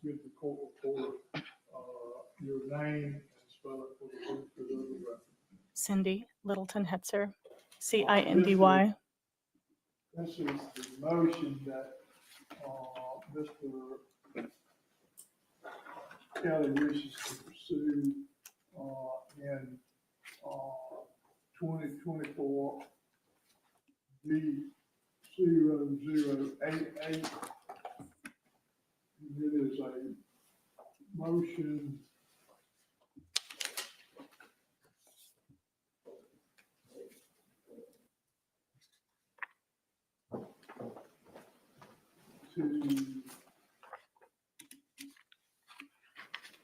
give the court reporter your name and spell it for the record. Cindy Littleton Hetzer, Cindy. This is the motion that Mr. Kelly wishes to pursue in 2024 B0088. It is a motion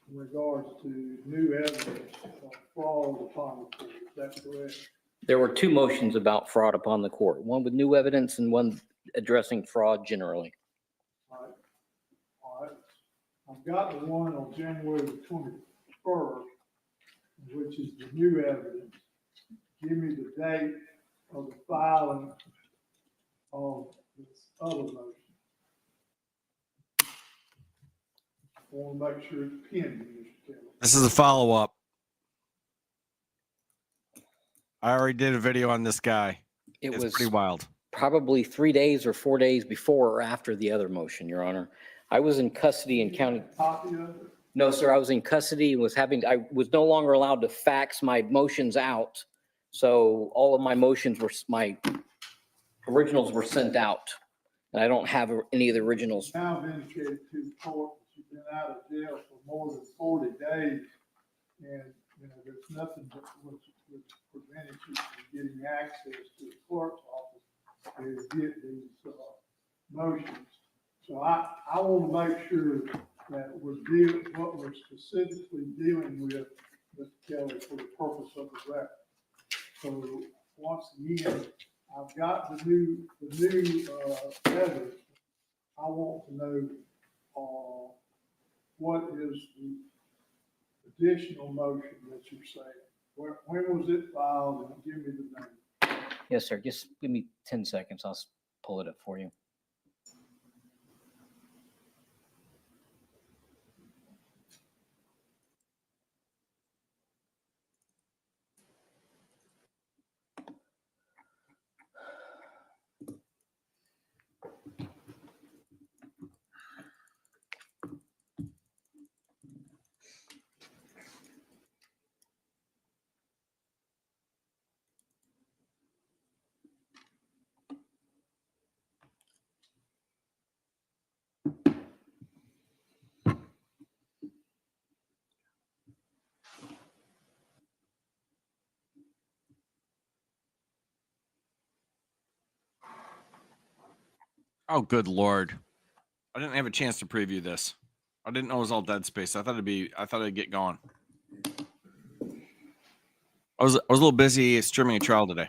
in regards to new evidence of fraud upon the court. Is that correct? There were two motions about fraud upon the court, one with new evidence and one addressing fraud generally. All right. I've got the one on January the 21st, which is the new evidence. Give me the date of the filing of this other motion. I want to make sure it's pending, Mr. Kelly. This is a follow-up. I already did a video on this guy. It It's was pretty wild. probably 3 days or 4 days before or after the other motion, Your Honor. I was in custody and county. Copy of it? No, sir, I was in custody and I was no longer allowed to fax my motions out. So all of my my originals were sent out. And I don't have any of the originals. Now I've indicated to the court that you've been out of jail for more than 40 days. And, there's nothing that would prevent you from getting access to the clerk's office to get these motions. So I want to make sure that what we're specifically dealing with, Mr. Kelly, for the purpose of the record. So once again, I've got the new evidence. I want to know what is the additional motion that you're saying. When was it filed, and give me the name. Yes, sir. Just give me 10 seconds. I'll pull it up for you. Oh, good Lord. I didn't have a chance to preview this. I didn't know it was all dead space. I thought it'd get going. I was a little busy streaming a trial today.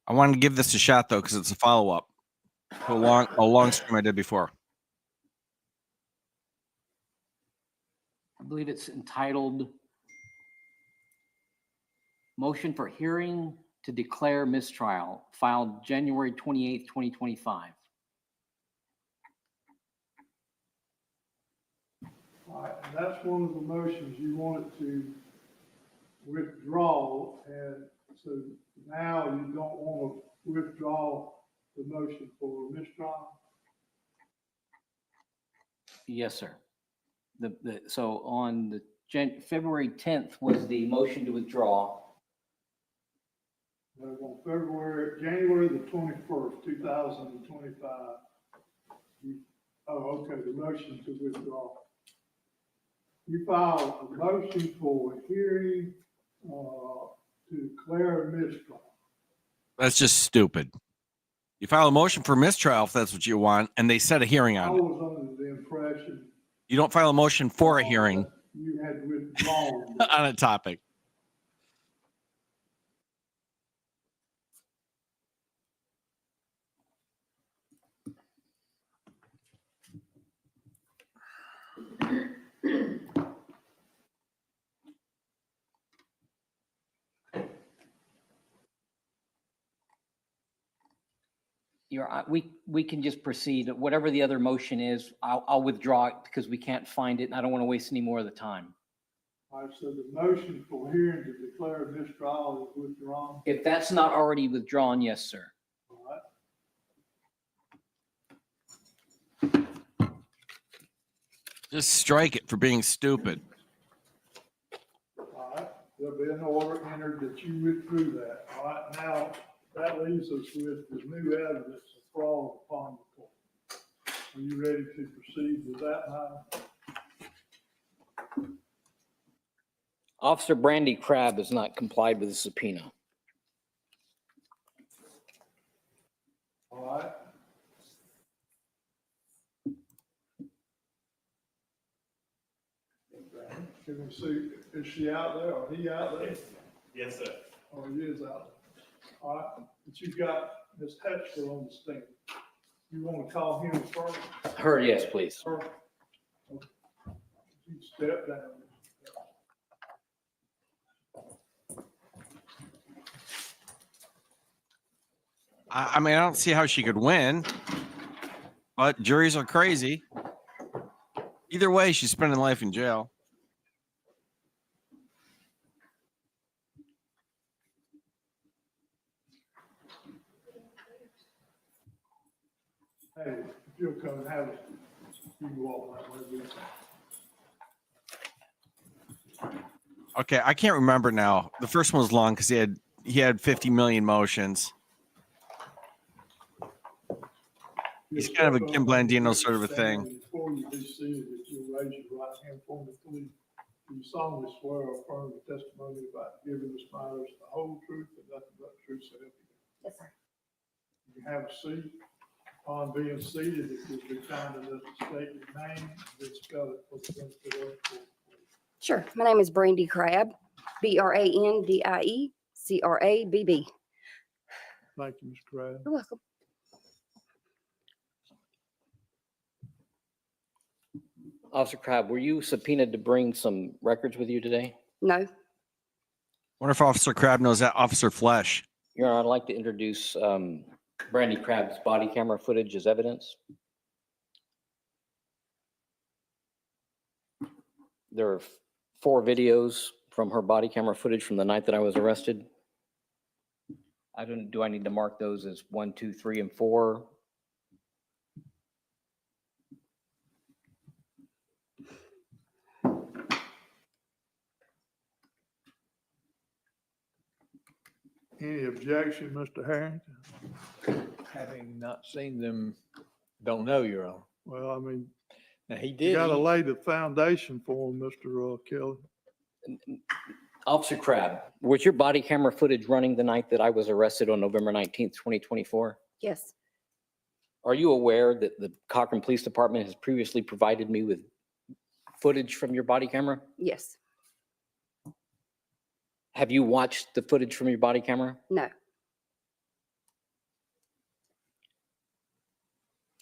I wanted to give this a shot though, because it's a follow-up to a long stream I did before. I believe it's entitled Motion for Hearing to Declare Mistrial, filed January 28th, 2025. All right, and that's one of the motions you wanted to withdraw, and so now you don't want to withdraw the motion for mistrial? Yes, sir. So on the February 10th was the motion to withdraw. On January the 21st, 2025. Okay, the motion to withdraw. You filed a motion for a hearing to declare a mistrial. That's just stupid. You file a motion for mistrial if that's what you want, and they set a hearing I on it. was under the impression You don't file a motion for a hearing you had withdrawn. on a topic. we can just proceed. Whatever the other motion is, I'll withdraw it because we can't find it and I don't want to waste any more of the time. All right, so the motion for hearing to declare mistrial is withdrawn. If that's not already withdrawn, yes, sir. All right. Just strike it for being stupid. All right, there'll be an order entered that you withdrew that. All right, now, that leaves us with the new evidence of fraud upon the court. Are you ready to proceed with that now? Officer Brandy Crabb has not complied with the subpoena. All right. Can we see, is she out there or he out there? Yes, sir. Oh, he is out there. All right, but you've got Ms. Hetchler on the stand. You want to call him first? Her, yes, please. Her? Okay. You step down. I mean, I don't see how she could win, but juries are crazy. Either way, she's spending life in jail. Hey, if you'll come and have it, you can walk that way with me. Okay, I can't remember now. The first one was long because he had 50 million motions. He's kind of a Kim Blandino sort of a thing. Before you be seated, if you'll raise your right hand for me, please. Do you solemnly swear or affirm the testimony about giving this matters the whole truth and nothing but the truth, so help you God? Yes, sir. You can have a seat. Upon being seated, if you'll be kind enough to state your name, then spell it for the benefit of the court, please. Sure. My name is Brandy Crabb, BRANDIE, Thank you, Ms. Crabb. You're welcome. Officer Crabb, were you subpoenaed to bring some records with you today? No. Wonder if Officer Crabb knows that Officer Flesh. Your Honor, I'd like to introduce Brandy Crabb's body camera footage as evidence. There are 4 videos from her body camera footage from the night that I was arrested. Do I need to mark those as 1, 2, 3, and 4? Any objection, Mr. Harrington? Having not seen them, don't know, Your Honor. Well, I mean, Now, he you did. gotta lay the foundation for him, Mr. Kelly. Officer Crabb, was your body camera footage running the night that I was arrested on November 19th, 2024? Yes. Are you aware that the Cochran Police Department has previously provided me with footage from your body camera? Yes. Have you watched the footage from your body camera? No.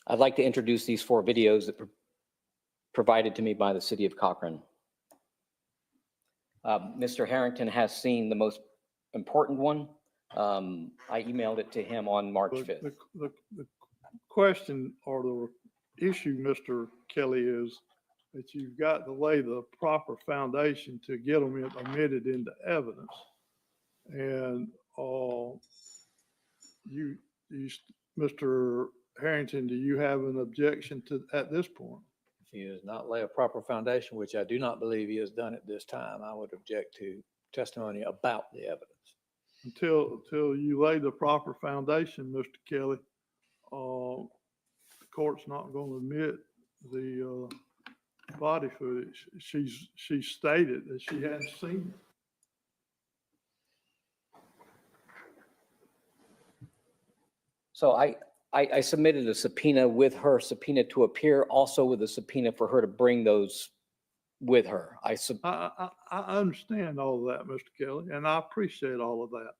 I'd like to introduce these 4 videos that were provided to me by the city of Cochran. Mr. Harrington has seen the most important one. I emailed it to him on March But 5th. the question or the issue, Mr. Kelly, is that you've got to lay the proper foundation to get them admitted into evidence. And Mr. Harrington, do you have an objection to at this point? If he does not lay a proper foundation, which I do not believe he has done at this time, I would object to testimony about the evidence. Until you lay the proper foundation, Mr. Kelly, the court's not going to admit the body footage. She stated that she hadn't seen it. So I submitted a subpoena with her subpoena to appear, also with a subpoena for her to bring those with her. I understand all of that, Mr. Kelly, and I appreciate all of that.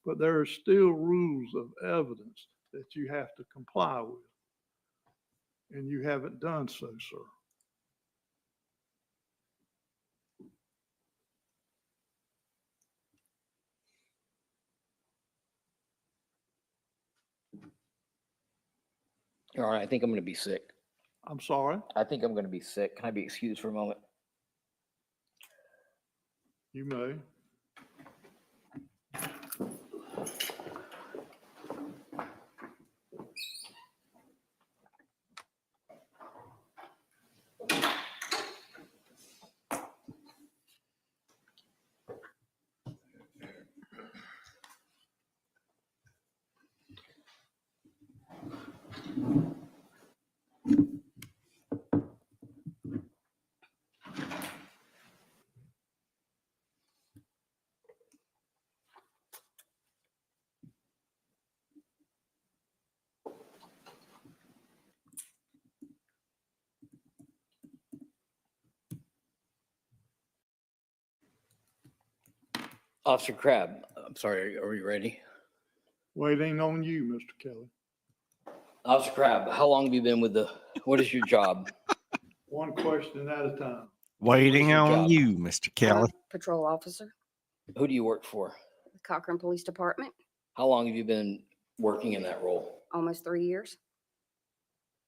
But there are still rules of evidence that you have to comply with. And you haven't done so, sir. All right, I think I'm going to be sick. I'm sorry, I think I'm going to be sick. Can I be excused for a moment? you may. Officer Crab, I'm sorry, are you ready? Waiting on you, Mr. Kelly. Officer Crab, how long have you been with what is your job? One question at a time. Waiting your on job? you, Mr. I'm a Kelly. patrol officer, Who do you work for? Cochran Police Department, How long have you been working in that role? almost 3 years.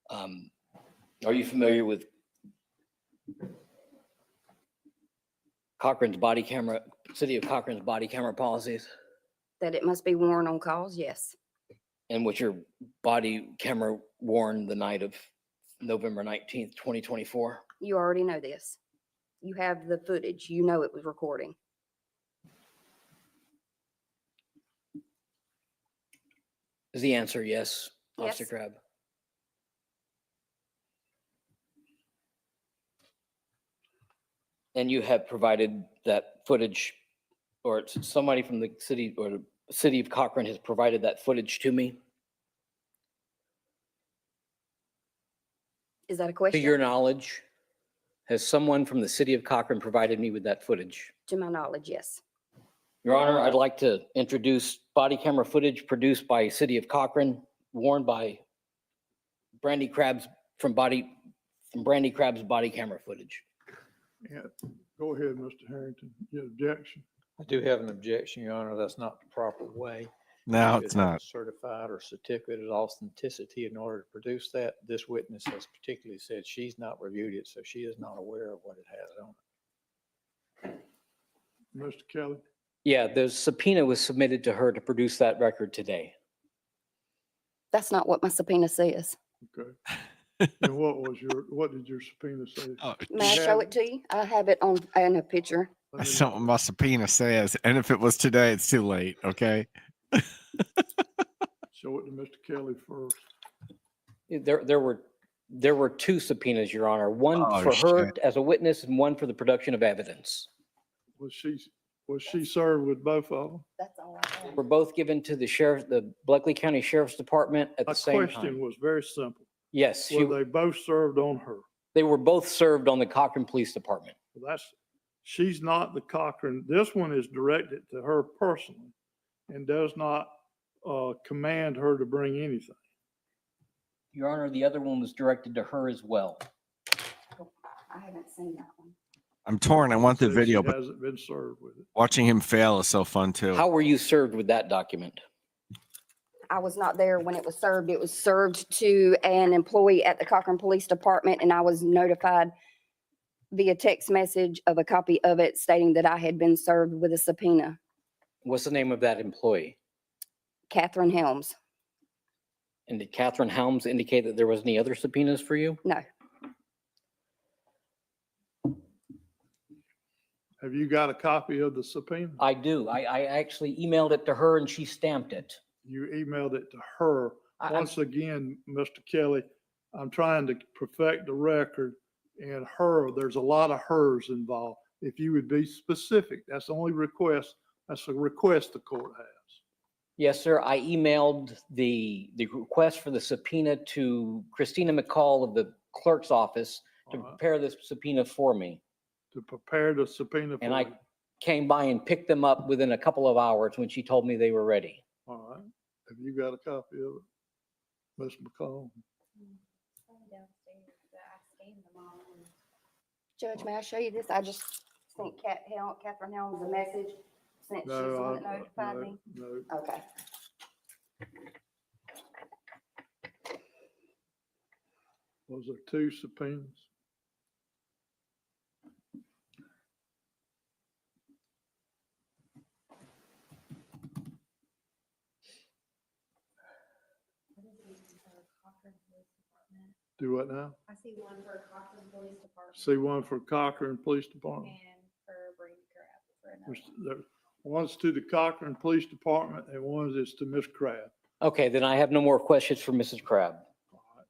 Are you familiar with Cochran's body camera, City of Cochran's body camera policies? That it must be worn on calls, yes. And was your body camera worn the night of November 19th, 2024? You already know this. You have the footage. You know it was recording. Is the answer yes, Officer Yes. Crab? And you have provided that footage, or it's somebody from the city or the city of Cochran has provided that footage to me? Is that a To question? your knowledge, has someone from the city of Cochran provided me with that footage? To my knowledge, yes. Your Honor, I'd like to introduce body camera footage produced by City of Cochran, worn by Brandy Crab's from Brandy Crab's body camera footage. Yeah, go ahead, Mr. Harrington. Your objection? I do have an objection, Your Honor. That's not the proper way. No, You it's should have not. a certified or certificate of authenticity in order to produce that. This witness has particularly said she's not reviewed it, so she is not aware of what it has on it. Mr. Kelly? Yeah, the subpoena was submitted to her to produce that record today. That's not what my subpoena says. Okay. And what did your subpoena say? Oh, May I You show have- it to you? I have it in a picture. Let me that's look. not what my subpoena says. And if it was today, it's too late. Okay. Show it to Mr. Kelly first. There were two subpoenas, Your Honor, one Oh, for her shit. as a witness and one for the production of evidence. Was she served with both of them? That's all I Were both given to the Bleckley County Sheriff's Department at My the same question time. was very simple. Yes, Were they both served on her? they were both served on the Cochran Police Department. Well, she's not the Cochran. This one is directed to her personally and does not command her to bring anything. Your Honor, the other one was directed to her as well. I haven't seen that one. I'm torn. I want the Says video, she but hasn't been served with it. watching him fail is so fun too. How were you served with that document? I was not there when it was served. It was served to an employee at the Cochran Police Department, and I was notified via text message of a copy of it stating that I had been served with a subpoena. What's the name of that employee? Catherine Helms. And did Catherine Helms indicate that there was any other subpoenas for you? No, Have you got a copy of the subpoena? I do. I actually emailed it to her and she stamped it. You emailed it to her. I'm- Once again, Mr. Kelly, I'm trying to perfect the record, and there's a lot of hers involved. If you would be specific, that's the only request, that's a request the court has. Yes, sir. I emailed the request for the subpoena to Christina McCall of the clerk's office to All right. prepare this subpoena for me. To prepare the subpoena for And I you. came by and picked them up within a couple of hours when she told me they were ready. All right. Have you got a copy of it, Ms. McCall? Judge, may I show you this? I just sent Catherine Helms a message since she's the No, one that notified me. no. Okay. Was there 2 subpoenas? Do what now? I see one for Courtroom Police Department See one for Cochran Police Department. and for Brady Crab for another. One's to the Cochran Police Department and one is to Miss Crab. Okay, then I have no more questions for Mrs. Crab. All right.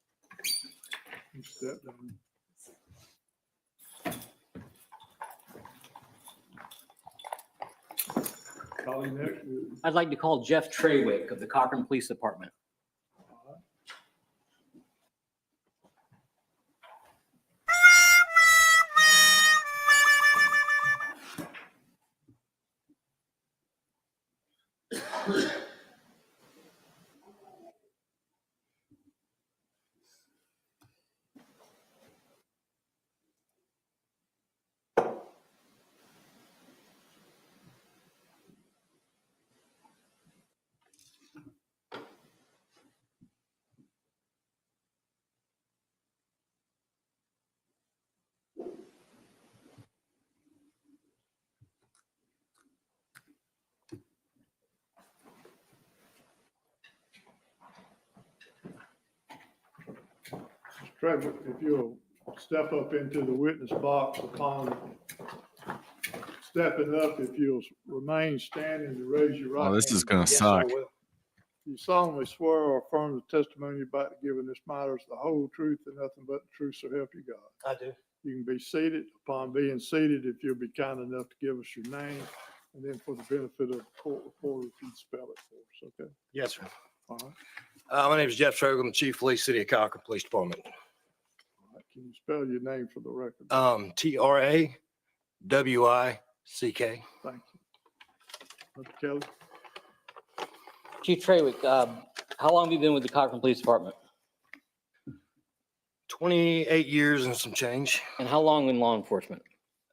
You step down. Calling next witness. I'd like to call Jeff Treywick of the Cochran Police Department. Trevor, if you'll step up into the witness box upon stepping up, if you'll remain standing to raise your right hand. Oh, this is gonna Yes, suck. I will. You solemnly swear or affirm the testimony you're about to give in this matter is the whole truth and nothing but the truth, so help you God. I do. You can be seated. Upon being seated, if you'll be kind enough to give us your name, and then for the benefit of the court reporter, if you'd spell it for us, okay? Yes, sir. All right. My name is Jeff Treywick. I'm the Chief of Police, City of Cochran Police Department. All right. Can you spell your name for the record? Trawick. Thank you. Mr. Kelly? Chief Treywick, how long have you been with the Cochran Police Department? 28 years and some change. And how long in law enforcement?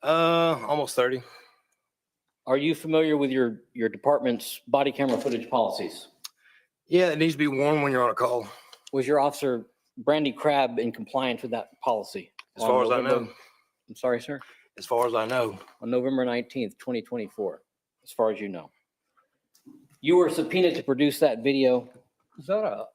Almost 30. Are you familiar with your department's body camera footage policies? Yeah, it needs to be worn when you're on a call, Was your officer Brandy Crab in compliance with that policy? as far as I On know. November- I'm sorry, sir? As far as I know. On November 19th, 2024, as far as you know. You were subpoenaed to produce that video. Is that a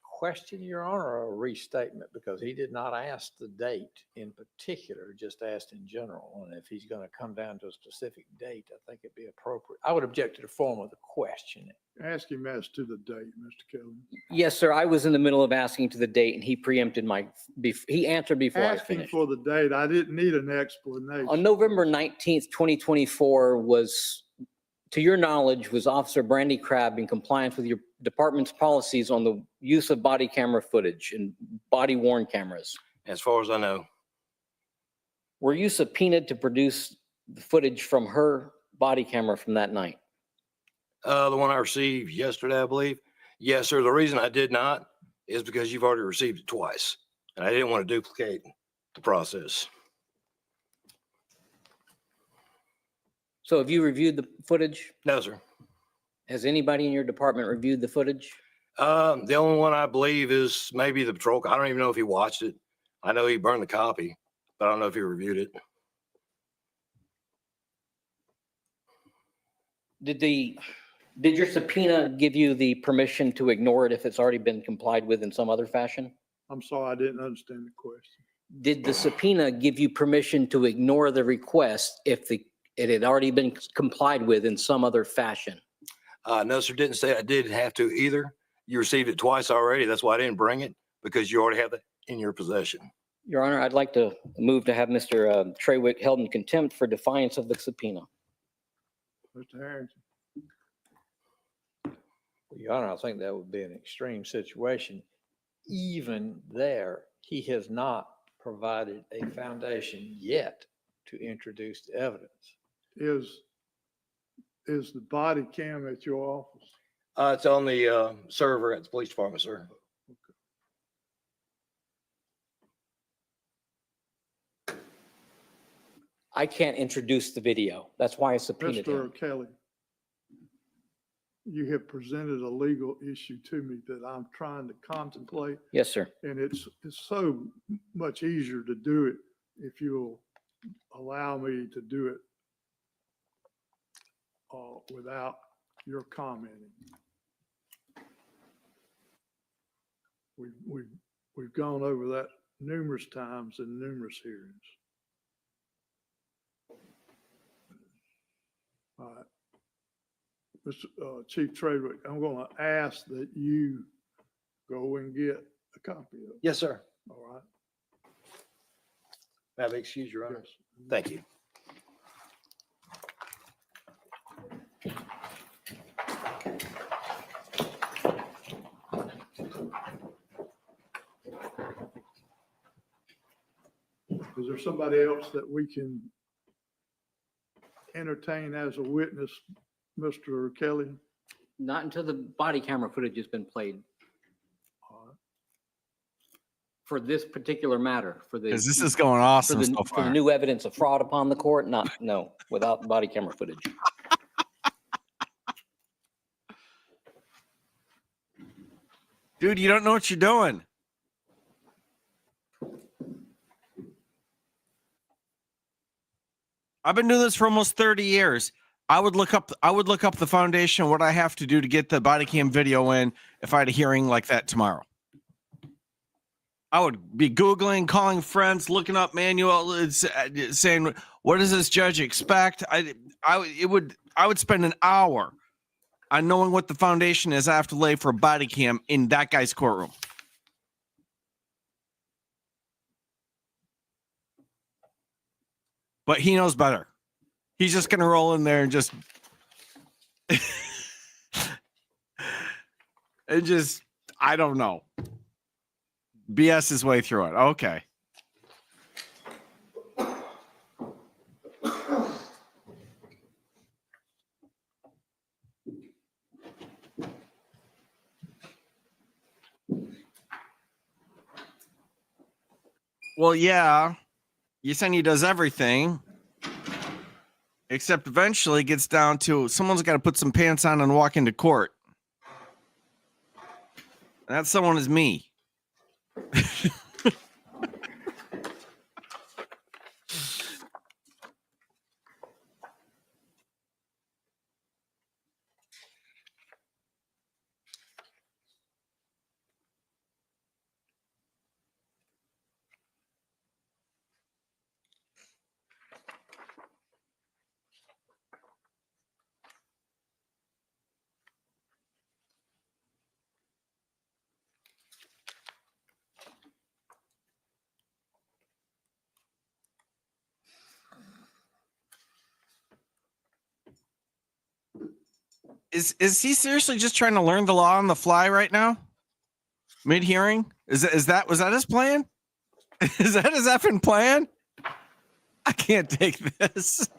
question, Your Honor, or a restatement? Because he did not ask the date in particular, just asked in general. And if he's going to come down to a specific date, I think it'd be appropriate. I would object to the form of the question. Ask him as to the date, Mr. Kelly. Yes, sir, I was in the middle of asking to the date and he preempted he answered before I Asking finished. for the date. I didn't need an explanation. On November 19th, 2024 was, to your knowledge, was Officer Brandy Crab in compliance with your department's policies on the use of body camera footage and body worn cameras? As far as I know. Were you subpoenaed to produce the footage from her body camera from that night? The one I received yesterday, I believe. Yes, sir. The reason I did not is because you've already received it twice. And I didn't want to duplicate the process. So have you reviewed the footage? No, sir. Has anybody in your department reviewed the footage? The only one I believe is maybe the patrol. I don't even know if he watched it. I know he burned the copy, but I don't know if he reviewed it. Did your subpoena give you the permission to ignore it if it's already been complied with in some other fashion? I'm sorry, I didn't understand the question. Did the subpoena give you permission to ignore the request if it had already been complied with in some other fashion? No, sir, didn't say I did have to either. You received it twice already. That's why I didn't bring it, because you already have it in your possession. Your Honor, I'd like to move to have Mr. Treywick held in contempt for defiance of the subpoena. Mr. Harrington? Well, Your Honor, I think that would be an extreme situation. Even there, he has not provided a foundation yet to introduce the evidence. Is the body cam at your office? It's on the server at the police department, sir. I can't introduce the video. That's why I subpoenaed him. Mr. Kelly? you have presented a legal issue to me that I'm trying to contemplate. Yes, sir. And it's so much easier to do it if you'll allow me to do it without your commenting. We've gone over that numerous times in numerous hearings. All right. Mr. Chief Treywick, I'm going to ask that you go and get a copy of it. Yes, sir. All right? May I excuse your honor? Yes. Thank you. Is there somebody else that we can entertain as a witness, Mr. Kelly? Not until the body camera footage has been played All right. for this particular matter, for the. Because this is going For awesome the, so for the far. new evidence of fraud upon the court, no, without body camera footage. Dude, you don't know what you're doing. I've been doing this for almost 30 years. I would look up the foundation, what I have to do to get the body cam video in if I had a hearing like that tomorrow. I would be Googling, calling friends, looking up manual, saying, what does this judge expect? I would spend an hour on knowing what the foundation is I have to lay for a body cam in that guy's courtroom. But he knows better. He's just going to roll in there and just I don't know. BS his way through it. Okay. Well, yeah. You're saying he does everything, except eventually it gets down to someone's got to put some pants on and walk into court. And that someone is me. Is he seriously just trying to learn the law on the fly right now? Mid hearing? Was that his plan? Is that his effing plan? I can't take this.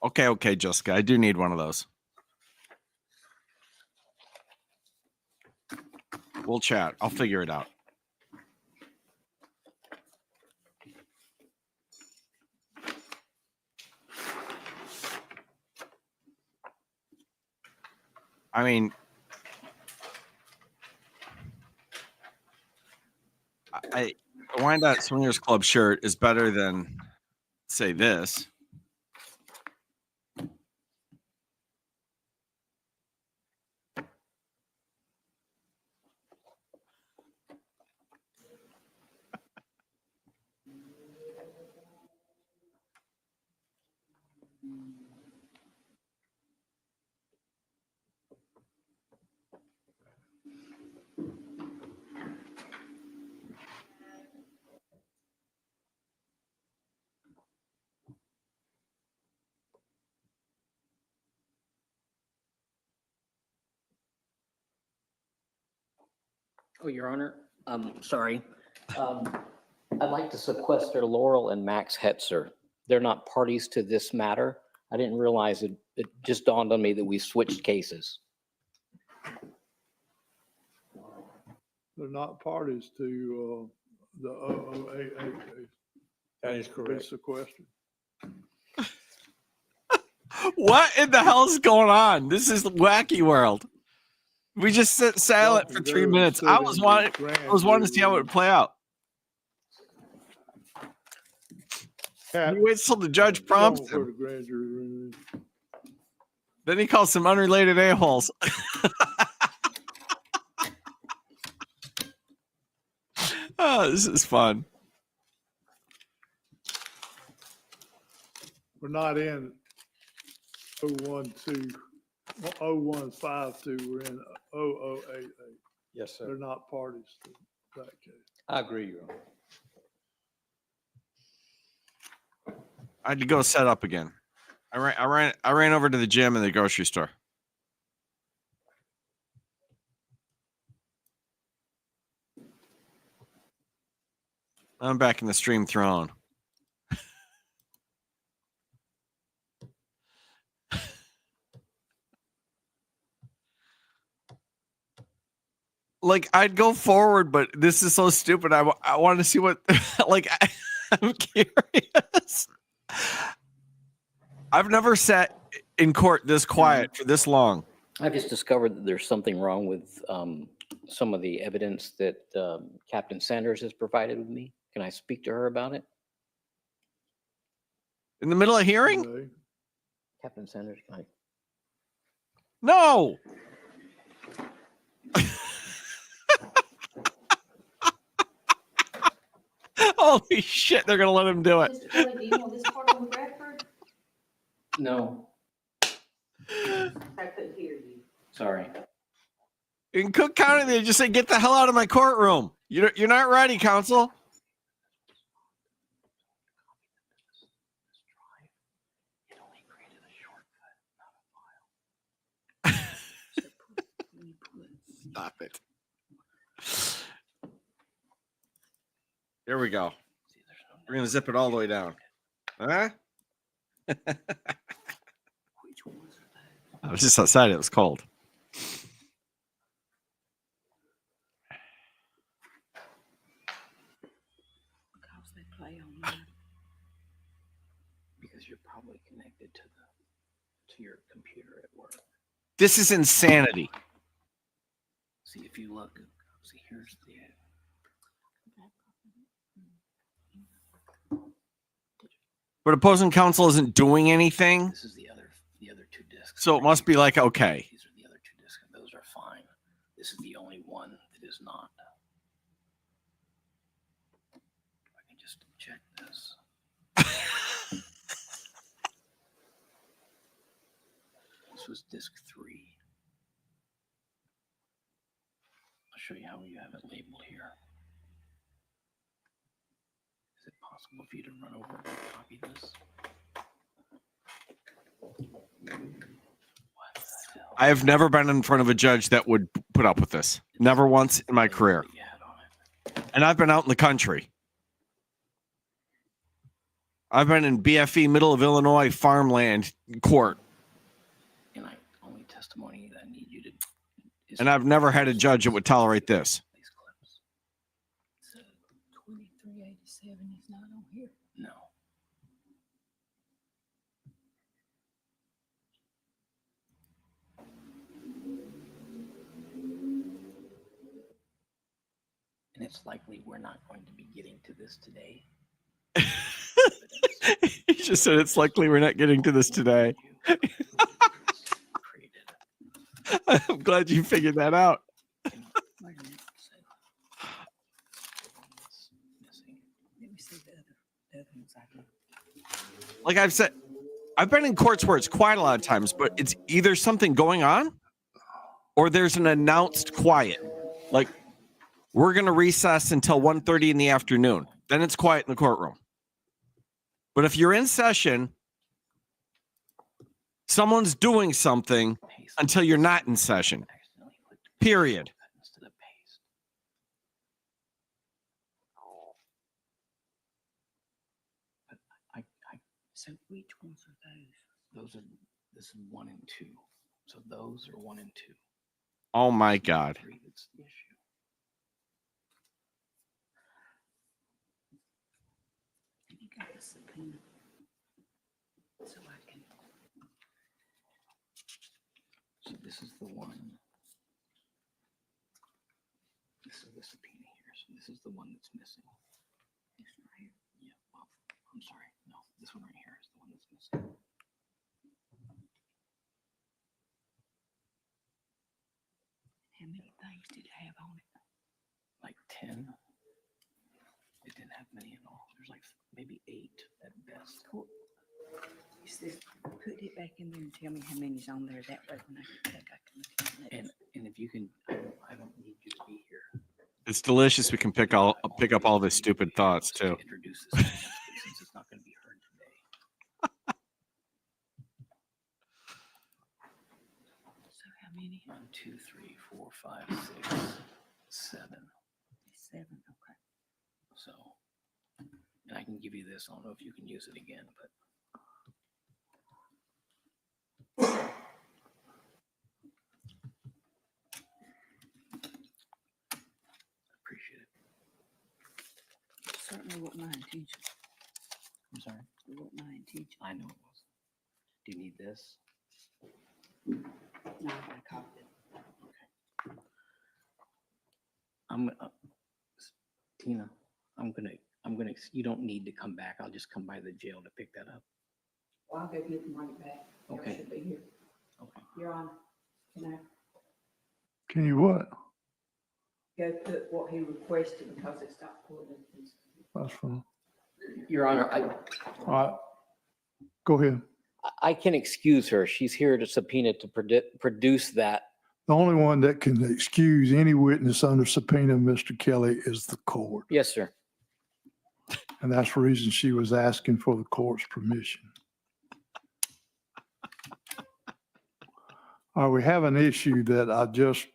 Okay, Jessica. I do need one of those. We'll chat. I'll figure it out. I mean, a Wyandotte Swingers Club shirt is better than, say, this. Oh, Your Honor, sorry. I'd like to sequester Laurel and Max Hetzer. They're not parties to this matter. I didn't realize it. It just dawned on me that we switched cases. They're not parties to the OOAA. That is correct. Sequestered. What in the hell is going on? This is the wacky world. We just sit silent for 3 minutes. I was wanting to see how it would play out. He waits till the judge prompts him. Then he calls some unrelated a-holes. Oh, this is fun. We're not in 012, 0152, we're in 0088. Yes, sir. They're not parties to that case. I agree, Your Honor. I had to go set up again. I ran over to the gym and the grocery store. I'm back in the stream throne. Like, I'd go forward, but this is so stupid. I want to see what, like, I'm curious. I've never sat in court this quiet for this long. I've just discovered that there's something wrong with some of the evidence that Captain Sanders has provided with me. Can I speak to her about it? In the middle of hearing? Okay. Captain Sanders, can I? No. Holy shit, they're going to let him do it. Mr. Kelly, do you want this part on the record? No, I couldn't hear you. sorry. In Cook County, they just say, get the hell out of my courtroom. You're not ready, counsel. Stop it. There we go. We're going to zip it all the way down. Huh? I was just outside. It was cold. Because you're probably connected to your computer at work. This is insanity. See, if you look, see, here's the. But opposing counsel isn't doing anything. This is the other two discs. So it must be like, okay. These are the other two discs, and those are fine. This is the only one that is not. I can just check this. This was disc 3. I'll show you how you have it labeled here. Is it possible for you to run over and copy this? What the hell? I have never been in front of a judge that would put up with this. Never once in my career. You had on it. And I've been out in the country. I've been in BFE, middle of Illinois, farmland court. And only testimony that I need you to. And I've never had a judge that would tolerate this. These clips. So 2387 is not on here. No. And it's likely we're not going to be getting to this today. He just said it's likely we're not getting to this today. I'm glad you figured that out. Like I've said, I've been in courts where it's quiet a lot of times, but it's either something going on or there's an announced quiet. Like, we're going to recess until 1:30 in the afternoon. Then it's quiet in the courtroom. But if you're in session, someone's doing something until you're not in session. Period. So which ones are those? This is 1 and 2. So those are 1 and 2. Oh my God. 3, that's the issue. You got the subpoena. So I can. subpoena here. So this is the one that's missing. Yeah, well, I'm sorry. No, this one right here is the one that's missing. How many things did it have on it? Like 10. It didn't have many at all. There's like maybe 8 at best. Cool. He says, put it back in there and tell me how many's on there. That way when I get back, I can look at the And next. and if you can, I don't need you to be here. It's delicious. We can pick up all the stupid thoughts Just to too. introduce this since it's not going to be heard today. So how many? 1, 2, 3, 4, 5, 6, 7. 7, okay. So, and I can give you this. I don't know if you can use it again, but. Appreciate it. Certainly what my intention, I'm sorry. what my intention. I know it was. Do you need this? No, I copied it. I'm Tina. I'm gonna. You don't need to come back. I'll just come by the jail to pick that up. Well, I'll go get them right back. Y'all Okay. should be here. Okay. Your Honor, can I Can you what? go put what he requested because it stopped pulling it? That's fine. Your Honor, All right. Go ahead. I can excuse her. She's here to subpoena to produce that. The only one that can excuse any witness under subpoena, Mr. Kelly, is the court. Yes, sir. And that's the reason she was asking for the court's permission. All right, we have an issue that I just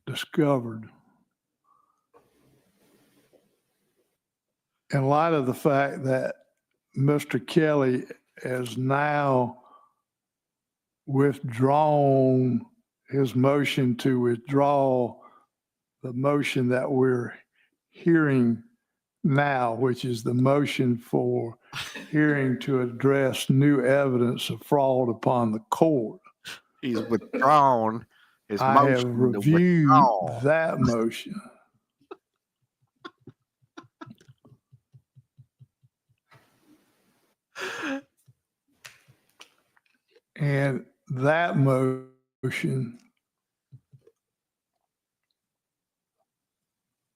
discovered. In light of the fact that Mr. Kelly has now withdrawn his motion to withdraw the motion that we're hearing now, which is the motion for hearing to address new evidence of fraud upon the court. He's withdrawn his I motion. have to reviewed withdraw. that motion. And that motion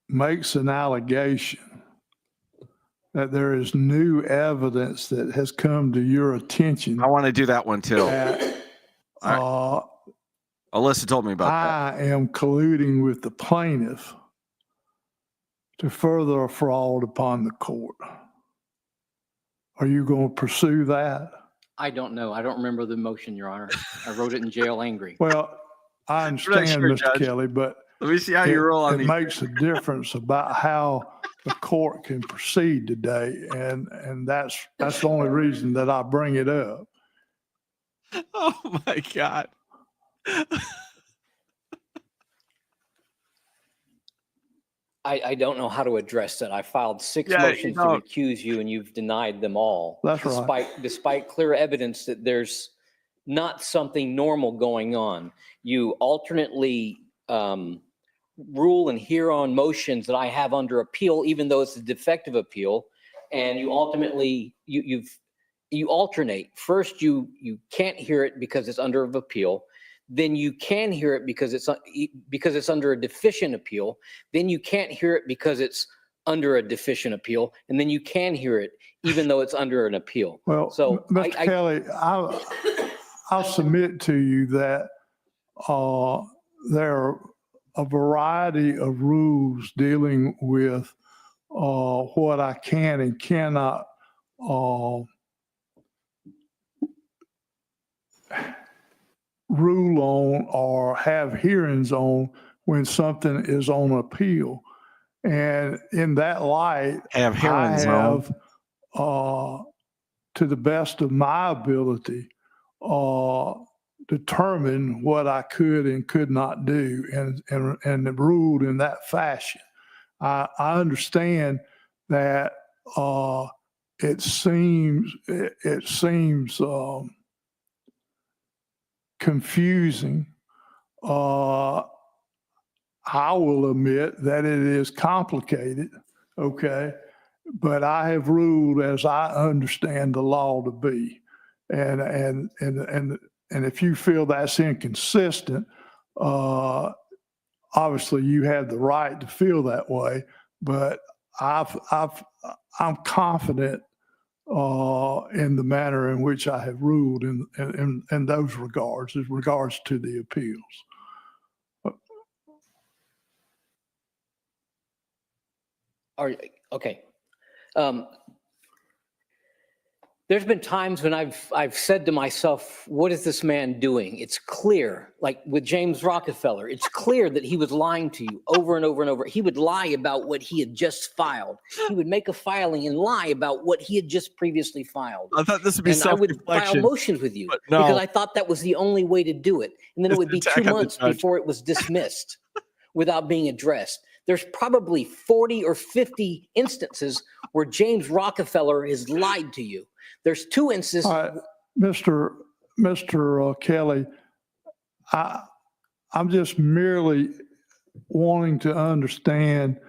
makes an allegation that there is new evidence that has come to your attention. I want to do that one too. That, Alyssa told me about that. I am colluding with the plaintiff to further a fraud upon the court. Are you going to pursue that? I don't know. I don't remember the motion, Your Honor. I wrote it in jail angry. Well, I understand, sure, Mr. Judge. Kelly, but Let me see how you roll on it these. makes a difference about how the court can proceed today. And that's the only reason that I bring it up. Oh my God. I don't know how to address that. I filed 6 Yeah, you motions to don't. accuse you and you've denied them all. That's right. Despite clear evidence that there's not something normal going on. You alternately rule and hear on motions that I have under appeal, even though it's a defective appeal. And you ultimately, you alternate. First, you can't hear it because it's under appeal. Then you can hear it because it's under a deficient appeal. Then you can't hear it because it's under a deficient appeal. And then you can hear it even though it's under an appeal. Well, So Mr. Kelly, I'll submit to you that there are a variety of rules dealing with what I can and cannot rule on or have hearings on when something is on appeal. And in that light, Have I hearings on. have, to the best of my ability, determined what I could and could not do and ruled in that fashion. I understand that it seems confusing. I will admit that it is complicated, okay? But I have ruled as I understand the law to be. And if you feel that's inconsistent, obviously you have the right to feel that way, but I'm confident in the manner in which I have ruled in those regards, as regards to the appeals. Okay. There's been times when I've said to myself, what is this man doing? It's clear, like with James Rockefeller, it's clear that he was lying to you over and over and over. He would lie about what he had just filed. He would make a filing and lie about what he had just previously filed. I thought this would be And I would file self-reflection. motions with you but no. because I thought that was the only way to do it. And then it It's would be attack 2 on the months judge. before it was dismissed without being addressed. There's probably 40 or 50 instances where James Rockefeller has lied to you. There's 2 instances. All right, Mr. Kelly, I'm just merely wanting to understand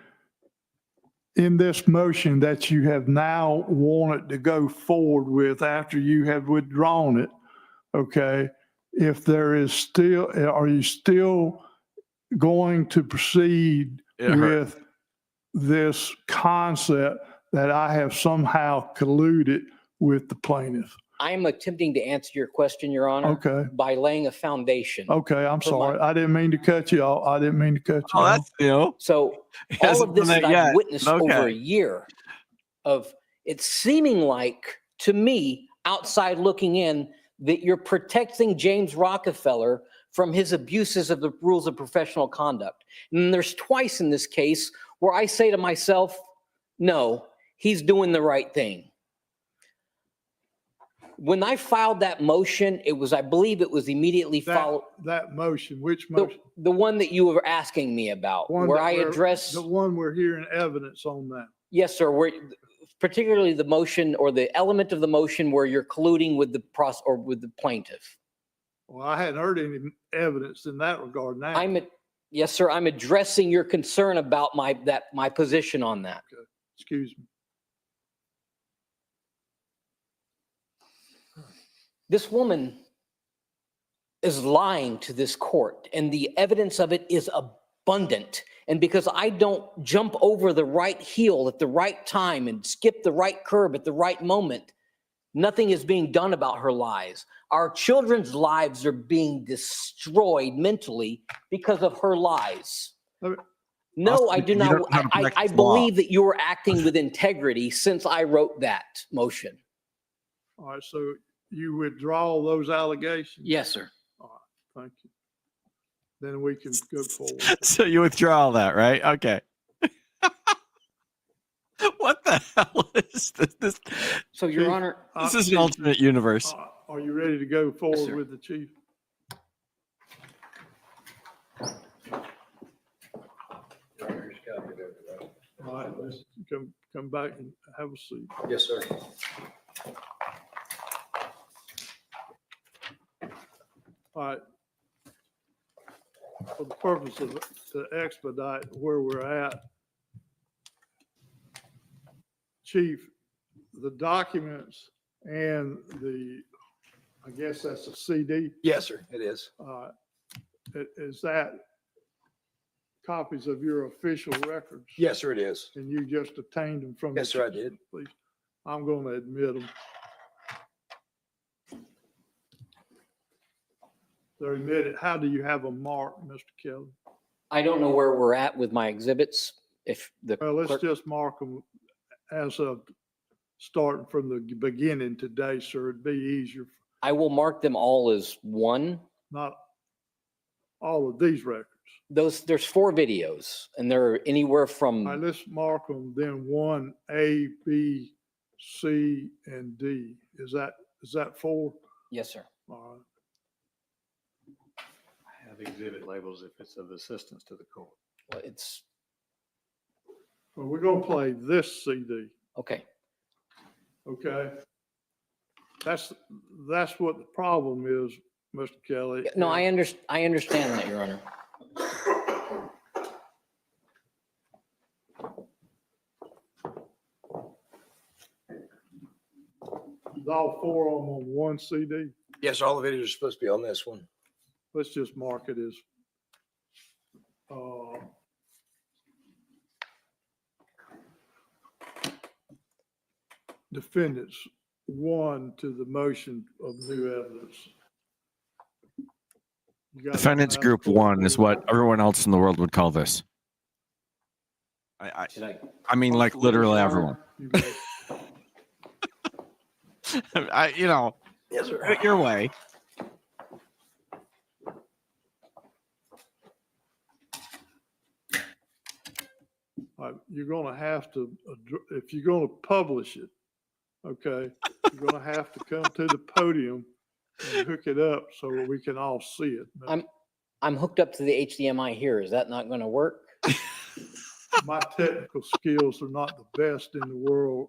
in this motion that you have now wanted to go forward with after you have withdrawn it, okay? If there is still, are you still going to proceed with this concept that I have somehow colluded with the plaintiff? I'm attempting to answer your question, Your Honor, Okay, by laying a foundation. okay, I'm For my- sorry. I didn't mean to cut you off. I didn't mean to cut you Oh, off. that's new. So He all hasn't of this done that that I've yet. witnessed over a Okay. year of it seeming like, to me, outside looking in, that you're protecting James Rockefeller from his abuses of the rules of professional conduct. And there's twice in this case where I say to myself, no, he's doing the right thing. When I filed that motion, it was, I believe it was immediately followed, That motion, which the, motion? the one that you were asking me about, One where that I we're- addressed. The one we're hearing evidence on now. Yes, sir. Where particularly the motion or the element of the motion where you're colluding with the or with the plaintiff. Well, I hadn't heard any evidence in that regard now. Yes, sir. I'm addressing your concern about my position on that. Excuse me. This woman is lying to this court, and the evidence of it is abundant. And because I don't jump over the right heel at the right time and skip the right curb at the right moment, nothing is being done about her lies. Our children's lives are being destroyed mentally because of her lies. No, I do You not. don't know how to I practice law. believe that you are acting with integrity since I wrote that motion. All right, so you withdraw those allegations? Yes, sir. Thank you. Then we can go forward. So you withdraw all that, right? Okay. What the hell is this? So, Your Chief, Honor, This is an alternate universe. Are you ready to go forward sir. with the chief? All right, let's come back and have a seat. Yes, sir. All right. For the purpose of to expedite where we're at, Chief, the documents and I guess that's a CD, Yes, sir, it is. is that copies of your official records? Yes, sir, it is. And you just obtained them from? the Yes, sir, I chief of did. police? I'm going to admit them. They're admitted. How do you have them marked, Mr. Kelly? I don't know where we're at with my exhibits. If the Well, let's clerk- just mark them as of starting from the beginning today, sir. It'd be easier, I will mark them all as one. not all of these records. There's 4 videos, and they're anywhere All right, from, let's mark them then 1, A, B, C, and D. Is that 4? yes, sir. All right. Have exhibit labels if it's of assistance to the court. Well, it's, Well, we're going to play this CD, okay. okay? That's what the problem is, Mr. Kelly. No, I understand that, Your Honor. Is all 4 of them on one CD? Yes, all the videos are supposed to be on this one. Let's just mark it as, defendants 1 to the motion of new evidence. You got Defendants that? group 1 is what everyone else in the world would call this. I mean, like literally everyone. You got- Yes, sir. Put it your way. You're gonna have to, if you're gonna publish it, okay, you're gonna have to come to the podium and hook it up so that we can all see it. I'm hooked up to the HDMI here. Is that not going to work? My technical skills are not the best in the world.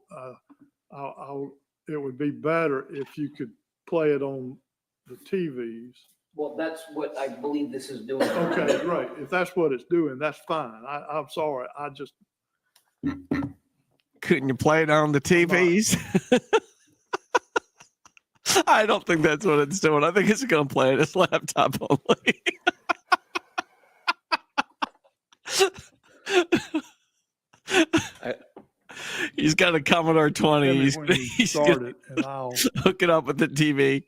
It would be better if you could play it on the TVs. Well, that's what I believe this is doing. Okay, great. If that's what it's doing, that's fine. I'm sorry. Couldn't you play it on the TVs? I don't think that's what it's doing. I think it's going to play it as laptop only. He's got a Commodore 20. He's Start gonna it and I'll. hook it up with the TV.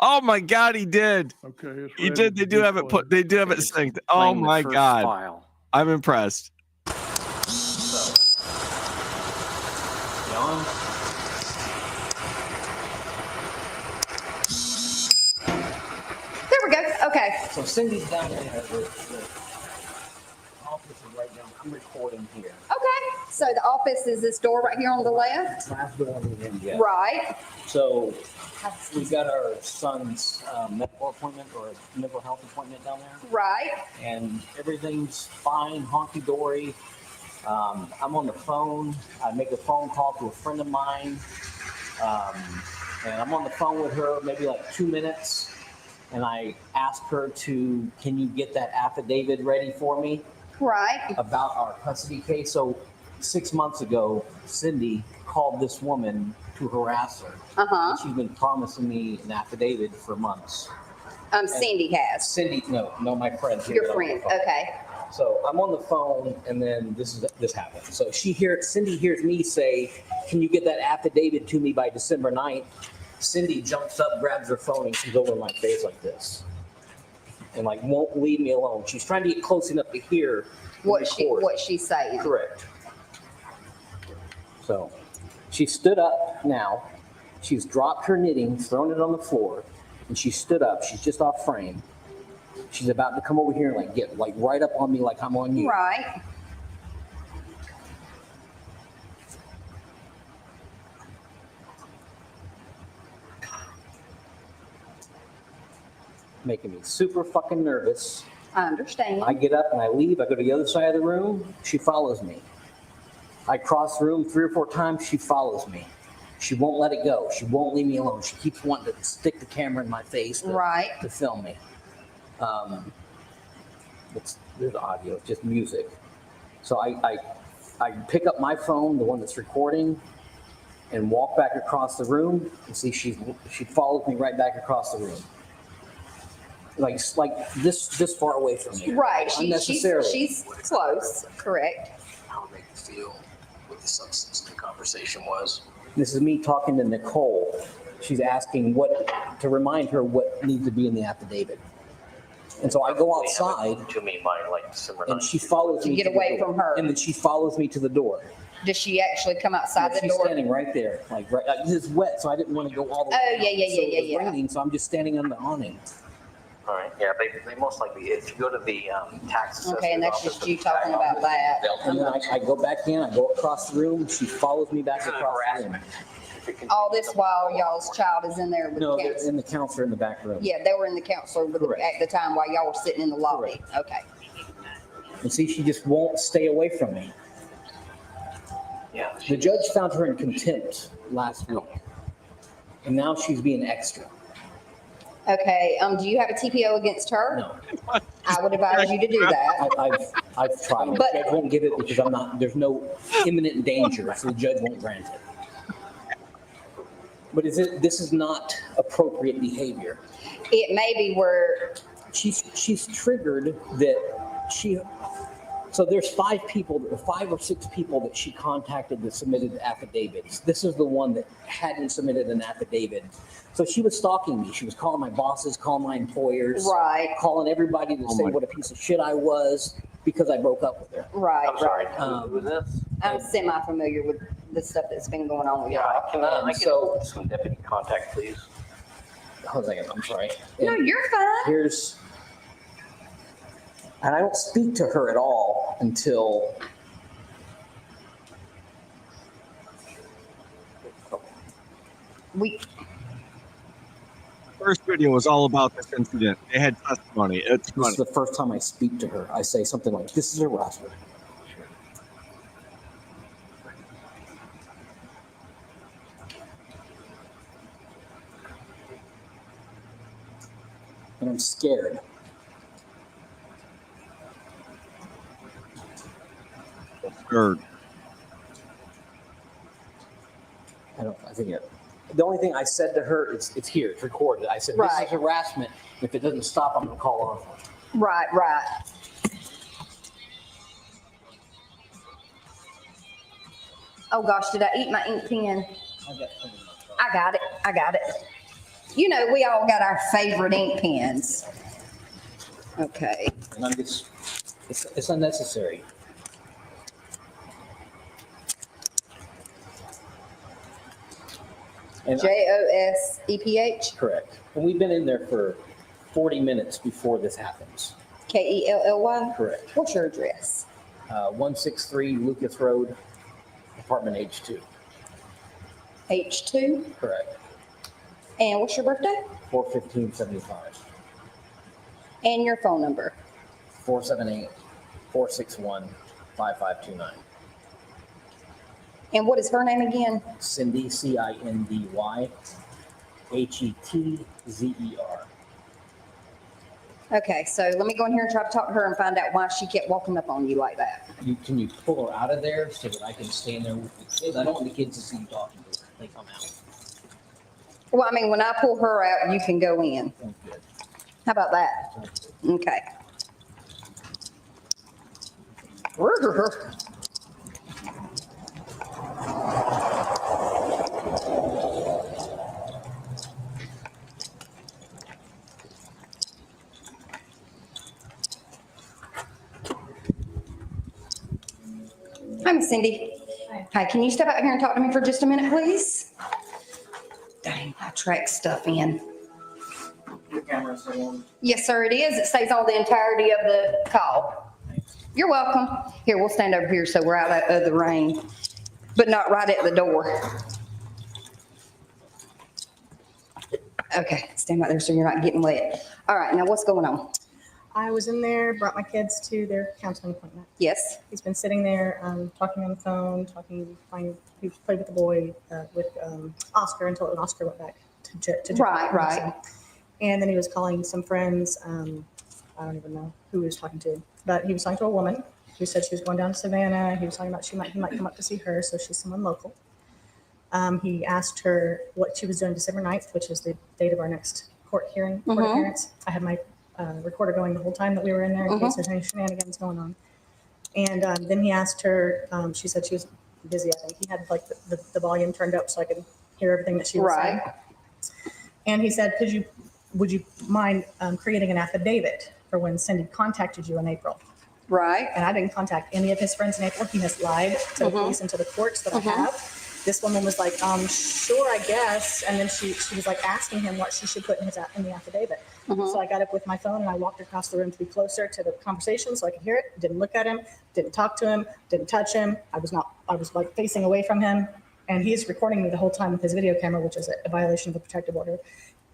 Oh my God, he did. Okay. it's He ready did. They to do have it display. put. They do have it synced. Oh Playing the my first God, file. I'm impressed. John? There we go. Okay. So Cindy's down there. The office is right down. I'm recording here. Okay. So the office is this door right here on the left? Last door on the end, yeah. Right. So we've got our son's medical appointment or mental health appointment down there, Right. and everything's fine, honky dory. I'm on the phone. I make a phone call to a friend of mine, and I'm on the phone with her maybe like 2 minutes, and I ask her to, can you get that affidavit ready for me Right. about our custody case? So 6 months ago, Cindy called this woman to harass her. Uh-huh. She's been promising me an affidavit for months. Cindy has. Cindy, no, my friend. here Your that I'm on friend. the phone. Okay. So I'm on the phone, and then this happened. So Cindy hears me say, "Can you get that affidavit to me by December 9th?" Cindy jumps up, grabs her phone, and she's over my face like this, and like won't leave me alone. She's trying to get close enough to hear the What record. she's saying. Correct. So she stood up now. She's dropped her knitting, thrown it on the floor, and she stood up. She's just off frame. She's about to come over here and like get like right up on me like I'm on you. Right. Making me super fucking nervous. I understand. I get up and I leave. I go to the other side of the room. She follows me. I cross the room 3 or 4 times. She follows me. She won't let it go. She won't leave me alone. She keeps wanting to stick the camera in my face Right. to film me. There's audio, it's just music. So I pick up my phone, the one that's recording, and walk back across the room and see she follows me right back across the room. Like this far away from me. Right. Unnecessarily. She's close. Correct. How it made me feel, what the substance of the conversation was. This is me talking to Nicole. She's asking to remind her what needs to be in the affidavit. And so I go outside to me by like December 9th. and she follows me. To get the away door. from her. And then she follows me to the door. Does she actually come outside the She's door? standing right there, like right. It's wet, so I didn't want to go all the way. Oh, out. yeah, So it was yeah. raining, so I'm just standing on the awning. All right, yeah, they most likely, if you go to the tax assessor's Okay, and that's office just with you the talking tax about that. And then I go back in. I go across the room. She follows me back This is across the room. harassment. If it continues All this to- while y'all's child is in there with No, the they're counselor. in the counselor in the back room. Yeah, they were in the counselor at Correct. the time while y'all were sitting in the lobby. Okay. And see, she just won't stay away from me. Yeah. The judge found her in contempt last week, and now she's being extra. Okay, do you have a TPO against her? No, I would advise you to do that. I've tried. The But- judge won't give it because there's no imminent danger, so the judge won't grant it. But this is not appropriate behavior. It may be where, She's triggered that so there's 5 or 6 people that she contacted that submitted affidavits. This is the one that hadn't submitted an affidavit. So she was stalking me. She was calling my bosses, calling my employers. right, Calling everybody to say what a piece of shit I was because I broke up with her. right, I'm sorry, right. who was this? I'm semi-familiar with the stuff that's been going on with Yeah, y'all. I So- can some deputy contact, please. Hold on a second, I'm sorry. No, you're fine. And I don't speak to her at all until First video was all about this incident. They had testimony. It's this funny. is the first time I speak to her. I say something like, "This is harassment." And I'm scared. Sure. I think the only thing I said to her, it's here, it's recorded. I said, "This Right. is harassment. If it doesn't stop, I'm gonna call off." Right, right. Oh gosh, did I eat my ink pen? I got it, I got it. You know, we all got our favorite ink pens. Okay, And I'm just, it's unnecessary. And JOSEPH, correct. And we've been in there for 40 minutes before this happens. KELLY. Correct. What's your address? 163 Lucas Road, apartment H2. H2. Correct. And what's your birthday? 41575. And your phone number? 478-461-5529. And what is her name again? Cindy, CINDY, HETZER. Okay, so let me go in here and try to talk to her and find out why she kept walking up on you like that. Can you pull her out of there so that I can stand there with the kids? I don't want the kids to see you talking to her. They come out. Well, I mean, when I pull her out, you can go in. Sounds good. How about that? Okay. Hi, Miss Cindy. Hi, can you step out here and talk to me for just a minute, please? Dang, I track stuff in. Your camera's still on. Yes, sir, it is. It stays on the entirety of the call. You're welcome. Here, we'll stand over here so we're out of the rain, but not right at the door. Okay, stand right there so you're not getting wet. All right, now what's going on? I was in there, brought my kids to their counseling appointment. Yes, He's been sitting there, talking on the phone, playing, he played with the boy, with Oscar until Oscar went back to Right, right. And then he was calling some friends. I don't even know who he was talking to, but he was talking to a woman who said she was going down to Savannah. He was talking about he might come up to see her, so she's someone local. He asked her what she was doing December 9th, which is the date of our next court appearance. I had my recorder going the whole time that we were in there in case there's any shenanigans going on. And then he asked her, she said she was busy, I think. He had like the volume turned up so I could hear everything that she was saying. right. And he said, would you mind creating an affidavit for when Cindy contacted you in April? Right. And I didn't contact any of his friends in April. He has lied to the police and to the courts that I have. This woman was like, sure, I guess. And then she was like asking him what she should put in the affidavit. So I got up with my phone and I walked across the room to be closer to the conversation so I could hear it. Didn't look at him, didn't talk to him, didn't touch him. I was like facing away from him. And he's recording me the whole time with his video camera, which is a violation of the protective order.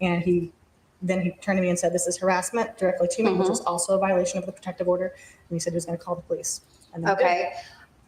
And then he turned to me and said, this is harassment directly to me, which is also a violation of the protective order. And he said he was going to call the police. And then he did. Okay.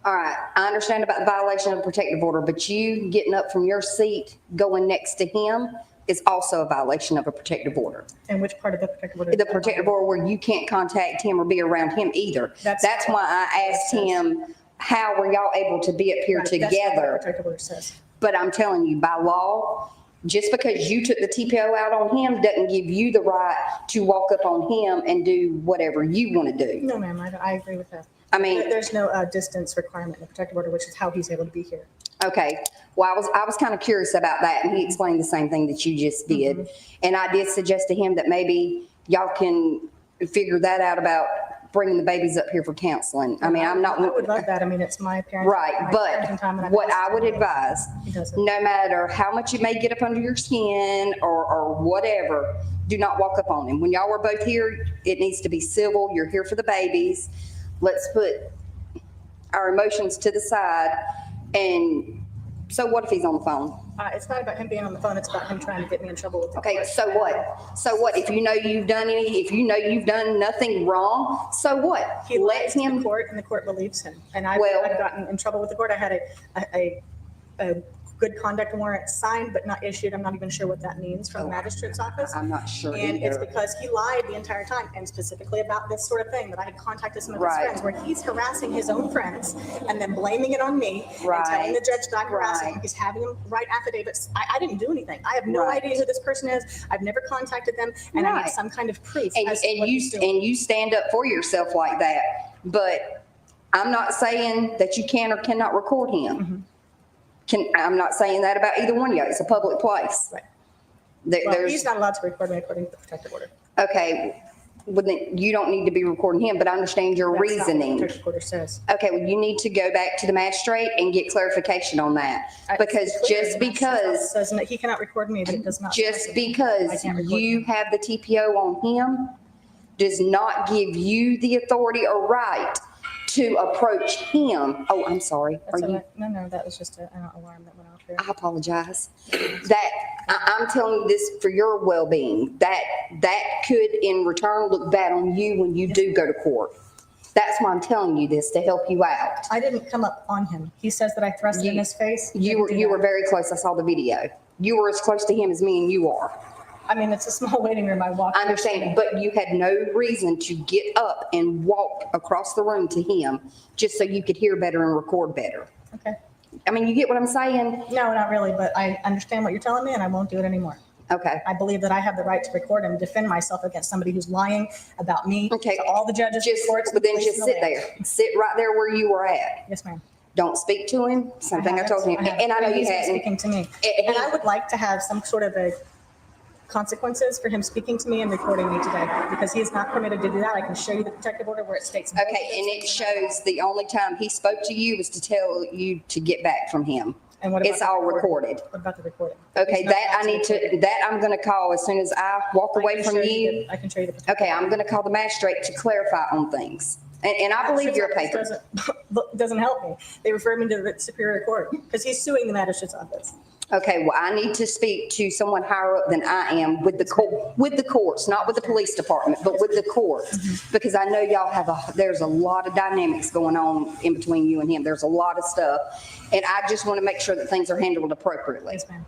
All right. I understand about the violation of the protective order, but you getting up from your seat, going next to him, is also a violation of a protective order. And which part of the protective order? The protective order where you can't contact him or be around him either. That's why I asked him, how were y'all able to be up here Right, that's not what the together? protective order says. But I'm telling you, by law, just because you took the TPO out on him doesn't give you the right to walk up on him and do whatever you want to do. No, ma'am, I agree with that. I mean, There's no distance requirement in the protective order, which is how he's able to be here. okay, well, I was kind of curious about that, and he explained the same thing that you just did. And I did suggest to him that maybe y'all can figure that out about bringing the babies up here for counseling. I mean, I'm not. I would love that. I mean, it's my parents. Right, but what I would advise, He doesn't. no matter how much it may get up under your skin or whatever, do not walk up on him. When y'all were both here, it needs to be civil. You're here for the babies. Let's put our emotions to the side. And so what if he's on the phone? It's not about him being on the phone. It's about him trying to get me in trouble with the Okay, court. so what? So what? If you know you've done nothing wrong, so what? He Let lies to the him. court and the court believes him. And I've gotten in trouble with the court. I had a good conduct warrant signed but not issued. I'm not even sure what that means from the magistrate's office. I'm not sure And it's either. because he lied the entire time, and specifically about this sort of thing, that I had contacted some of his Right. friends, where he's harassing his own friends and then blaming it on me and telling the Right. judge that I'm harassing him. Right. He's having him write affidavits. I didn't do anything. I have no Right. idea who this person is. I've never contacted them, and I Right. need some kind of proof. And, as to and what you, he's doing. and you stand up for yourself like that, but I'm not saying that you can or cannot record him. I'm not saying that about either one of you. It's a public place. Right. There- Well, there's, he's not allowed to record me according to the protective order. okay, well, then you don't need to be recording him, but I understand your That's not what the reasoning. protective order says. Okay, well, you need to go back to the magistrate and get clarification on that. Because It's clear just the magistrate's office because, says that he cannot record me, but it does not. just say I because can't record you him. have the TPO on him does not give you the authority or right to approach him. Oh, I'm sorry. That's Are all you? right. No, that was just an alarm that went off here. I apologize. That, I'm telling you this for your well-being, that could in return look bad on you when you do go to court. That's why I'm telling you this, to help you out. I didn't come up on him. He says that I thrust it in his face. You were very close. I saw the video. You were as close to him as me and you are. I mean, it's a small waiting room. I walked. I understand, but you had no reason to get up and walk across the room to him just so you could hear better and record better. Okay. I mean, you get what I'm saying? No, not really, but I understand what you're telling me, and I won't do it anymore. Okay. I believe that I have the right to record and defend myself against somebody who's lying about me Okay. to all the judges, the Just, courts, but the then police, just and the sit land. there. Sit right there where you were at. Yes, ma'am. Don't speak to him. Same thing I haven't. told him. haven't. And I know you He's been hadn't. speaking to me. And And I would like to have some sort of a consequences for him speaking to me and recording me today, because he is not permitted to do that. I can show you the protective order where it states. both Okay, of and this. it shows the only time he spoke to you was to tell you to get back from him. And what about It's the all recording? recorded. What about the recording? Okay, He's not that I allowed need record to, it. that I'm gonna call as soon as I walk I away can from show you. I can show you the. protective Okay, I'm gonna call the magistrate to clarify on things. And I believe your paper. Doesn't help me. They refer me to the Superior Court because he's suing the magistrate's office. Okay, well, I need to speak to someone higher up than I am with the courts, not with the police department, but with the courts. Because I know y'all there's a lot of dynamics going on in between you and him. There's a lot of stuff. And I just want to make sure that things are handled appropriately. Yes, ma'am.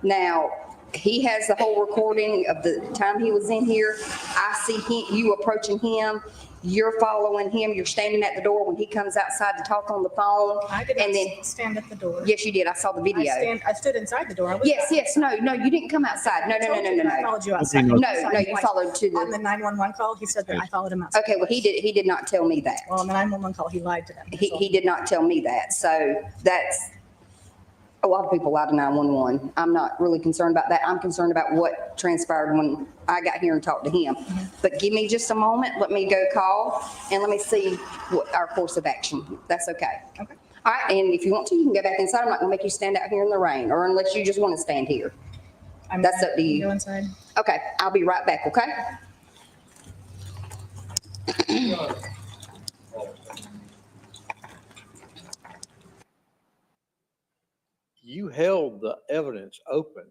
Now, he has the whole recording of the time he was in here. I see you approaching him. You're following him. You're standing at the door when he comes outside to talk on the phone. I did And then, not stand at the door. yes, you did. I saw the video. I stood inside the door. I was- Yes, no, you didn't come outside. No, I told you that I followed you outside. No, you followed to On the the, 911 call, he said that I followed him outside. okay, well, he did not tell me that. Well, on the 911 call, he lied to them. He did not tell me that. So that's, a lot of people lie to 911. I'm not really concerned about that. I'm concerned about what transpired when I got here and talked to him. But give me just a moment. Let me go call and let me see what our course of action. That's okay. Okay. All right, and if you want to, you can go back inside. I'm not gonna make you stand out here in the rain, or unless you just want to stand here. I'm That's gonna up to you. Go inside. Okay, I'll be right back, okay? You held the evidence open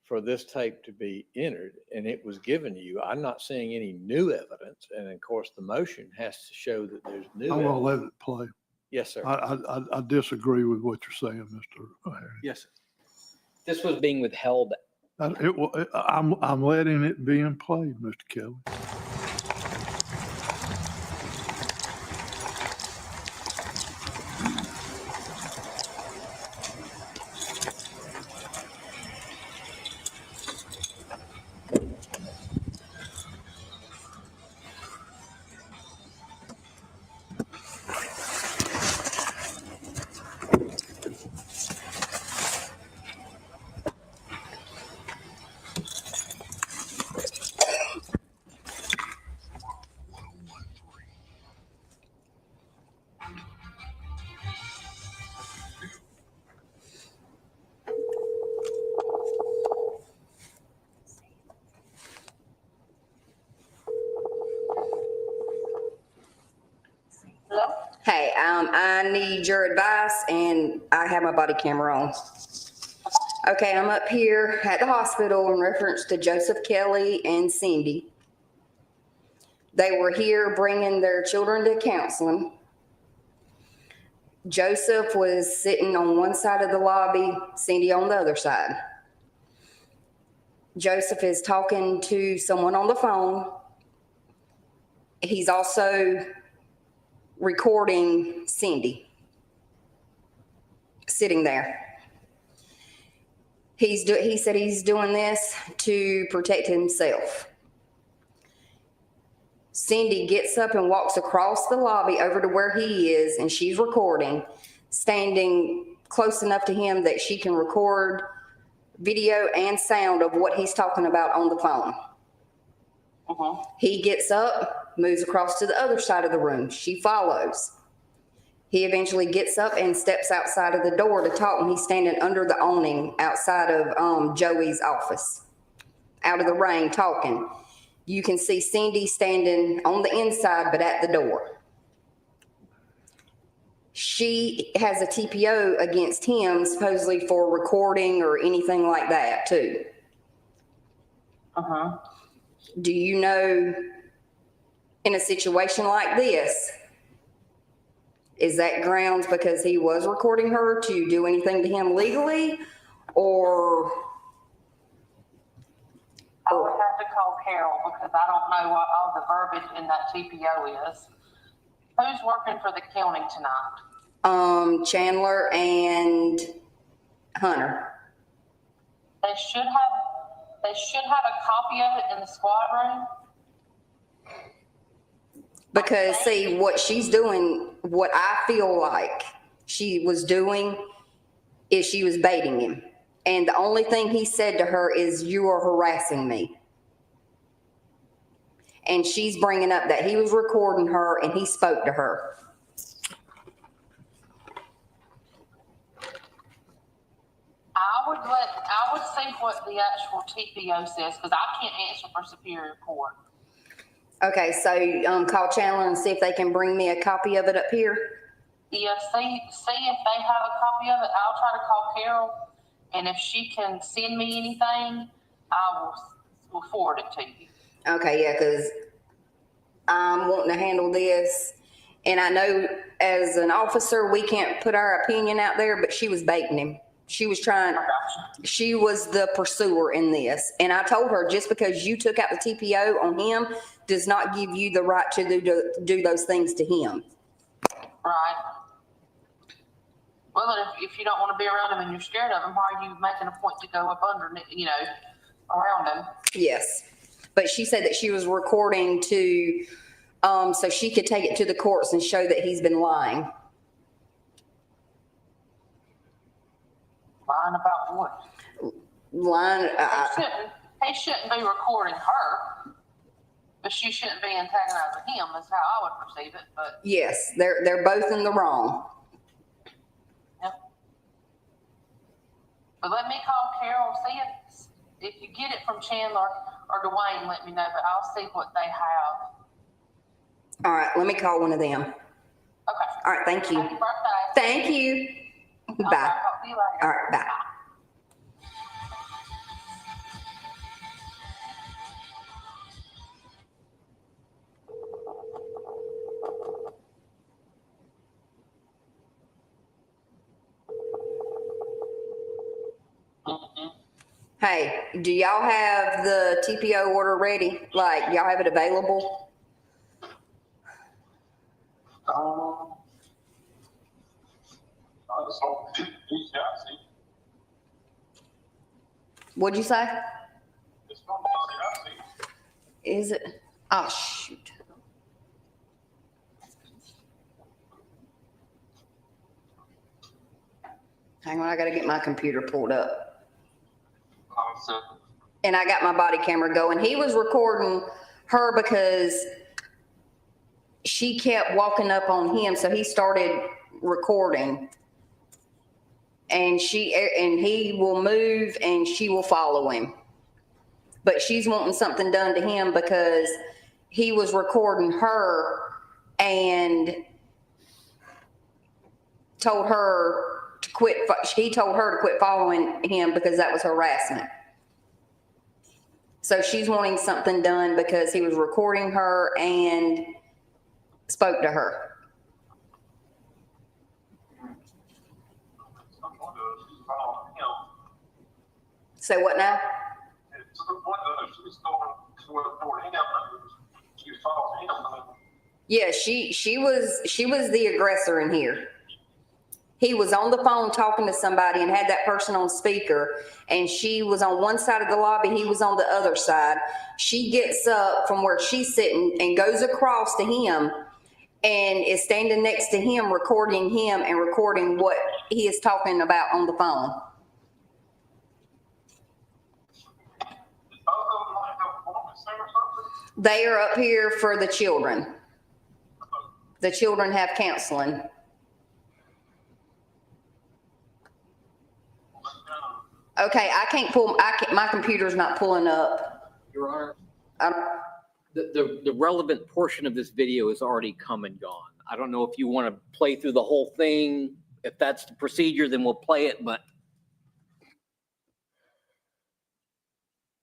for this tape to be entered, and it was given to you. I'm not seeing any new evidence, and of course, the motion has to show that there's new I'm gonna evidence. let it play. Yes, sir. I disagree with what you're saying, Mr. Harris. Yes, sir. This was being withheld I'm letting it be in play, Mr. Kelly. Hey, I need your advice, and I have my body camera on. Okay, I'm up here at the hospital in reference to Joseph Kelly and Cindy. They were here bringing their children to counseling. Joseph was sitting on one side of the lobby, Cindy on the other side. Joseph is talking to someone on the phone. He's also recording Cindy sitting there. He said he's doing this to protect himself. Cindy gets up and walks across the lobby over to where he is, and she's recording, standing close enough to him that she can record video and sound of what he's talking about on the phone. He gets up, moves across to the other side of the room. She follows. He eventually gets up and steps outside of the door to talk, and he's standing under the awning outside of Joey's office, out of the rain, talking. You can see Cindy standing on the inside, but at the door. She has a TPO against him, supposedly for recording or anything like that, too. Do you know, in a situation like this, is that grounds because he was recording her to do anything to him legally, or? I would have to call Carol because I don't know what all the verbiage in that TPO is. Who's working for the county tonight? Chandler and Hunter. They should have a copy of it in the squad room. Because see, what she's doing, what I feel like she was doing is she was baiting him. And the only thing he said to her is, "You are harassing me." And she's bringing up that he was recording her and he spoke to her. I would see what the actual TPO says because I can't answer for Superior Court. Okay, so call Chandler and see if they can bring me a copy of it up here. Yeah, see if they have a copy of it. I'll try to call Carol, and if she can send me anything, I will forward it to you. Okay, yeah, because I'm wanting to handle this. And I know as an officer, we can't put our opinion out there, but she was baiting him. She was trying, she was the pursuer in this. And I told her, just because you took out the TPO on him does not give you the right to do those things to him. Right. Well, if you don't want to be around him and you're scared of him, why are you making a point to go up under, around him? Yes. But she said that she was recording to, so she could take it to the courts and show that he's been lying. Lying about what? Lying. He shouldn't be recording her, but she shouldn't be antagonizing him. Is how I would perceive it. But yes, they're both in the wrong. Yep. But let me call Carol. See if you get it from Chandler or Dwayne. Let me know. But I'll see what they have. All right, let me call one of them. Okay. All right, thank you. Happy birthday. Thank you. Bye. All right, talk to you later. All right, bye. Hey, do y'all have the TPO order ready? Like, y'all have it available? What'd you say? Is it? Oh, shoot. Hang on, I gotta get my computer pulled up. And I got my body camera going. He was recording her because she kept walking up on him, so he started recording. And he will move and she will follow him. But she's wanting something done to him because he was recording her and told her to quit. He told her to quit following him because that was harassment. So she's wanting something done because he was recording her and spoke to her. Say what now? Yeah, she was the aggressor in here. He was on the phone talking to somebody and had that person on speaker, and she was on one side of the lobby, he was on the other side. She gets up from where she's sitting and goes across to him and is standing next to him, recording him and recording what he is talking about on the phone. They are up here for the children. The children have counseling. Okay, my computer's not pulling up. Your Honor, the relevant portion of this video is already come and gone. I don't know if you want to play through the whole thing. If that's the procedure, then we'll play it, but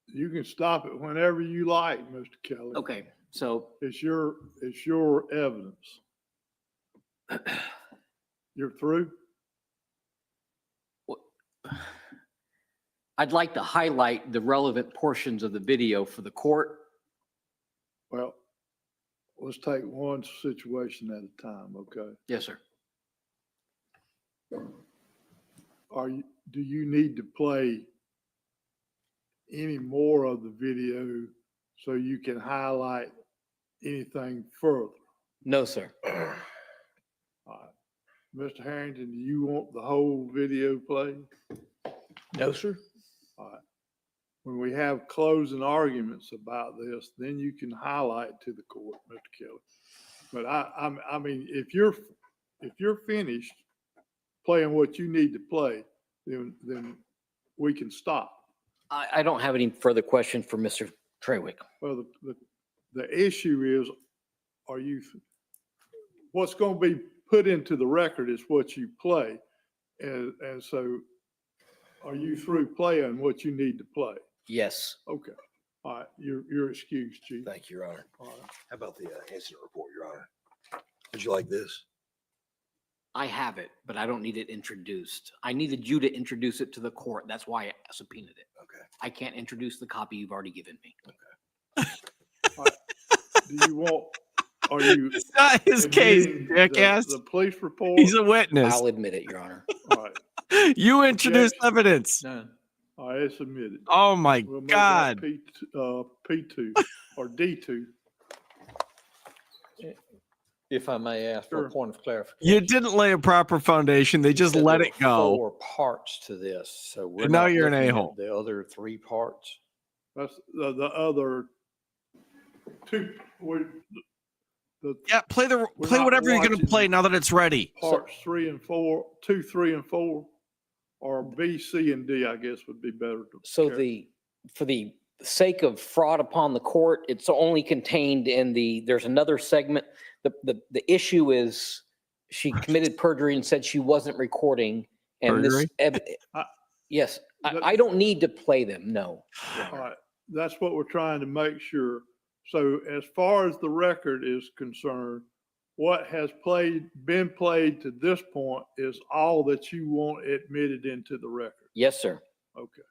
You can stop it whenever you like, Mr. Kelly. okay, so It's your evidence. You're through? I'd like to highlight the relevant portions of the video for the court. Well, let's take one situation at a time, okay? Yes, sir. Do you need to play any more of the video so you can highlight anything further? No, sir. All right. Mr. Harrington, do you want the whole video played? No, sir. All right. When we have closing arguments about this, then you can highlight to the court, Mr. Kelly. But I mean, if you're finished playing what you need to play, then we can stop. I don't have any further questions for Mr. Treywick. Well, the issue is, what's going to be put into the record is what you play. And so are you through playing what you need to play? Yes. Okay. All right. You're excused, Chief. Thank you, Your Honor. All right. How about the incident report, Your Honor? Would you like this? I have it, but I don't need it introduced. I needed you to introduce it to the court. That's why I subpoenaed it. Okay. I can't introduce the copy you've already given me. All right. Are you It's not his case, admitting jackass. the police report? He's a witness. I'll admit it, Your Honor. All right. You introduced evidence. None. All right. It's admitted. Oh my We'll make that God. P2 or D2. If I may ask for Sure. a point of clarification. You didn't lay a proper foundation. They just Said let there it were go. 4 parts to this, so we're And now not you're an looking at a-hole. the other 3 parts. That's the other two. Yeah, play We're whatever you're gonna watching play now that it's ready. Parts 3 and 4, 2, 3, and 4, or B, C, and D, I guess would be better. So for the sake of fraud upon the court, it's only contained in there's another segment. The issue is she committed perjury and said she wasn't recording. And Perjury? Yes, I don't need to play them. No. All right, that's what we're trying to make sure. So as far as the record is concerned, what has been played to this point is all that you want admitted into the record. Yes, sir. Okay.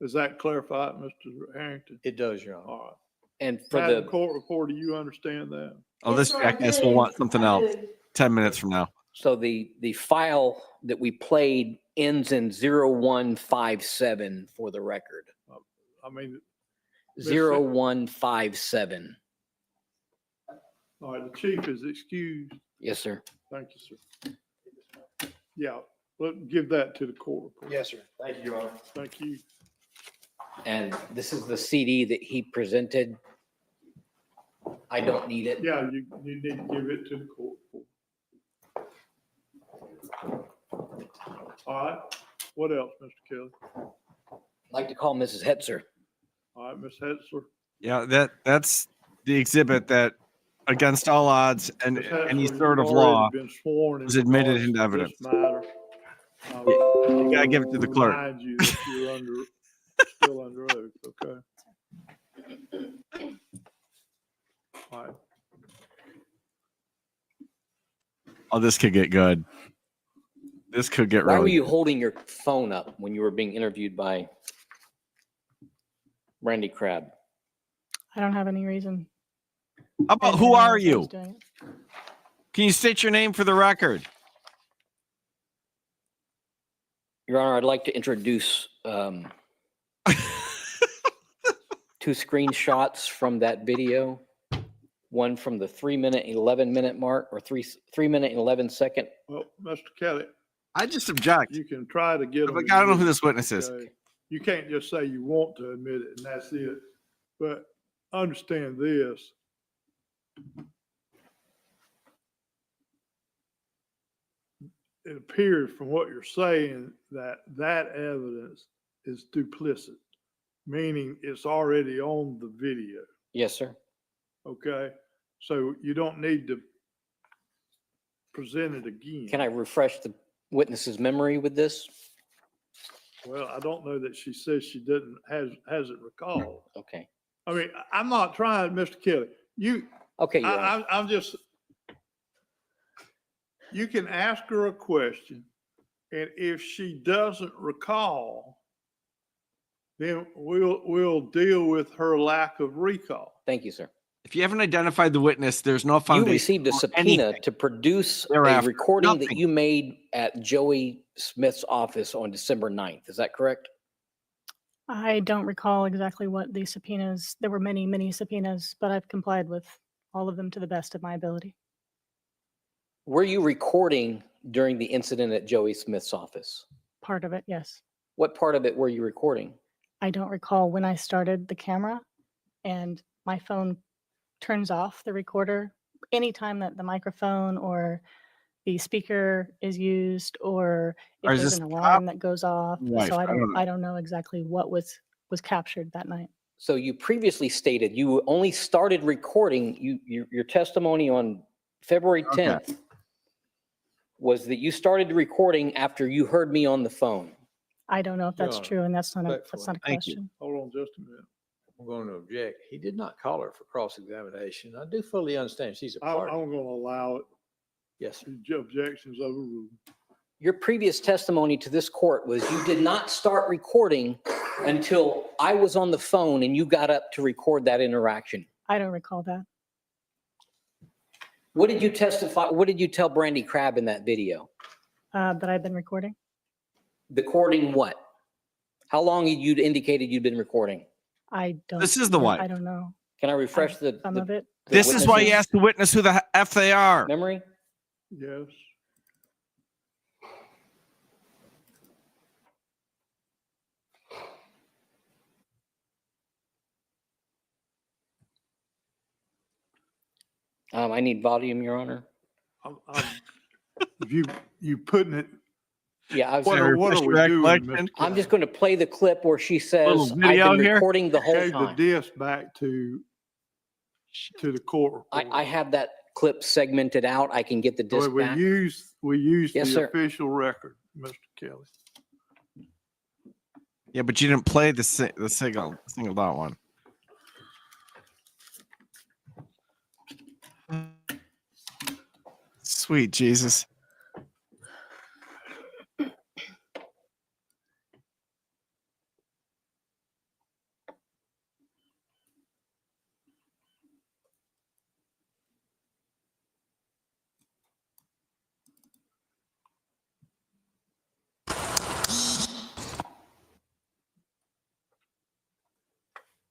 Does that clarify it, Mr. Harrington? It does, Your Honor. All right. And for Madam the, Court Reporter, you understand that? Oh, this jackass will want something else 10 minutes from now. so the file that we played ends in 0157 for the record. I mean, 0157. all right, the chief is excused. Yes, sir. Thank you, sir. Yeah, give that to the court reporter. Yes, sir. Thank you, Your Honor. Thank you. And this is the CD that he presented. I don't need it. Yeah, you need to give it to the court reporter. All right, what else, Mr. Kelly? I'd like to call Mrs. Hetzer. All right, Ms. Hetzler. Yeah, that's the exhibit that, against all odds and Ms. Hetzler, any you've sort of already law, been sworn in was admitted regards into to evidence. this matter. You gotta give it to the clerk. Remind you that you're still under oath, okay? All right. Oh, this could get good. This could get Why were really you good. holding your phone up when you were being interviewed by Randy Crabb? I don't have any reason. How about, I who didn't are realize I you? was doing it. Can you state your name for the record? Your Honor, I'd like to introduce two screenshots from that video. One from the 3-minute, 11-minute mark, or 3-minute and 11-second. Well, Mr. Kelly, I just object. you can try to get them. I don't know who this witness is. okay? You can't just say you want to admit it and that's it. But understand this. It appears from what you're saying that that evidence is duplicit, meaning it's already on the video, Yes, sir. okay? So you don't need to present it again. Can I refresh the witness's memory with this? Well, I don't know that she says she hasn't recalled. Okay. I mean, I'm not trying, Mr. Kelly. Okay, Your Honor. I'm just, you can ask her a question, and if she doesn't recall, then we'll deal with her lack of recall. Thank you, sir. If you haven't identified the witness, there's no You foundation. received a for subpoena anything. to produce a Thereafter, recording that nothing. you made at Joey Smith's office on December 9th. Is that correct? I don't recall exactly what the subpoenas, there were many, many subpoenas, but I've complied with all of them to the best of my ability. Were you recording during the incident at Joey Smith's office? Part of it, yes. What part of it were you recording? I don't recall when I started the camera, and my phone turns off the recorder anytime that the microphone or the speaker is used, or Or if is there's this an cop alarm that goes off. wife? So I don't know. I don't know exactly what was captured that night. So you previously stated you only started recording, your testimony on February Okay. 10th was that you started recording after you heard me on the phone. I don't know if that's Honor, true, and that's not a respectfully. Thank you. question. Hold on just a minute. I'm going to object. He did not call her for cross-examination. I do fully understand she's a I'm party. going to allow it. Yes, sir. The objections overruled. Your previous testimony to this court was you did not start recording until I was on the phone and you got up to record that interaction. I don't recall that. What did you testify? What did you tell Brandy Crabb in that video? That I've been recording. Recording what? How long had you indicated you'd been recording? I don't. This is the know. one. I don't know. Can I refresh the Some of it. This is why you witness's ask the witness who the F they are. memory? Yes. I need volume, Your Honor. You putting it, Yeah, I was, what are we Refresh doing, recollection. Mr. I'm just going to play the clip where she says, Little I've video been here? recording the whole Gave the time. disc back to the court reporter. I have that clip segmented out. I can get the disc We back. use Yes, the sir. official record, Mr. Kelly. Yeah, but you didn't play the singled out one. Sweet Jesus.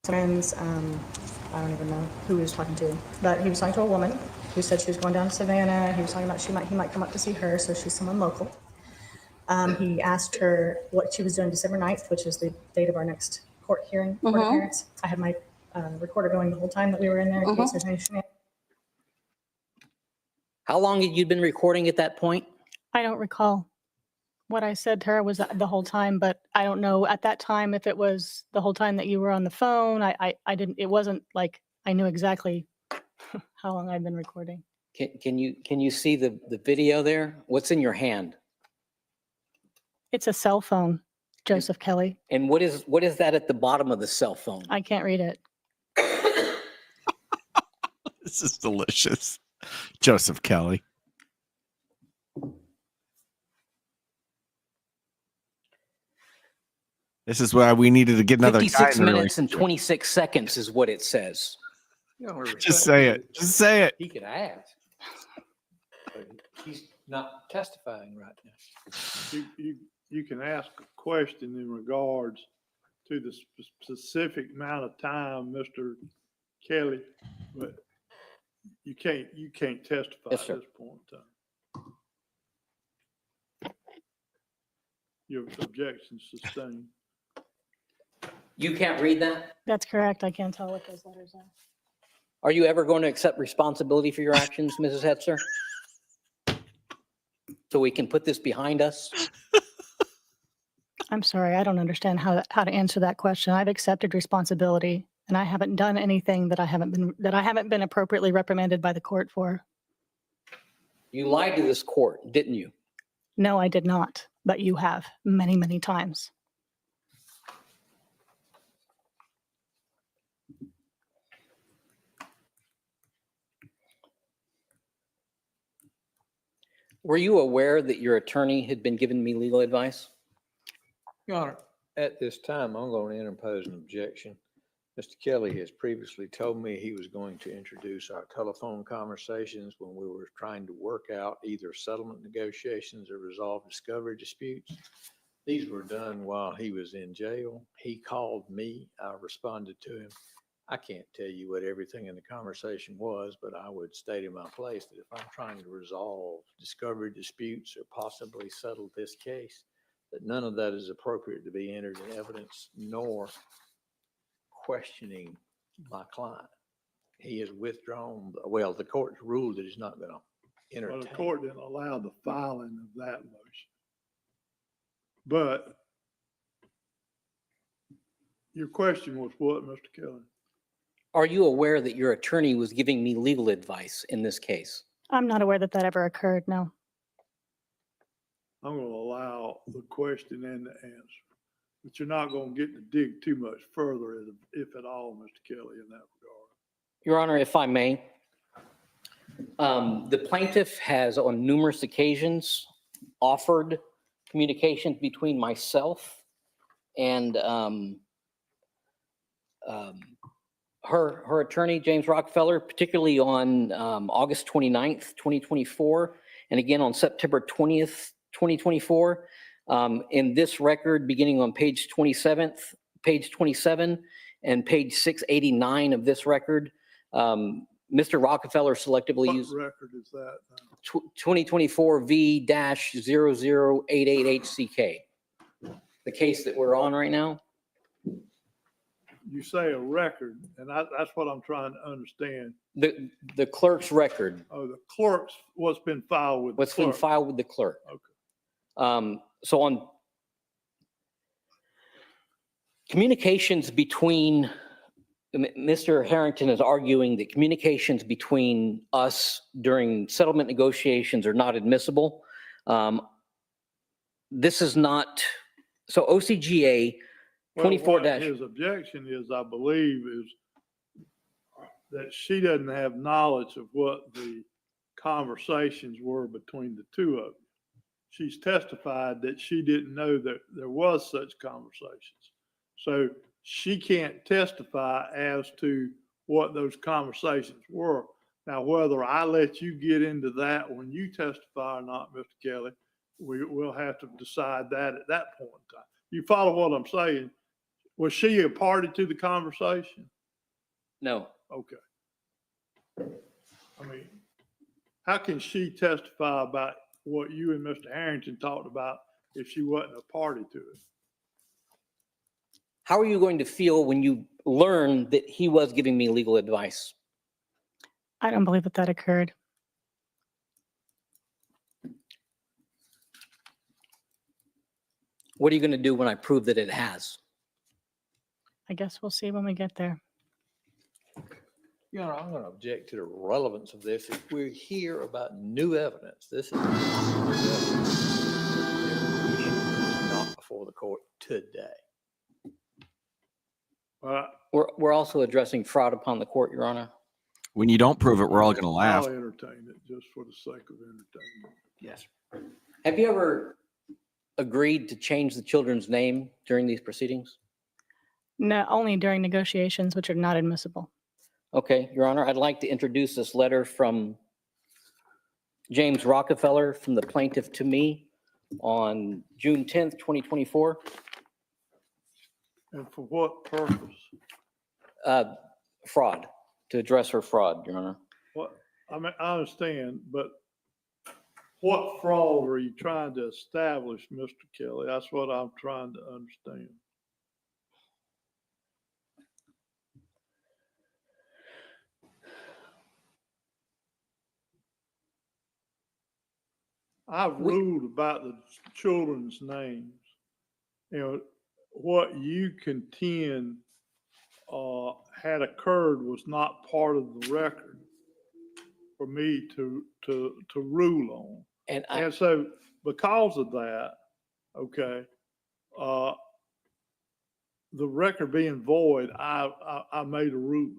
friends, I don't even know who he was talking to, but he was talking to a woman who said she was going down to Savannah. He was talking about he might come up to see her, so she's someone local. He asked her what she was doing December 9th, which is the date of our next court appearance. I had my recorder going the whole time that we were in there in case there's any shenanigans. How long had you been recording at that point? I don't recall. What I said to her was the whole time, but I don't know at that time if it was the whole time that you were on the phone. I didn't, it wasn't like I knew exactly how long I'd been recording. Can you see the video there? What's in your hand? It's a cell phone, Joseph Kelly. And what is that at the bottom of the cell phone? I can't read it. This is delicious. Joseph Kelly. This is why we needed to get another guy 56 in the minutes and relationship. 26 seconds is what it says. You know, Just say it. Just say it. He could ask. But he's not testifying right now. You can ask a question in regards to the specific amount of time, Mr. Kelly, but you can't testify Yes, at sir. this point in time. Your objection sustained. You can't read that? That's correct. I can't tell what those letters are. Are you ever going to accept responsibility for your actions, Mrs. Hetzer? So we can put this behind us? I'm sorry, I don't understand how to answer that question. I've accepted responsibility and I haven't done anything that I haven't been appropriately reprimanded by the court for. You lied to this court, didn't you? No, I did not, but you have many, many times. Were you aware that your attorney had been giving me legal advice? Your Honor, at this time, I'm going to interpose an objection. Mr. Kelly has previously told me he was going to introduce our telephone conversations when we were trying to work out either settlement negotiations or resolve discovery disputes. These were done while he was in jail. He called me. I responded to him. I can't tell you what everything in the conversation was, but I would state in my place that if I'm trying to resolve discovery disputes or possibly settle this case, that none of that is appropriate to be entered in evidence nor questioning my client. He has withdrawn, well, the court's ruled that he's not going to Well, entertain. the court didn't allow the filing of that motion. But your question was what, Mr. Kelly? Are you aware that your attorney was giving me legal advice in this case? I'm not aware that that ever occurred, no. I'm going to allow the question and the answer, but you're not going to get to dig too much further, if at all, Mr. Kelly, in that regard. Your Honor, if I may, the plaintiff has on numerous occasions offered communications between myself and her attorney, James Rockefeller, particularly on August 29th, 2024, and again on September 20th, 2024. In this record, beginning on page 27 and page 689 of this record, Mr. Rockefeller selectively used What record is that? 2024 V-0088HCK, the case that we're on right now. You say a record, and that's what I'm trying to understand. The clerk's record, Oh, the clerk's, what's been filed with the what's been clerk. filed with the clerk. Okay. So on communications between, Mr. Harrington is arguing that communications between us during settlement negotiations are not admissible. This is not, so OCGA Well, 24 what his objection is, I believe, is that she doesn't have knowledge of what the conversations were between the two of you. She's testified that she didn't know that there was such conversations. So she can't testify as to what those conversations were. Now, whether I let you get into that when you testify or not, Mr. Kelly, we'll have to decide that at that point in time. You follow what I'm saying? Was she a party to the conversation? No. Okay. I mean, how can she testify about what you and Mr. Harrington talked about if she wasn't a party to it? How are you going to feel when you learn that he was giving me legal advice? I don't believe that occurred. What are you going to do when I prove that it has? I guess we'll see when we get there. Your Honor, I'm going to object to the relevance of this. If we're here about new evidence, this is not new evidence. It's not before the court today. We're also addressing fraud upon the court, Your Honor. When you don't prove it, we're all going to laugh. I'll entertain it just for the sake of entertainment. Yes. Have you ever agreed to change the children's name during these proceedings? No, only during negotiations, which are not admissible. Okay, Your Honor, I'd like to introduce this letter from James Rockefeller from the plaintiff to me on June 10th, 2024. And for what purpose? Fraud, to address her fraud, Your Honor. What, I mean, I understand, but what fraud are you trying to establish, Mr. Kelly? That's what I'm trying to understand. I've ruled about the children's names. You know, what you contend had occurred was not part of the record for me to rule on. And so because of that, okay, the record being void, I made a ruling.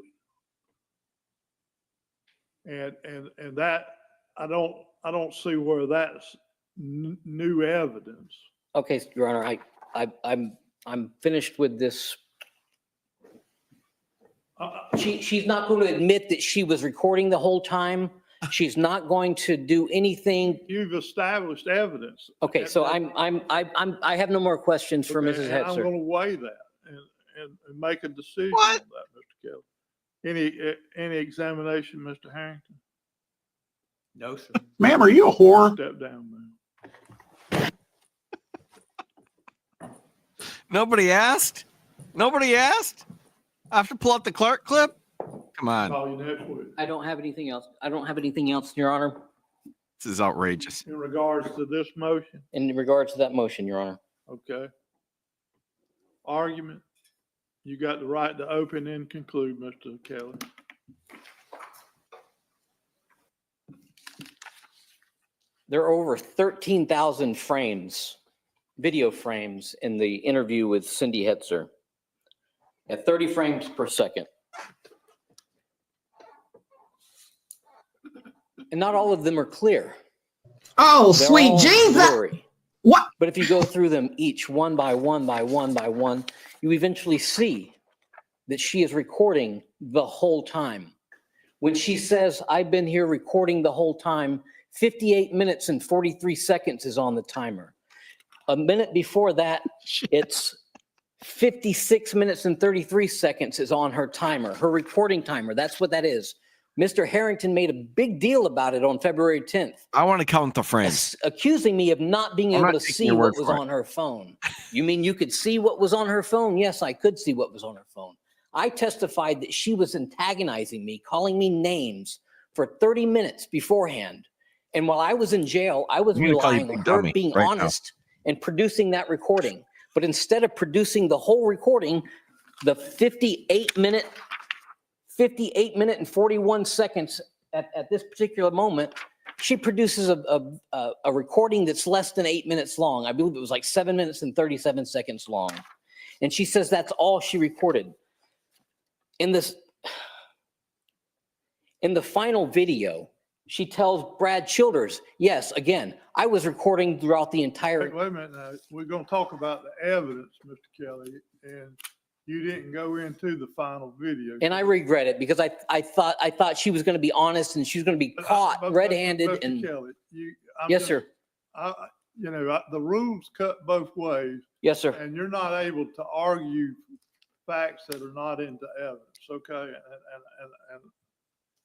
And that, I don't see where that's new evidence. Okay, Your Honor, I'm finished with this. She's not going to admit that she was recording the whole time. She's not going to do anything. You've established evidence. Okay, so I have no more questions for Mrs. And I'm Hetzer. going to weigh that and make a decision on that, Mr. Kelly. Any examination, Mr. Harrington? No, sir. Ma'am, are you a whore? Step down, ma'am. Nobody asked? Nobody asked? I have to pull up the Clark clip? Come on. Call you next week. I don't have anything else. I don't have anything else, Your Honor, This is outrageous. In regards to this motion, in regards to that motion, Your Honor. okay. Argument, you got the right to open and conclude, Mr. Kelly. There are over 13,000 frames, video frames in the interview with Cindy Hetzer at 30 frames per second. And not all of them are clear. Oh, They're sweet all Jesus. blurry. What? But if you go through them each one by one by one by one, you eventually see that she is recording the whole time. When she says, I've been here recording the whole time, 58 minutes and 43 seconds is on the timer. A minute before that, it's 56 minutes and 33 seconds is on her timer, her recording timer. That's what that is. Mr. Harrington made a big deal about it on February 10th. I want to count the frames. Accusing me of not being I'm able not to taking see your what word was for it. on her phone. You mean you could see what was on her phone? Yes, I could see what was on her phone. I testified that she was antagonizing me, calling me names for 30 minutes beforehand. And while I was in jail, I was I'm gonna call you relying on big her dummy being right now. honest and producing that recording. But instead of producing the whole recording, the 58 minute and 41 seconds at this particular moment, she produces a recording that's less than 8 minutes long. I believe it was like 7 minutes and 37 seconds long. And she says that's all she recorded. In the final video, she tells Brad Childers, yes, again, I was recording throughout the entire. Wait a minute now. We're going to talk about the evidence, Mr. Kelly, and you didn't go into the final video. And I regret it because I thought she was going to be honest and she was going to be caught But red-handed. Mr. And Kelly, yes, sir. The rules cut both ways, Yes, sir. and you're not able to argue facts that are not into evidence, okay? And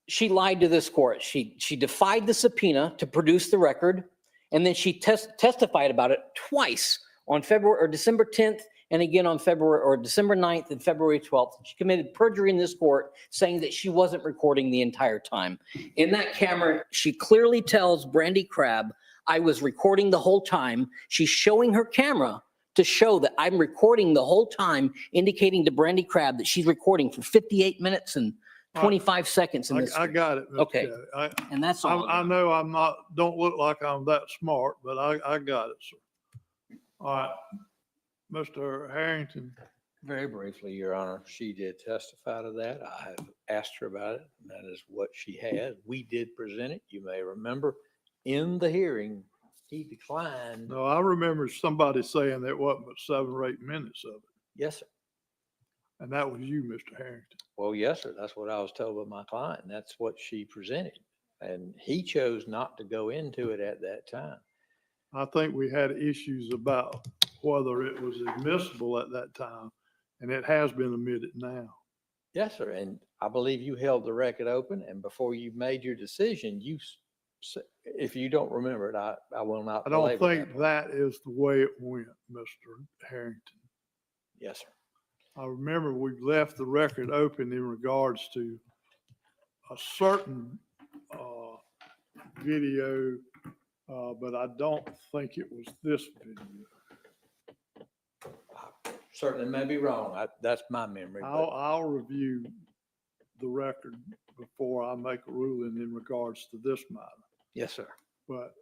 She lied to this court. She defied the subpoena to produce the record, and then she testified about it twice on February or December 10th, and again on February or December 9th and February 12th. She committed perjury in this court, saying that she wasn't recording the entire time. In that camera, she clearly tells Brandy Crabb, I was recording the whole time. She's showing her camera to show that I'm recording the whole time, indicating to Brandy Crabb that she's recording for 58 minutes and 25 seconds in this. I got it, Mr. Okay. Kelly. And that's all. I know I'm not, don't look like I'm that smart, but I got it, sir. All right, Mr. Harrington. Very briefly, Your Honor, she did testify to that. I have asked her about it. And that is what she had. We did present it. You may remember in the hearing, he declined. No, I remember somebody saying that wasn't but 7 or 8 minutes of it, Yes, sir. and that was you, Mr. Harrington. Well, yes, sir. That's what I was told by my client. And that's what she presented. And he chose not to go into it at that time. I think we had issues about whether it was admissible at that time, and it has been admitted now. Yes, sir. And I believe you held the record open, and before you made your decision, if you don't remember it, I will not. I don't belabor think that is the way it went, Mr. Harrington. Yes, sir. I remember we left the record open in regards to a certain video, but I don't think it was this video. Certainly may be wrong. That's my memory. but- I'll review the record before I make a ruling in regards to this matter. Yes, sir. But,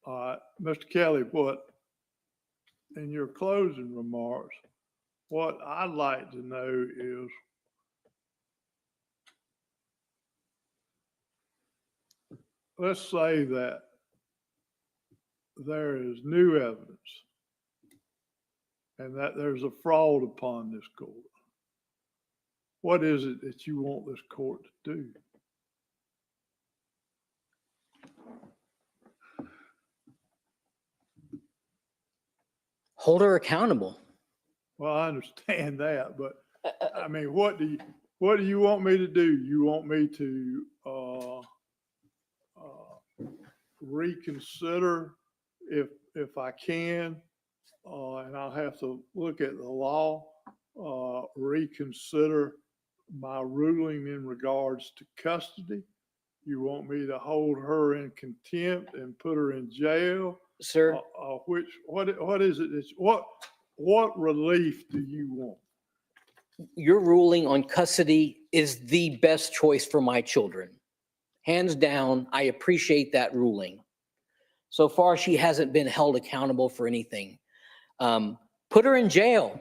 Mr. Kelly, in your closing remarks, what I'd like to know is, let's say that there is new evidence and that there's a fraud upon this court. What is it that you want this court to do? Hold her accountable. Well, I understand that, but I mean, what do you want me to do? You want me to reconsider if I can, and I'll have to look at the law, reconsider my ruling in regards to custody? You want me to hold her in contempt and put her in jail? Sir, What is it? What relief do you want? your ruling on custody is the best choice for my children. Hands down, I appreciate that ruling. So far, she hasn't been held accountable for anything. Put her in jail.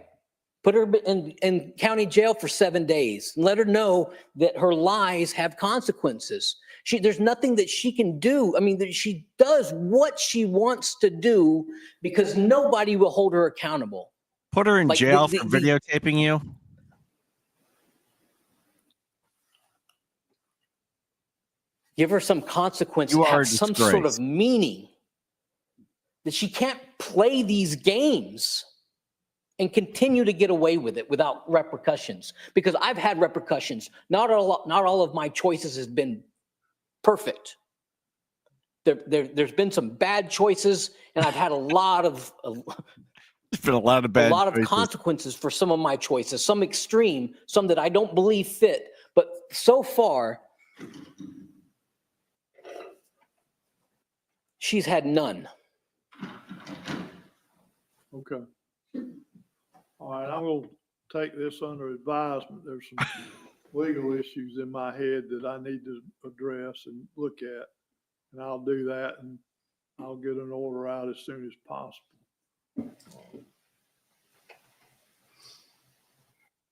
Put her in county jail for 7 days. And let her know that her lies have consequences. There's nothing that she can do. I mean, that she does what she wants to do because nobody will hold her accountable. Put her in Like jail for videotaping you. Give her some consequence, You are a have some sort disgrace. of meaning. That she can't play these games and continue to get away with it without repercussions. Because I've had repercussions. Not all of my choices has been perfect. There's been some bad choices, and I've had a lot of There's been a lot of bad choices. consequences for some of my choices. Some extreme, some that I don't believe fit. But so far, she's had none. Okay. All right, I'm going to take this under advisement. There's some legal issues in my head that I need to address and look at. And I'll do that, and I'll get an order out as soon as possible.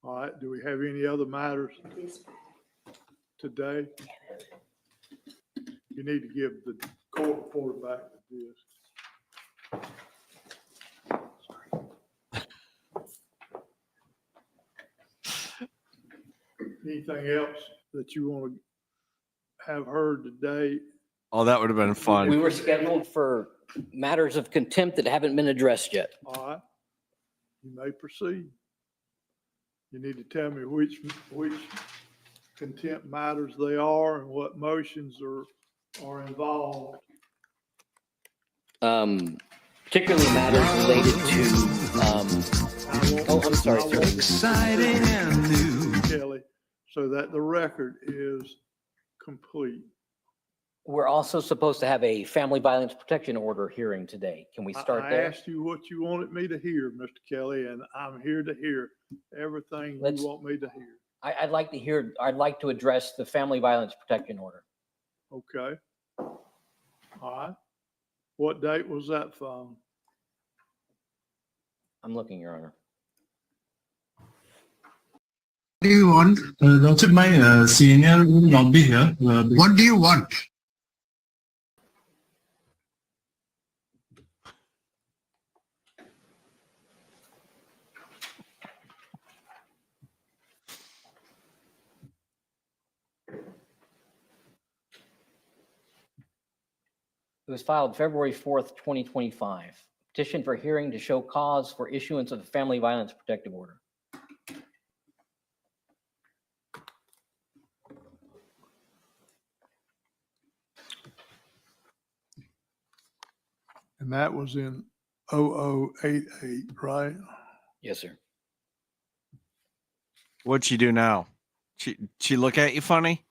All right, do we have any other matters today? You need to give the court reporter back to this. Anything else that you want to have heard today? Oh, that would have been fun. We were scheduled for matters of contempt that haven't been addressed yet. All right. You may proceed. You need to tell me which contempt matters they are and what motions are involved. Particularly matters related to, I'm sorry, sir. Exciting and new. Kelly, so that the record is complete. We're also supposed to have a family violence protection order hearing today. Can we start I there? asked you what you wanted me to hear, Mr. Kelly, and I'm here to hear everything Let's- you want me to hear. I'd like to address the family violence protection order. Okay. All right. What date was that from? I'm looking, Your Honor. What do you want? Lordship, my senior will not be here. What do you want? It was filed February 4th, 2025. Petition for hearing to show cause for issuance of a family violence protective order. And that was in 0088, right? Yes, sir. What'd she do now? She look at you funny?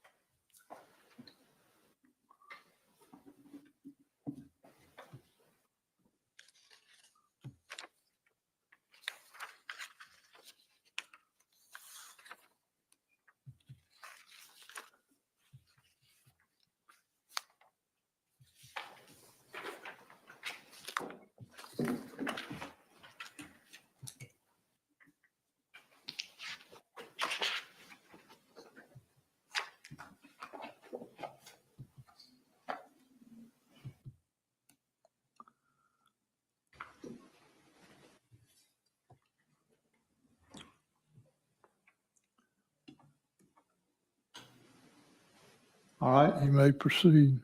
All right, you may proceed.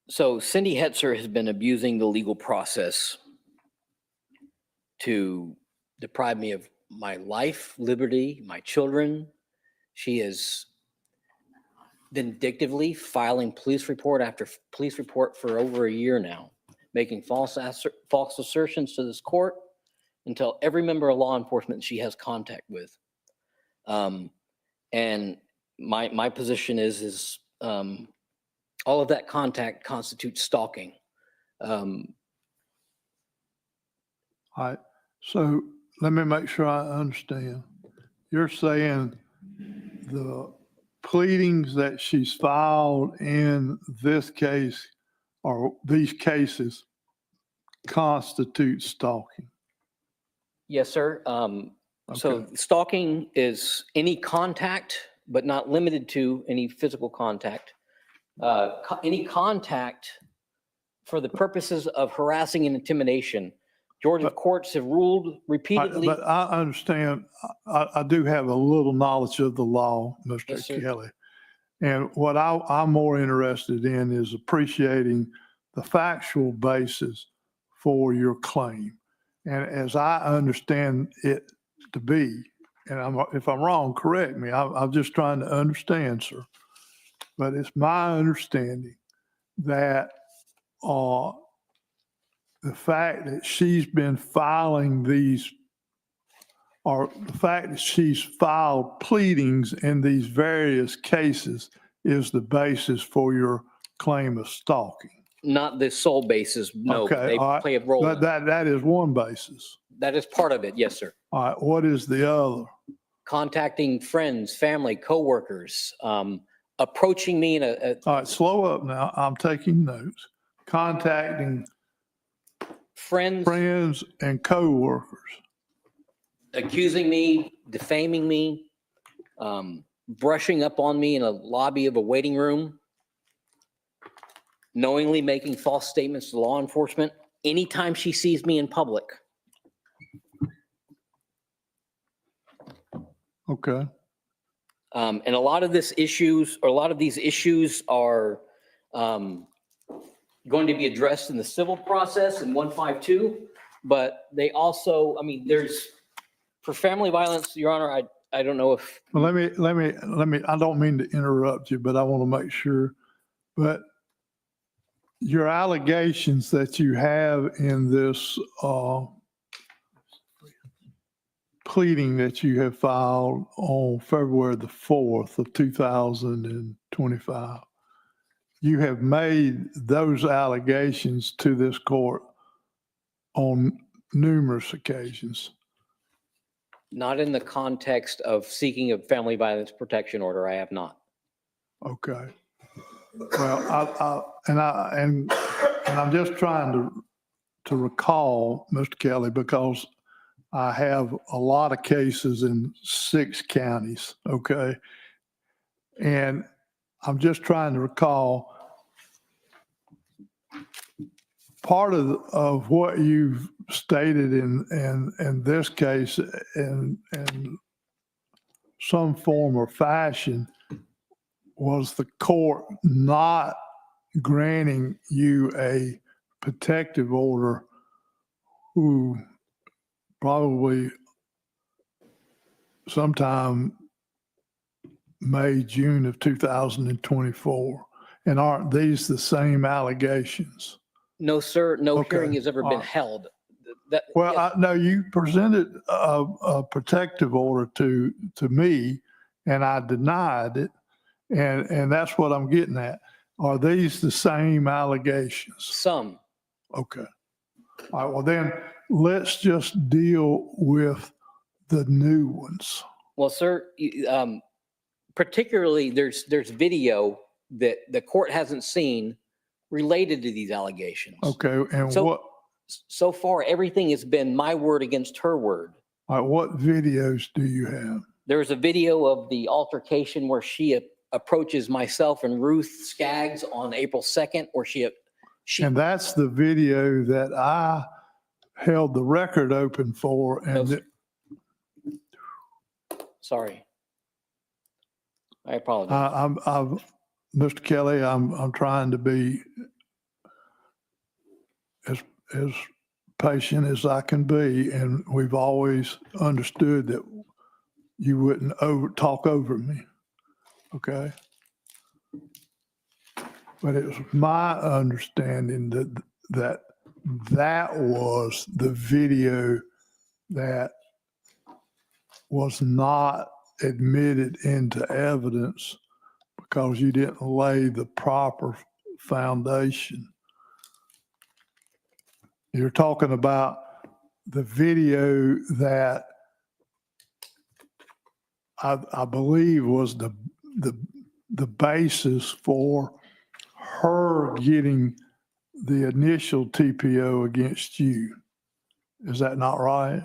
So Cindy Hetzer has been abusing the legal process to deprive me of my life, liberty, my children. She is vindictively filing police report after police report for over a year now, making false assertions to this court and tell every member of law enforcement she has contact with. And my position is all of that contact constitutes stalking. All right, so let me make sure I understand. You're saying the pleadings that she's filed in this case or these cases constitute stalking? Yes, sir. So Okay. stalking is any contact, but not limited to any physical contact. Any contact for the purposes of harassing and intimidation. Georgia courts have ruled repeatedly. But I understand, I do have a little knowledge of the law, Mr. Yes, sir. Kelly. And what I'm more interested in is appreciating the factual basis for your claim. And as I understand it to be, and if I'm wrong, correct me. I'm just trying to understand, sir. But it's my understanding that the fact that she's been filing these, or the fact that she's filed pleadings in these various cases is the basis for your claim of stalking. Not the sole basis, no, Okay, but they all right. play a role. But in it. that is one basis. That is part of it, yes, sir. All right, what is the other? Contacting friends, family, coworkers, approaching me in All right, slow up now. I'm taking notes. Contacting friends and coworkers. accusing me, defaming me, brushing up on me in a lobby of a waiting room, knowingly making false statements to law enforcement anytime she sees me in public. Okay. And a lot of these issues are going to be addressed in the civil process in 152, but they also, I mean, there's, for family violence, Your Honor, I don't know if, Well, let me, I don't mean to interrupt you, but I want to make sure, but your allegations that you have in this, pleading that you have filed on February the 4th of 2025, you have made those allegations to this court on numerous occasions. not in the context of seeking a family violence protection order, I have not. Okay. Well, and I'm just trying to recall, Mr. Kelly, because I have a lot of cases in 6 counties, okay? And I'm just trying to recall part of what you've stated in this case in some form or fashion was the court not granting you a protective order who probably sometime May, June of 2024. And aren't these the same allegations? No, sir, no Okay, hearing has ever all been right. held. That, Well, yes, no, you presented a protective order to me and I denied it. And that's what I'm getting at. Are these the same allegations? some. Okay. All right, well then, let's just deal with the new ones. Well, sir, particularly there's video that the court hasn't seen related to these allegations. Okay, and So- So far, everything has been my word against her word. all right, what videos do you have? There's a video of the altercation where she approaches myself and Ruth Skaggs on April 2nd, where she And that's the video that I held the record open for. No, And sir. Sorry. I apologize. Mr. Kelly, I'm trying to be as patient as I can be, and we've always understood that you wouldn't talk over me, okay? But it was my understanding that was the video that was not admitted into evidence because you didn't lay the proper foundation. You're talking about the video that I believe was the basis for her getting the initial TPO against you. Is that not right?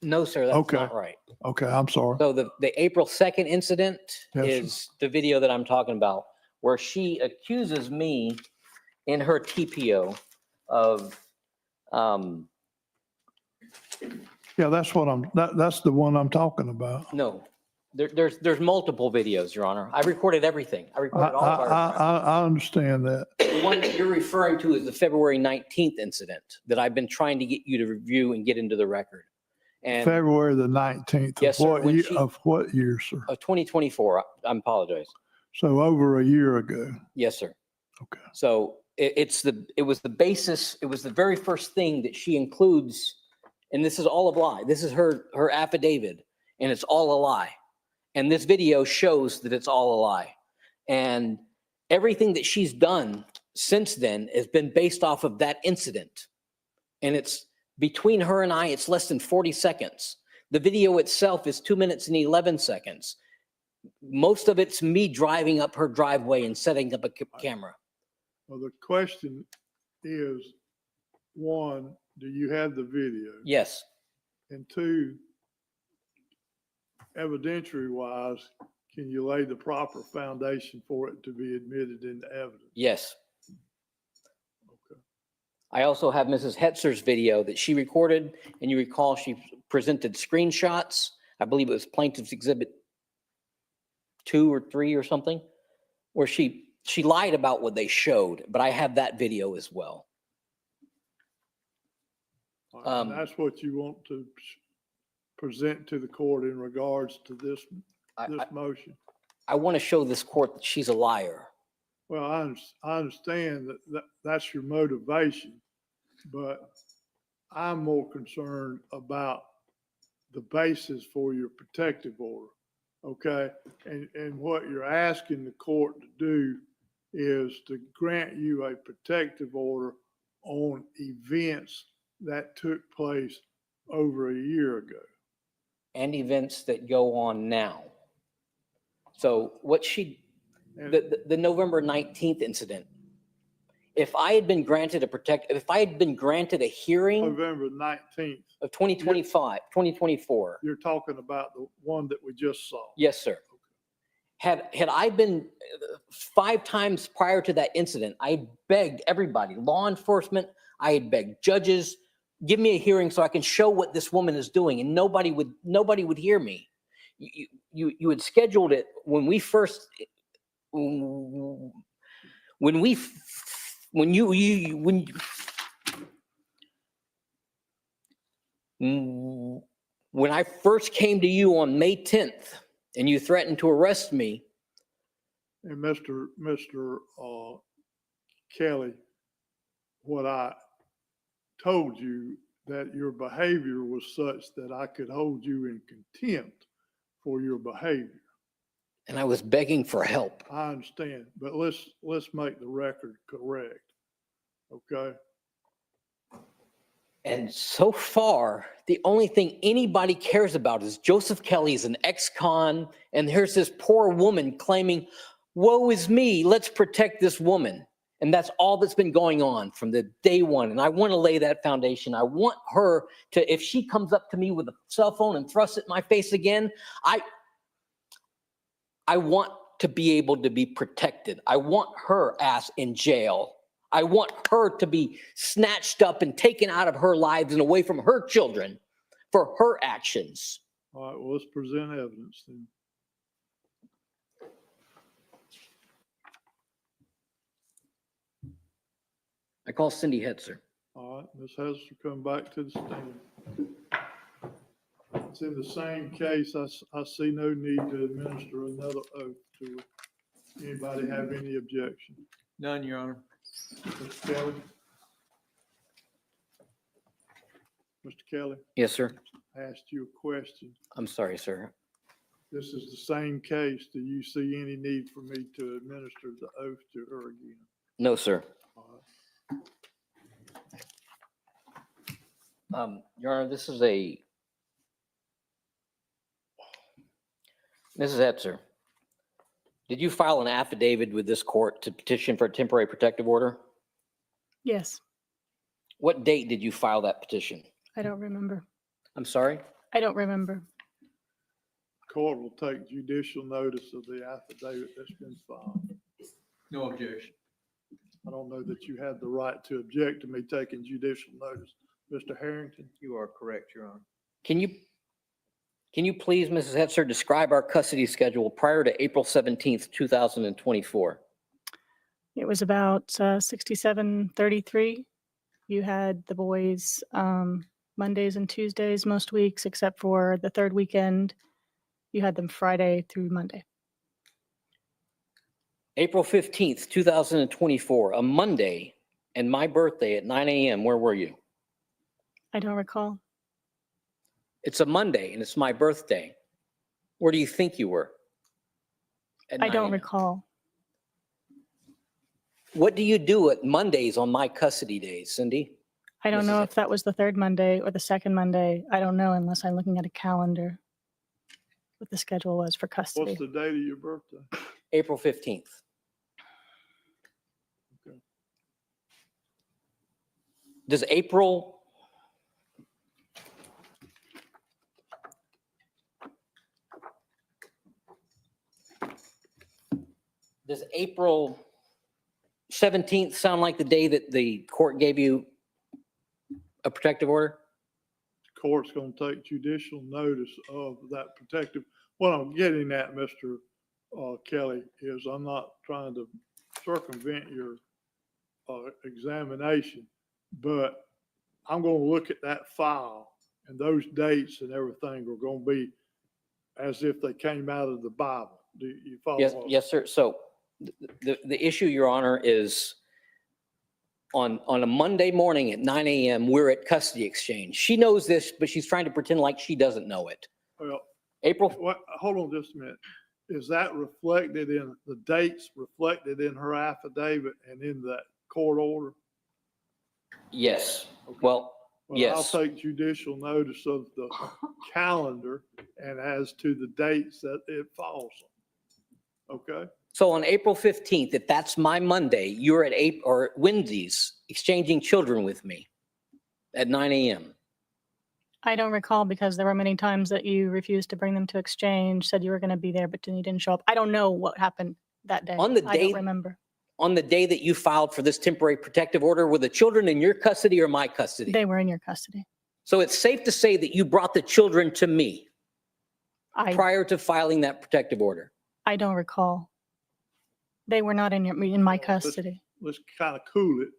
No, sir, that's Okay. not right. Okay, I'm sorry. So the April 2nd incident Yes, sir. is the video that I'm talking about, where she accuses me in her TPO of, Yeah, that's what that's the one I'm talking about. no, there's multiple videos, Your Honor. I recorded everything. I I, recorded all of our. I understand that. The one that you're referring to is the February 19th incident that I've been trying to get you to review and get into the record. And February the 19th. Yes, sir, when she- Of what year, sir? 2024, I apologize. So over a year ago. Yes, sir. Okay. So it was the basis, it was the very first thing that she includes, and this is all a lie. This is her affidavit, and it's all a lie. And this video shows that it's all a lie. And everything that she's done since then has been based off of that incident. And it's between her and I, it's less than 40 seconds. The video itself is 2 minutes and 11 seconds. Most of it's me driving up her driveway and setting up a camera. Well, the question is, one, do you have the video? Yes. And two, evidentiary wise, can you lay the proper foundation for it to be admitted into evidence? Yes. Okay. I also have Mrs. Hetzer's video that she recorded, and you recall she presented screenshots. I believe it was Plaintiff's Exhibit 2 or 3 or something, where she lied about what they showed, but I have that video as well. All right, and that's what you want to present to the court in regards to this motion. I want to show this court that she's a liar. Well, I understand that that's your motivation, but I'm more concerned about the basis for your protective order, okay? And what you're asking the court to do is to grant you a protective order on events that took place over a year ago. And events that go on now. So what the November 19th incident, if I had been granted if I had been granted a hearing November 19th, of 2024. you're talking about the one that we just saw. Yes, sir. Had I been 5 times prior to that incident, I begged everybody, law enforcement, I had begged judges, give me a hearing so I can show what this woman is doing, and nobody would hear me. You had scheduled it when we first, when I first came to you on May 10th and you threatened to arrest me. And Mr. Kelly, what I told you, that your behavior was such that I could hold you in contempt for your behavior. And I was begging for help. I understand, but let's make the record correct, okay? And so far, the only thing anybody cares about is Joseph Kelly is an ex-con, and there's this poor woman claiming, woe is me, let's protect this woman. And that's all that's been going on from the day one. And I want to lay that foundation. I want her to, if she comes up to me with a cell phone and thrusts it in my face again, I want to be able to be protected. I want her ass in jail. I want her to be snatched up and taken out of her lives and away from her children for her actions. All right, well, let's present evidence then. I call Cindy Hetzer. All right, Ms. Hester, come back to the stand. It's in the same case. I see no need to administer another oath to her. Anybody have any objection? None, Your Honor. Mr. Kelly? Mr. Kelly, Yes, sir. I asked you a question. I'm sorry, sir. This is the same case. Do you see any need for me to administer the oath to her again? No, sir. All right. Your Honor, this is a, Mrs. Hetzer, did you file an affidavit with this court to petition for a temporary protective order? Yes, What date did you file that petition? I don't remember. I'm sorry? I don't remember. Court will take judicial notice of the affidavit that's been filed. No objection. I don't know that you had the right to object to me taking judicial notice. Mr. Harrington? You are correct, Your Honor. Can you please, Mrs. Hetzer, describe our custody schedule prior to April 17th, 2024? It was about 67:33. You had the boys Mondays and Tuesdays most weeks, except for the third weekend. You had them Friday through Monday. April 15th, 2024, a Monday, and my birthday at 9 a.m., where were you? I don't recall. It's a Monday and it's my birthday. Where do you think you were? At I 9 don't a.m.? recall. What do you do at Mondays on my custody days, Cindy? I don't know Mrs. if that was the third Monday or the second Monday. I don't know unless I'm looking at a calendar what the schedule was for custody. What's the date of your birthday? April 15th. Okay. Does April Does April 17th sound like the day that the court gave you a protective order? court's gonna take judicial notice of that protective. What I'm getting at, Mr. Kelly, is I'm not trying to circumvent your examination, but I'm gonna look at that file, and those dates and everything are gonna be as if they came out of the Bible. Do you follow? Yes, yes, sir. So the issue, Your Honor, is on a Monday morning at 9 a.m., we're at custody exchange. She knows this, but she's trying to pretend like she doesn't know it. Well, April, hold on just a minute. Is that reflected in the dates reflected in her affidavit and in that court order? yes. Well, Well, yes. I'll take judicial notice of the calendar and as to the dates that it falls on. Okay? So on April 15th, if that's my Monday, you're at Wendy's exchanging children with me at 9 a.m. I don't recall because there were many times that you refused to bring them to exchange, said you were going to be there, but you didn't show up. I don't know what happened that day. On the I day- don't remember. On the day that you filed for this temporary protective order, were the children in your custody or my custody? They were in your custody. So it's safe to say that you brought the children to me I prior to filing that protective order. don't recall. They were not in my custody. Let's kind of cool it.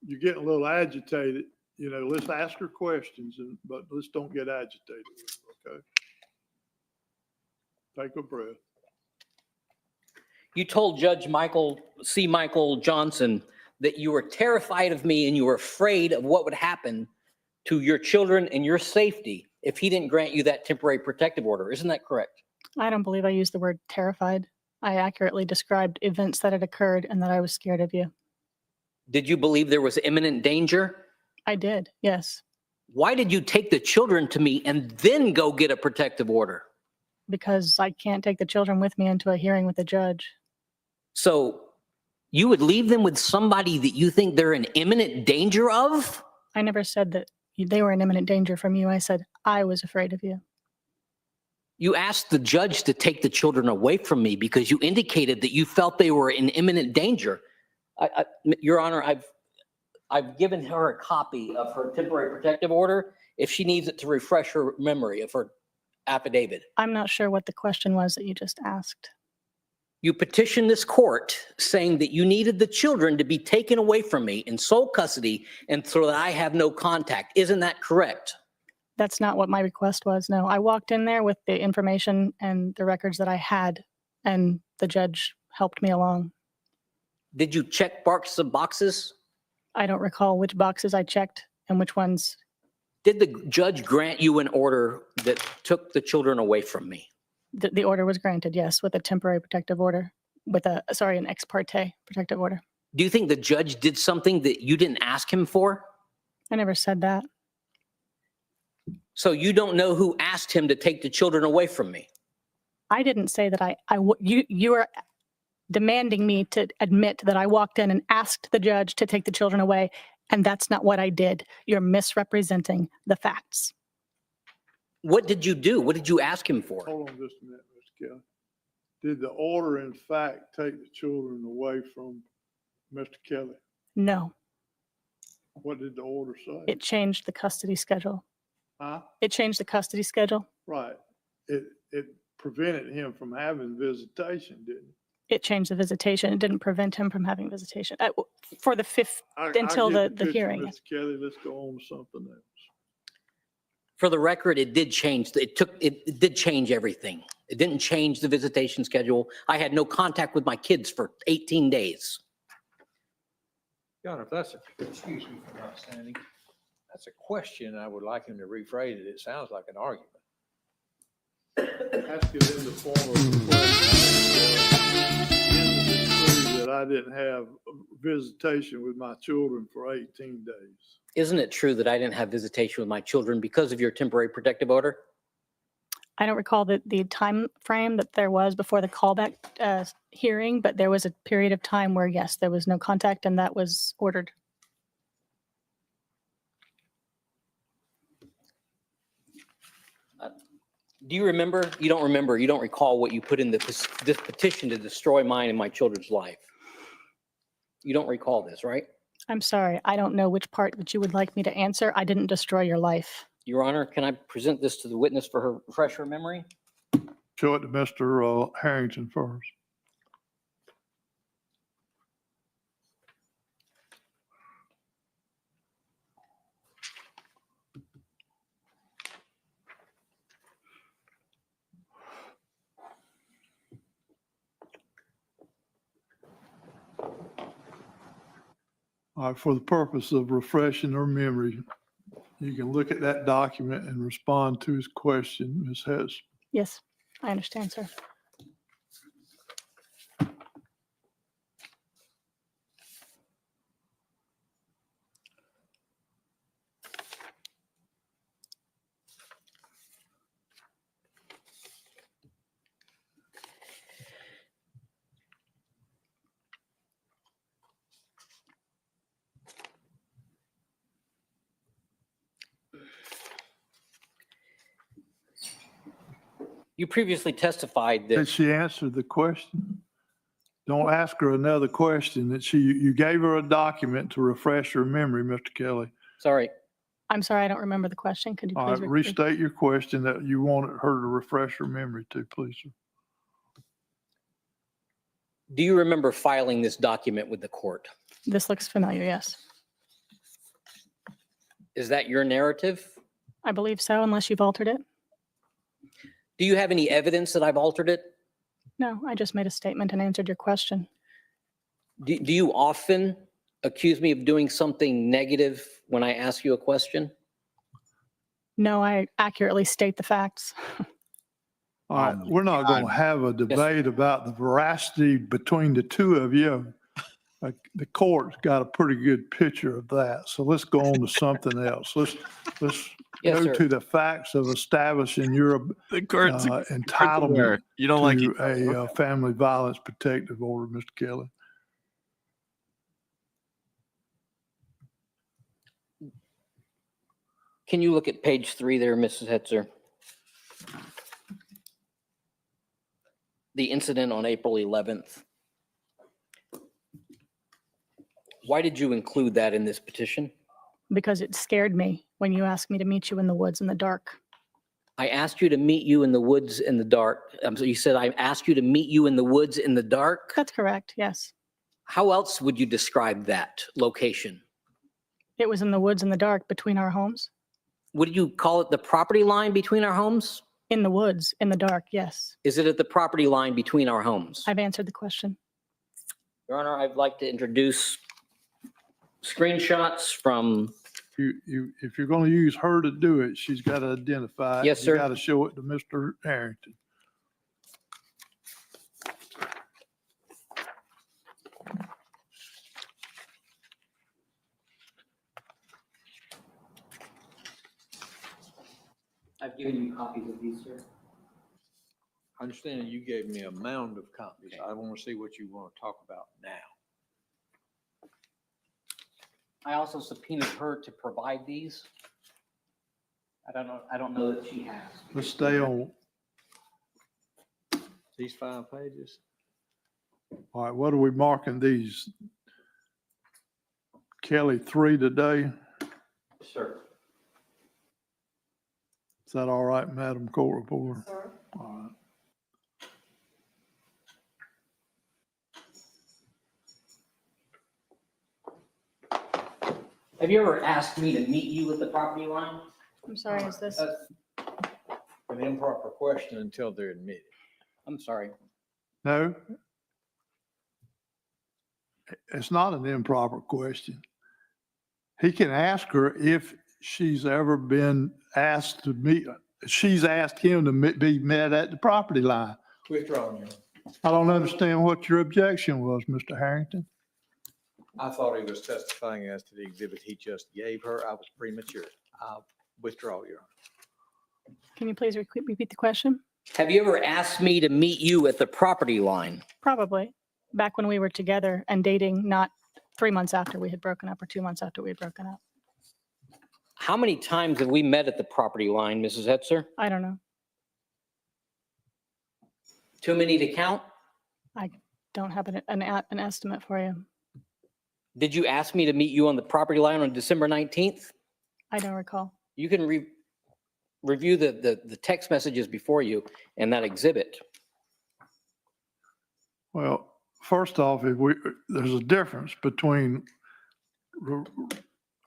You're getting a little agitated. You know, let's ask her questions, but let's don't get agitated with her, okay? Take a breath. You told Judge Michael Johnson that you were terrified of me and you were afraid of what would happen to your children and your safety if he didn't grant you that temporary protective order. Isn't that correct? I don't believe I used the word terrified. I accurately described events that had occurred and that I was scared of you. Did you believe there was imminent danger? I did, yes, Why did you take the children to me and then go get a protective order? because I can't take the children with me into a hearing with the judge. So you would leave them with somebody that you think they're in imminent danger of? I never said that they were in imminent danger from you. I said I was afraid of you. You asked the judge to take the children away from me because you indicated that you felt they were in imminent danger. Your Honor, I've given her a copy of her temporary protective order if she needs it to refresh her memory of her affidavit. I'm not sure what the question was that you just asked. You petitioned this court saying that you needed the children to be taken away from me in sole custody and so that I have no contact. Isn't that correct? That's not what my request was. No, I walked in there with the information and the records that I had, and the judge helped me along. Did you check some boxes? I don't recall which boxes I checked and which ones. Did the judge grant you an order that took the children away from me? The order was granted, yes, with a temporary protective order, with an ex parte protective order. Do you think the judge did something that you didn't ask him for? I never said that. So you don't know who asked him to take the children away from me? I didn't say that you are demanding me to admit that I walked in and asked the judge to take the children away, and that's not what I did. You're misrepresenting the facts. What did you do? What did you ask him for? Hold on just a minute, Mr. Kelly. Did the order in fact take the children away from Mr. Kelly? No, What did the order say? it changed the custody schedule. Huh? It changed the custody schedule. Right. It prevented him from having visitation, didn't it? It changed the visitation. It didn't prevent him from having visitation for the fifth I until get the picture, hearing. Mr. Kelly, let's go on to something else. For the record, it did change. It did change everything. It didn't change the visitation schedule. I had no contact with my kids for 18 days. Your Honor, if that's excuse me for not standing, that's a question. I would like him to rephrase it. It sounds like an argument. Ask it in the form of a question. Isn't it true that I didn't have visitation with my children for 18 days? Isn't it true that I didn't have visitation with my children because of your temporary protective order? I don't recall the time frame that there was before the callback hearing, but there was a period of time where, yes, there was no contact and that was ordered. Do you remember? You don't remember. You don't recall what you put in this petition to destroy mine and my children's life. You don't recall this, right? I'm sorry. I don't know which part that you would like me to answer. I didn't destroy your life. Your Honor, can I present this to the witness for her refresher memory? Show it to Mr. Harrington first. All right, for the purpose of refreshing her memory, you can look at that document and respond to his question, Ms. Hess. Yes, I understand, sir. You previously testified Did that, she answer the question? Don't ask her another question. That you gave her a document to refresh her memory, Mr. Kelly. sorry, I'm sorry, I don't remember the question. Could you All please right, repeat? restate your question that you wanted her to refresh her memory to, please, sir. do you remember filing this document with the court? This looks familiar, yes. Is that your narrative? I believe so, unless you've altered it. Do you have any evidence that I've altered it? No, I just made a statement and answered your question. Do you often accuse me of doing something negative when I ask you a question? No, I accurately state the facts. All right, we're not going to have a debate about the veracity between the two of you. The court's got a pretty good picture of that. So let's go on to something else. Let's Yes, go sir. to the facts of establishing your The court's entitlement you don't like to it. a family violence protective order, Mr. Kelly. Can you look at page 3 there, Mrs. Hetzer? The incident on April 11th. Why did you include that in this petition? Because it scared me when you asked me to meet you in the woods in the dark. I asked you to meet you in the woods in the dark. So you said I asked you to meet you in the woods in the dark? That's correct, yes. How else would you describe that location? It was in the woods in the dark between our homes. Would you call it the property line between our homes? In the woods in the dark, yes. Is it at the property line between our homes? I've answered the question. Your Honor, I'd like to introduce screenshots from, If you're going to use her to do it, she's got to identify it. Yes, sir. You got to show it to Mr. Harrington. I've given you copies of these, sir. I understand you gave me a mound of copies. I want to see what you want to talk about now. I also subpoenaed her to provide these. I don't know that she has. Let's stay on. These 5 pages? All right, what are we marking these? Kelly 3 today? Sir. Is that all right, Madam Court Reporter? Sir. All right. Have you ever asked me to meet you at the property line? I'm sorry, is this? An improper question until they're admitted. I'm sorry. No? It's not an improper question. He can ask her if she's ever been asked to meet, she's asked him to be met at the property line. Withdrawn, Your Honor. I don't understand what your objection was, Mr. Harrington. I thought he was testifying as to the exhibit he just gave her. I was premature. I'll withdraw, Your Honor. Can you please repeat the question? Have you ever asked me to meet you at the property line? Probably. Back when we were together and dating, not 3 months after we had broken up or 2 months after we had broken up. How many times have we met at the property line, Mrs. Hetzer? I don't know. Too many to count? I don't have an estimate for you. Did you ask me to meet you on the property line on December 19th? I don't recall. You can review the text messages before you and that exhibit. Well, first off, there's a difference between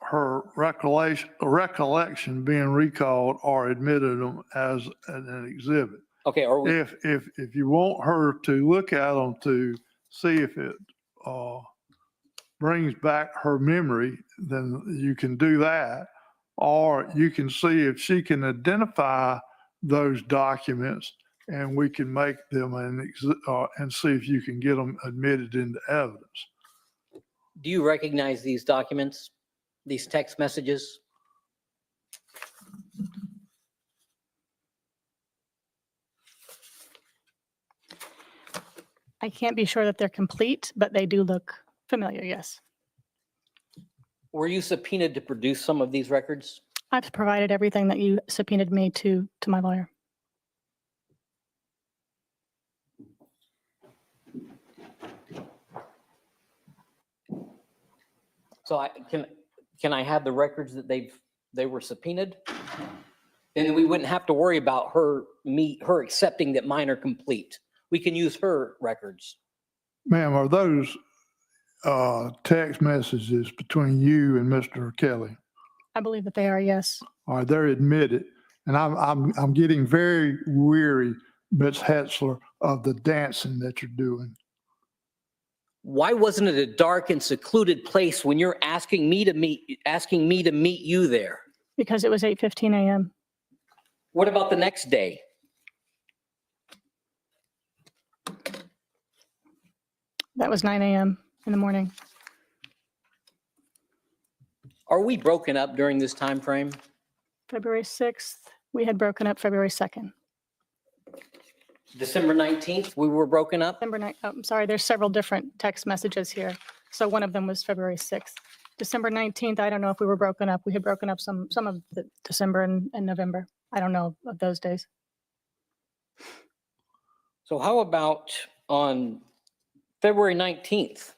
her recollection being recalled or admitted them as an exhibit. Okay, are we, If you want her to look at them to see if it brings back her memory, then you can do that. Or you can see if she can identify those documents and we can make them and see if you can get them admitted into evidence. do you recognize these documents, these text messages? I can't be sure that they're complete, but they do look familiar, yes. Were you subpoenaed to produce some of these records? I've provided everything that you subpoenaed me to my lawyer. So can I have the records that they were subpoenaed? Then we wouldn't have to worry about her accepting that mine are complete. We can use her records. Ma'am, are those text messages between you and Mr. Kelly? I believe that they are, yes. All right, they're admitted. And I'm getting very weary, Ms. Hetzler, of the dancing that you're doing. Why wasn't it a dark and secluded place when you're asking me to meet you there? Because it was 8:15 a.m. What about the next day? That was 9 a.m. in the morning. Are we broken up during this time frame? February 6th, we had broken up February 2nd. December 19th, we were broken up? December 9th, oh, I'm sorry, there's several different text messages here. So one of them was February 6th. December 19th, I don't know if we were broken up. We had broken up some of the December and November. I don't know of those days. So how about on February 19th?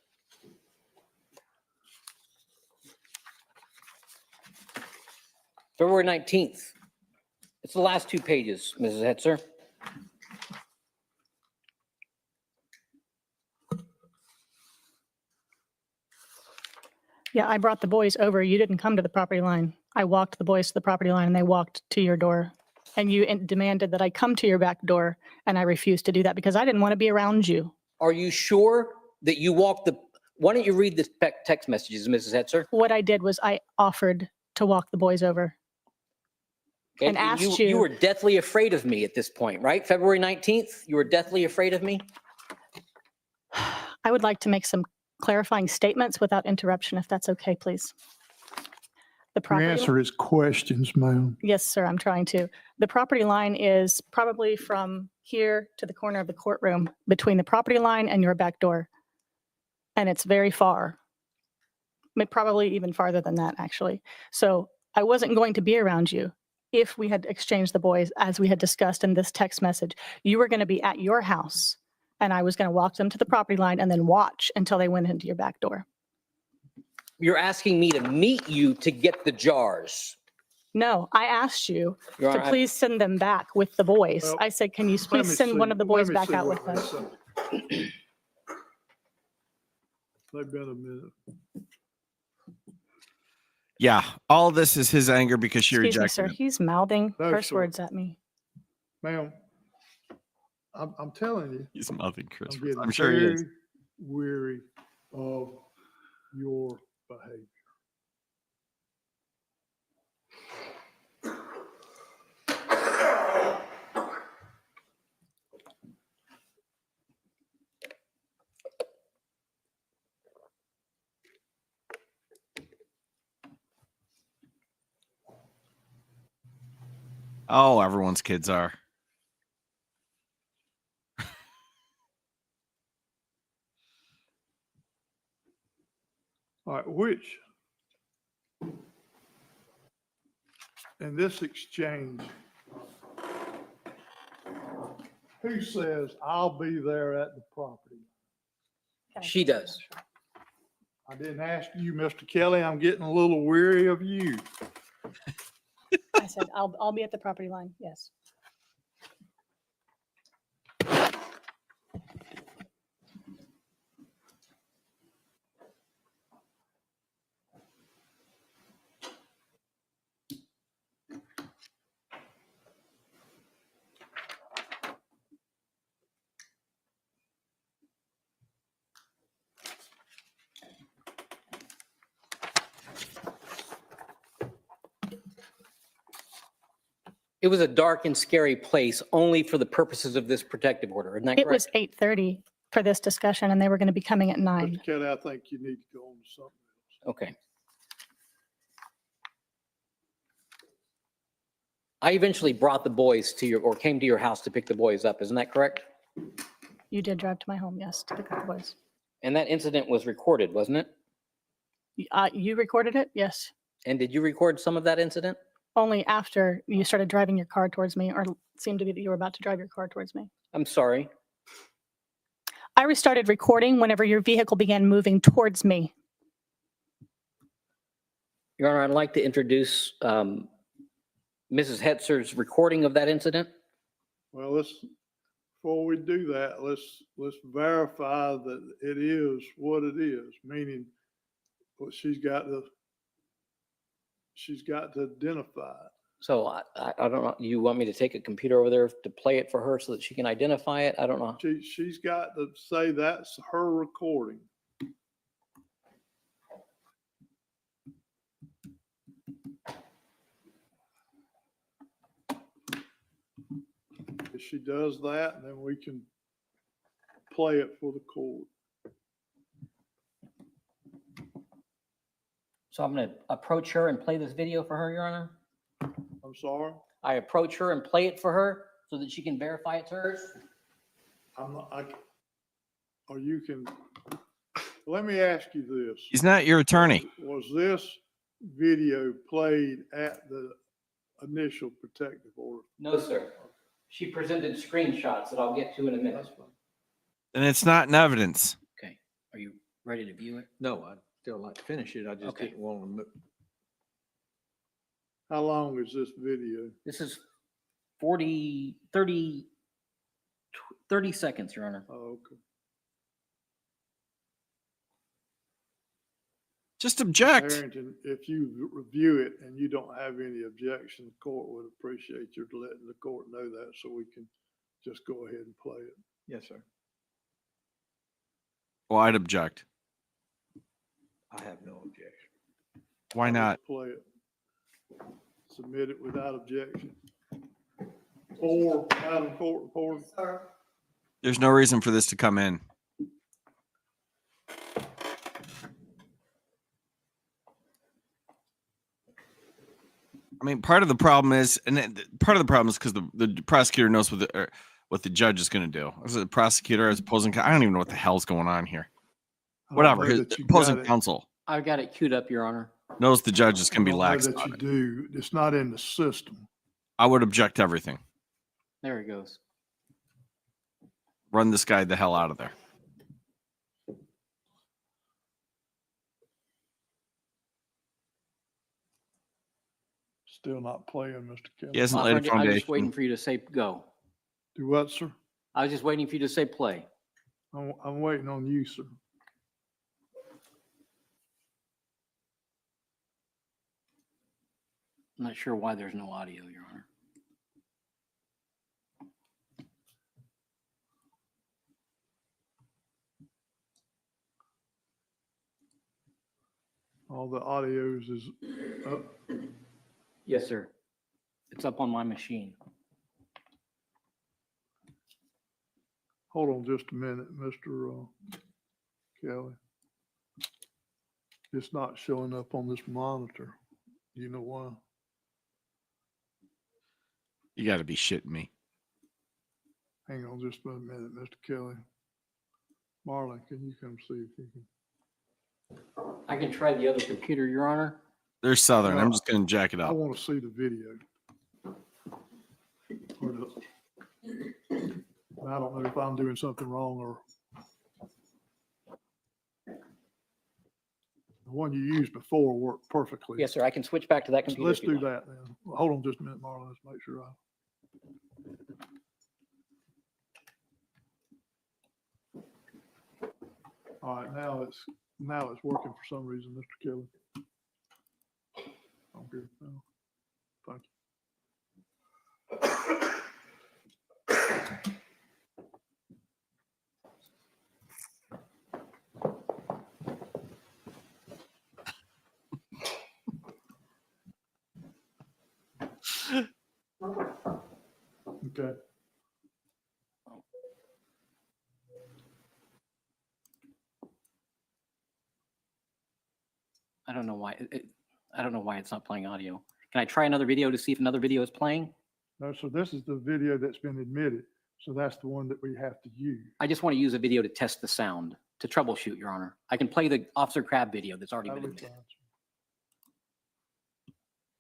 February 19th. It's the last 2 pages, Mrs. Hetzer. Yeah, I brought the boys over. You didn't come to the property line. I walked the boys to the property line and they walked to your door. And you demanded that I come to your back door, and I refused to do that because I didn't want to be around you. Are you sure that you walked why don't you read the text messages, Mrs. Hetzer? What I did was I offered to walk the boys over. And asked you. You were deathly afraid of me at this point, right? February 19th, you were deathly afraid of me? I would like to make some clarifying statements without interruption, if that's okay, please. The Your property. answer is questions, ma'am. Yes, sir, I'm trying to. The property line is probably from here to the corner of the courtroom, between the property line and your back door. And it's very far. Probably even farther than that, actually. So I wasn't going to be around you if we had exchanged the boys as we had discussed in this text message. You were going to be at your house, and I was going to walk them to the property line and then watch until they went into your back door. You're asking me to meet you to get the jars. No, I asked you Your to Honor, please send them back with the boys. Well, I said, can you Let please me send see- one of the let boys me back see out with what them? they say. They've been a minute. Yeah, all this is his anger because she Excuse me, rejected sir. it. He's mouthing No, curse sir. words at me. Ma'am, I'm telling you, He's mouthing Chris. I'm getting I'm sure he is. very weary of your behavior. Oh, everyone's kids are. All right, which, in this exchange, who says, I'll be there at the property? she does. I didn't ask you, Mr. Kelly. I'm getting a little weary of you. I said, I'll be at the property line. Yes. It was a dark and scary place only for the purposes of this protective order. Isn't that It was correct? 8:30 for this discussion and they were going to be coming at 9. Mr. Kelly, I think you need to go on to something else. Okay. I eventually brought the boys to or came to your house to pick the boys up. Isn't that correct? You did drive to my home, yes, to pick up the boys. And that incident was recorded, wasn't it? You recorded it? Yes. And did you record some of that incident? Only after you started driving your car towards me, or seemed to be that you were about to drive your car towards me. I'm sorry. I restarted recording whenever your vehicle began moving towards me. Your Honor, I'd like to introduce Mrs. Hetzer's recording of that incident. Well, before we do that, let's verify that it is what it is, meaning what she's got to identify it. So I don't know, you want me to take a computer over there to play it for her so that she can identify it? I don't know. She's got to say that's her recording. If she does that, then we can play it for the court. So I'm going to approach her and play this video for her, Your Honor. I'm sorry? I approach her and play it for her so that she can verify it's hers. Or you can, let me ask you this. He's not your attorney. Was this video played at the initial protective order? No, sir. She presented screenshots that I'll get to in a minute. And it's not in evidence. Okay. Are you ready to view it? No, I'd still like to finish it. I just Okay. didn't want to move. How long is this video? This is 30 seconds, Your Honor. Oh, okay. Just object. Harrington, if you review it and you don't have any objection, the court would appreciate your letting the court know that so we can just go ahead and play it. Yes, sir. Well, I'd object. I have no objection. Why not? Play it. Submit it without objection. Or Madam Court Reporter. There's no reason for this to come in. I mean, part of the problem is, because the prosecutor knows what the judge is going to do. As a prosecutor, as opposing, I don't even know what the hell's going on here. Whatever, his opposing counsel I've got it queued up, Your Honor. knows the judge is going to be lax That on you it. do. It's not in the system. I would object to everything. There it goes. Run this guy the hell out of there. Still not playing, Mr. Kelly. He hasn't I'm laid a just foundation. waiting for you to say go. Do what, sir? I was just waiting for you to say play. I'm waiting on you, sir. I'm not sure why there's no audio, Your Honor. All the audios is up. Yes, sir. It's up on my machine. Hold on just a minute, Mr. Kelly. It's not showing up on this monitor. You know why? You got to be shitting me. Hang on just a minute, Mr. Kelly. Marlon, can you come see if you can? I can try the other computer, Your Honor. They're Southern. No, I'm just going to jack it I up. want to see the video. I don't know if I'm doing something wrong or. The one you used before worked perfectly. Yes, sir. I can switch back to that computer. Let's if you'd do like. that then. Hold on just a minute, Marlon. Let's make sure All right, now it's working for some reason, Mr. Kelly. I'm good now. Thank you. Okay. I don't know why. I don't know why it's not playing audio. Can I try another video to see if another video is playing? No, so this is the video that's been admitted. So that's the one that we have to use. I just want to use a video to test the sound, to troubleshoot, Your Honor. I can play the Officer Crab video that's already been That'll be admitted.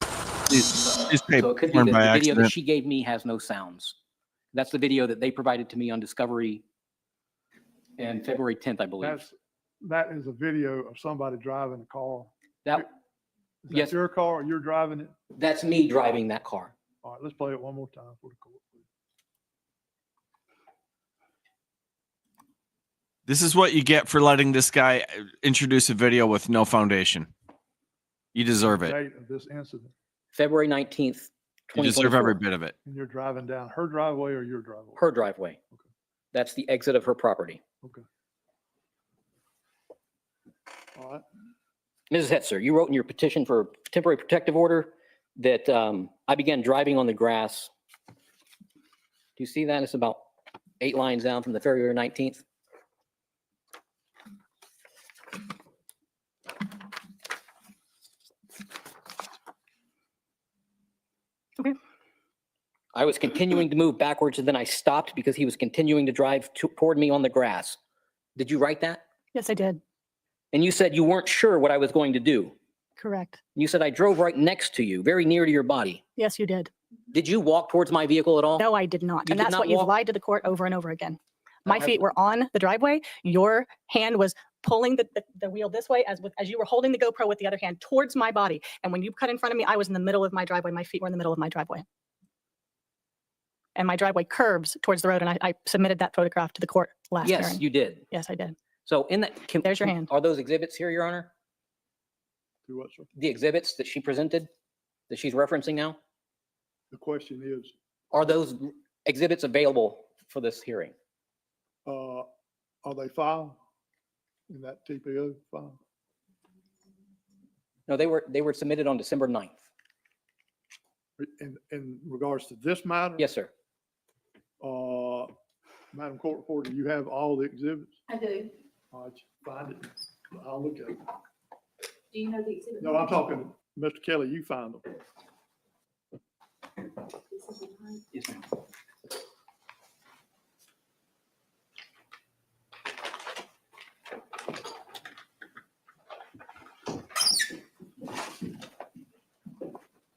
fine. These So it could be porn that by the video that accident. she gave me has no sounds. That's the video that they provided to me on Discovery and February 10th, I believe. That is a video of somebody driving a car. That, Is that yes, your car or you're driving it? that's me driving that car. All right, let's play it one more time for the court, please. This is what you get for letting this guy introduce a video with no foundation. You deserve it. Date of this incident. February 19th, You deserve every 2024. bit of it. And you're driving down her driveway or your driveway? Her driveway. Okay. That's the exit of her property. Okay. All right. Mrs. Hetzer, you wrote in your petition for temporary protective order that I began driving on the grass. Do you see that? It's about 8 lines down from the February 19th. Okay. I was continuing to move backwards and then I stopped because he was continuing to drive toward me on the grass. Did you write that? Yes, I did. And you said you weren't sure what I was going to do. Correct. You said I drove right next to you, very near to your body. Yes, you did. Did you walk towards my vehicle at all? No, I did not. You And did that's not what you've walk- lied to the court over and over again. My have- feet were on the driveway. Your hand was pulling the wheel this way as you were holding the GoPro with the other hand towards my body. And when you cut in front of me, I was in the middle of my driveway. My feet were in the middle of my driveway. And my driveway curves towards the road. And I submitted that photograph to the court last Yes, hearing. you did. Yes, I did. So in that, There's your hand. Are those exhibits here, Your Honor? Do what, sir? The exhibits that she presented, that she's referencing now? The question is, Are those exhibits available for this hearing? are they filed in that TPO file? No, they were submitted on December 9th. In regards to this matter? Yes, sir. Madam Court Reporter, do you have all the exhibits? I do. All right, find it. I'll look at it. Do you know the exhibit? No, I'm talking, Mr. Kelly, you find them. Yes, ma'am.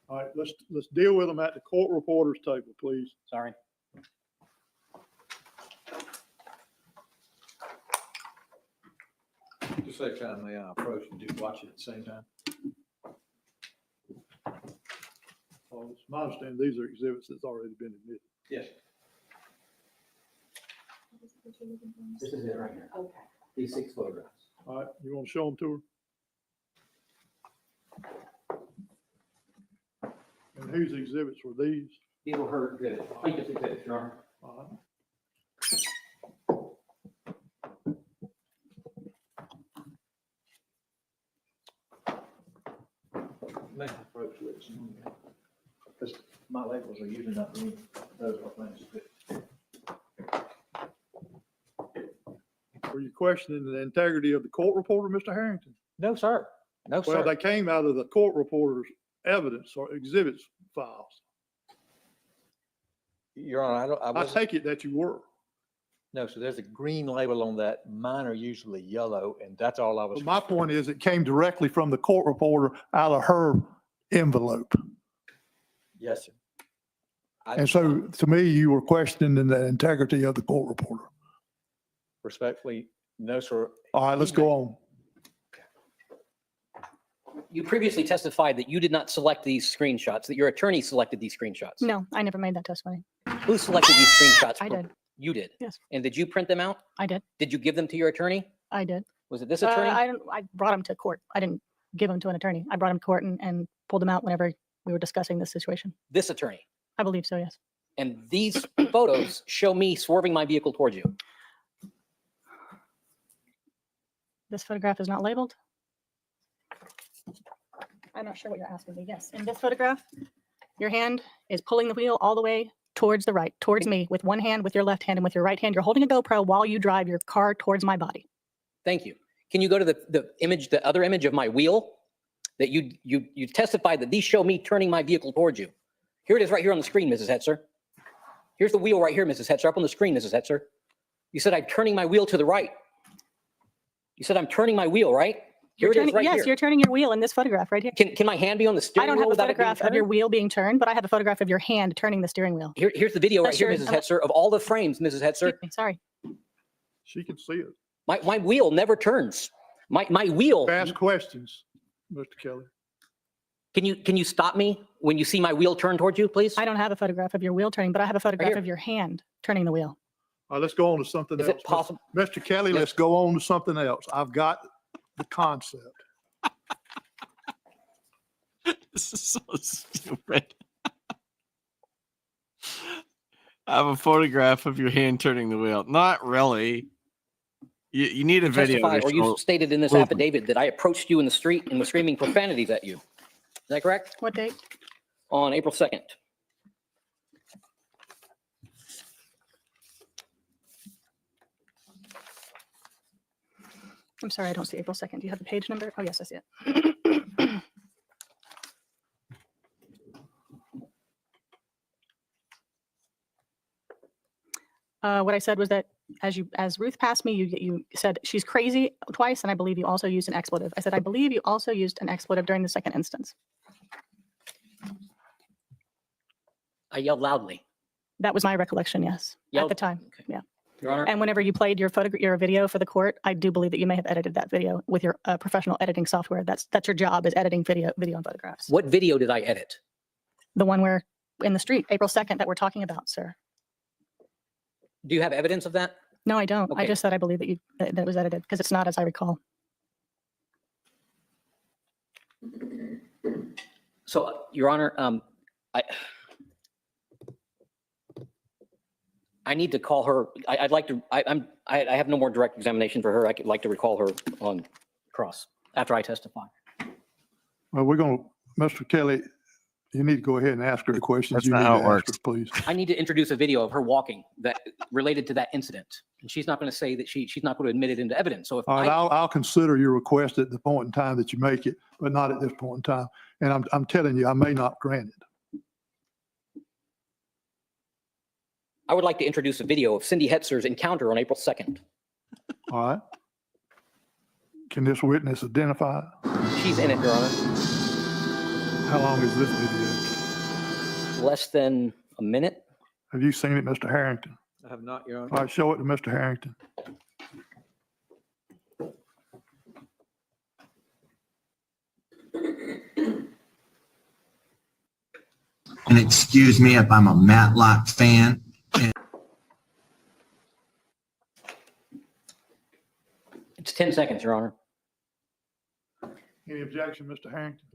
All right, let's deal with them at the court reporter's table, please. Sorry. Just say time may I approach and do watch it at the same time? Well, it's my understanding these are exhibits that's already been admitted. Yes. This is it right here. Okay. These 6 photographs. All right, you want to show them to her? And whose exhibits were these? These were her exhibits. Plaintiff's exhibits, Your Honor. All right. Make an approach with us. Because my labels are usually not being, those are things that. Were you questioning the integrity of the court reporter, Mr. Harrington? No, sir. No, Well, sir. they came out of the court reporter's evidence or exhibits files. Your Honor, I I wasn't, take it that you were. no, so there's a green label on that. Mine are usually yellow, and that's all I was. But my point is it came directly from the court reporter out of her envelope. Yes, sir. And so to me, you were questioning the integrity of the court reporter. Respectfully, no, sir. All right, let's go on. You previously testified that you did not select these screenshots, that your attorney selected these screenshots. No, I never made that testimony. Who selected these screenshots? I did. You did? Yes. And did you print them out? I did. Did you give them to your attorney? I did. Was it this attorney? I brought him to court. I didn't give him to an attorney. I brought him to court and pulled him out whenever we were discussing this situation. This attorney? I believe so, yes. And these photos show me swerving my vehicle towards you. This photograph is not labeled. I'm not sure what you're asking me. Yes, in this photograph, your hand is pulling the wheel all the way towards the right, towards me, with one hand, with your left hand, and with your right hand, you're holding a GoPro while you drive your car towards my body. Thank you. Can you go to the image, the other image of my wheel? That you testified that these show me turning my vehicle towards you. Here it is right here on the screen, Mrs. Hetzer. Here's the wheel right here, Mrs. Hetzer, up on the screen, Mrs. Hetzer. You said I'm turning my wheel to the right. You said I'm turning my wheel, right? Here it is right yes, here. you're turning your wheel in this photograph right here. Can my hand be on the I steering don't wheel have a without it being photograph of your turned? wheel being turned, but I have a photograph of your hand turning the steering wheel. Here's the video right That's here, your- Mrs. Hetzer, of all the frames, Mrs. Hetzer. Excuse me, sorry. She can see it. My wheel never turns. My wheel. Ask questions, Mr. Kelly. Can you stop me when you see my wheel turn towards you, please? I don't have a photograph of your wheel turning, but I have a photograph here. of your hand turning the wheel. All right, let's go on to something Is else. it possible? Mr. Kelly, Yes. let's go on to something else. I've got the concept. This is so stupid. I have a photograph of your hand turning the wheel. Not really. You need a video. Testify, to or you show- stated in this proof. affidavit that I approached you in the street and was screaming profanities at you. Is that correct? What date? On April 2nd. I'm sorry, I don't see April 2nd. Do you have the page number? Oh, yes, I see it. What I said was that as Ruth passed me, you said she's crazy twice, and I believe you also used an expletive. I said, I believe you also used an expletive during the second instance. I yelled loudly. That was my recollection, yes, at Yelled- the time. Okay. Yeah. Your Honor, And whenever you played your video for the court, I do believe that you may have edited that video with your professional editing software. That's your job, is editing video and photographs. what video did I edit? The one where in the street, April 2nd, that we're talking about, sir. Do you have evidence of that? No, I don't. I Okay. just said I believe that it was edited because it's not as I recall. So, Your Honor, I need to call her. I'd like to. I have no more direct examination for her. I'd like to recall her on cross after I testify. Well, we're going to, Mr. Kelly, you need to go ahead and ask her the questions. That's you not need how to it ask works. her, please. I need to introduce a video of her walking that related to that incident, and she's not going to say that she's not going to admit it into evidence. So if All right, I'll consider your request at the point in time that you make it, but not at this point in time. And I'm telling you, I may not grant it. I would like to introduce a video of Cindy Hetzer's encounter on April 2nd. All right? Can this witness identify it? She's in it, Your Honor. How long is this video? Less than a minute. Have you seen it, Mr. Harrington? I have not, Your Honor. All right, show it to Mr. Harrington. And excuse me if I'm a Matlock fan. It's 10 seconds, Your Honor. Any objection, Mr. Harrington?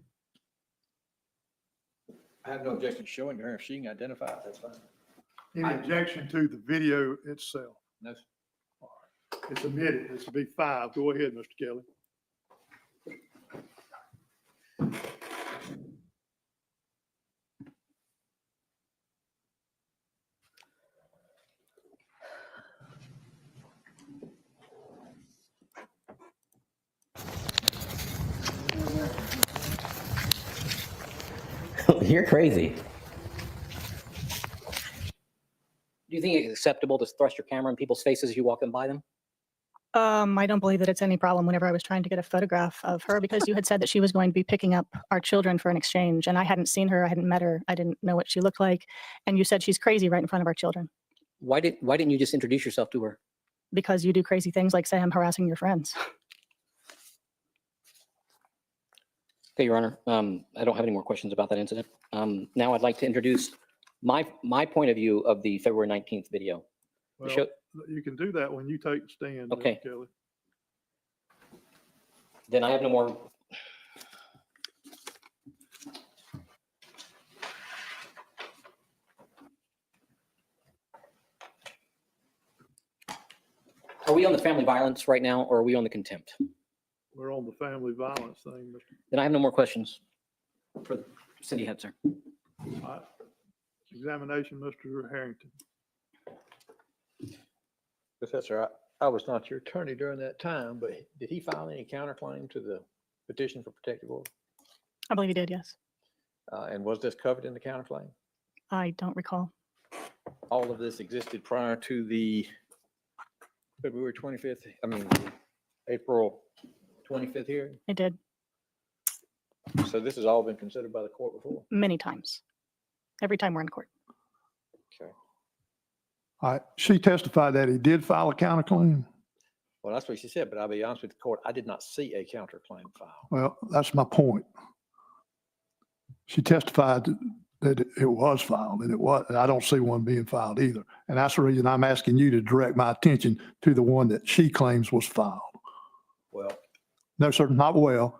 I have no objection showing her. If she can identify it, that's fine. Any objection to the video itself? No, sir. It's omitted. This will be 5. Go ahead, Mr. Kelly. You're crazy. Do you think it's acceptable to thrust your camera in people's faces as you walk in by them? I don't believe that it's any problem whenever I was trying to get a photograph of her because you had said that she was going to be picking up our children for an exchange and I hadn't seen her. I hadn't met her. I didn't know what she looked like. And you said she's crazy right in front of our children Why didn't you just introduce yourself to her? because you do crazy things like say I'm harassing your friends. Okay, Your Honor, I don't have any more questions about that incident. Now I'd like to introduce my point of view of the February 19th video. Well, show- you can do that when you take the stand, Mr. Okay. Kelly. Then I have no more. Are we on the family violence right now, or are we on the contempt? We're on the family violence thing, Mr. Then I have no more questions for the city head, sir. All right. Examination, Mr. Harrington. Professor, I was not your attorney during that time, but did he file any counterclaim to the petition for protective order? I believe he did, yes. And was this covered in the counterclaim? I don't recall. All of this existed prior to the February 25th, April 25th hearing? It did So this has all been considered by the court before? many times. Every time we're in court. Okay. All right. She testified that he did file a counterclaim. Well, that's what she said, but I'll be honest with the court, I did not see a counterclaim filed. Well, that's my point. She testified that it was filed, and it was, and I don't see one being filed either. And that's the reason I'm asking you to direct my attention to the one that she claims was filed. Well, No, sir, not well.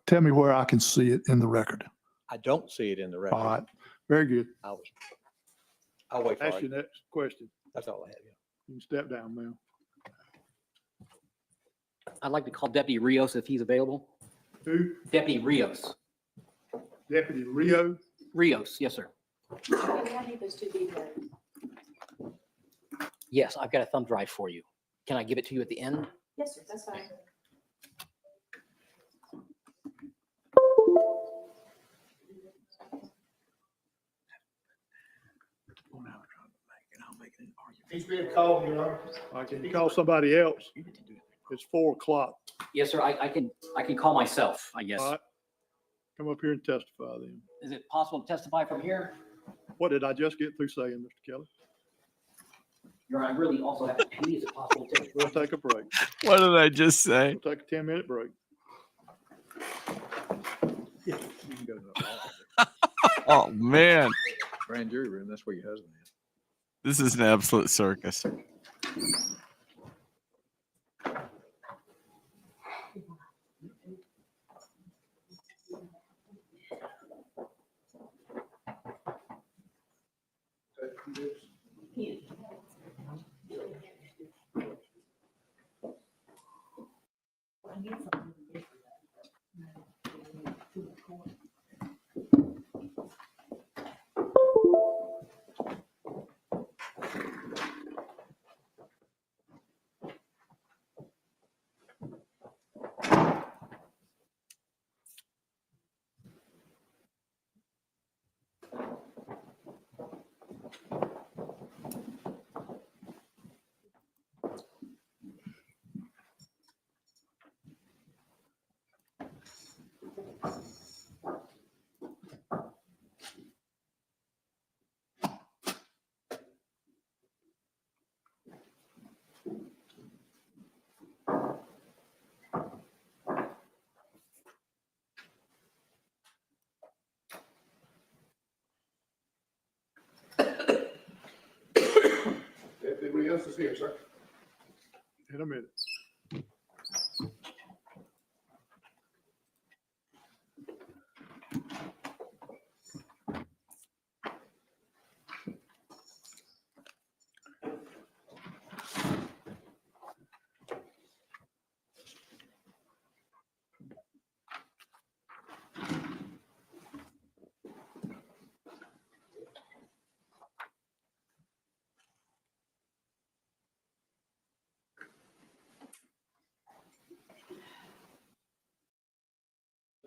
Tell me where I can see it in the record. I don't see it in the record. All right, very good. I'll wait for Ask your it. next question. That's all I have. Yeah. You can step down, ma'am. I'd like to call Deputy Rios if he's available. Who? Deputy Rios. Deputy Rio? Rios, yes, sir. Yes, I've got a thumb drive for you. Can I give it to you at the end? Yes, sir, that's fine. He's being called, Your Honor. I can call somebody else. It's 4:00. Yes, sir. I can call myself, I guess. All right. Come up here and testify then. Is it possible to testify from here? What did I just get through saying, Mr. Kelly? Your Honor, I really also have to pee. Is it possible to take? We'll take a break. What did I just say? We'll take a 10-minute break. Yeah, you can go to the Oh, man. grand jury room. That's where your husband is. This is an absolute circus. Everybody else is here, sir. In a minute.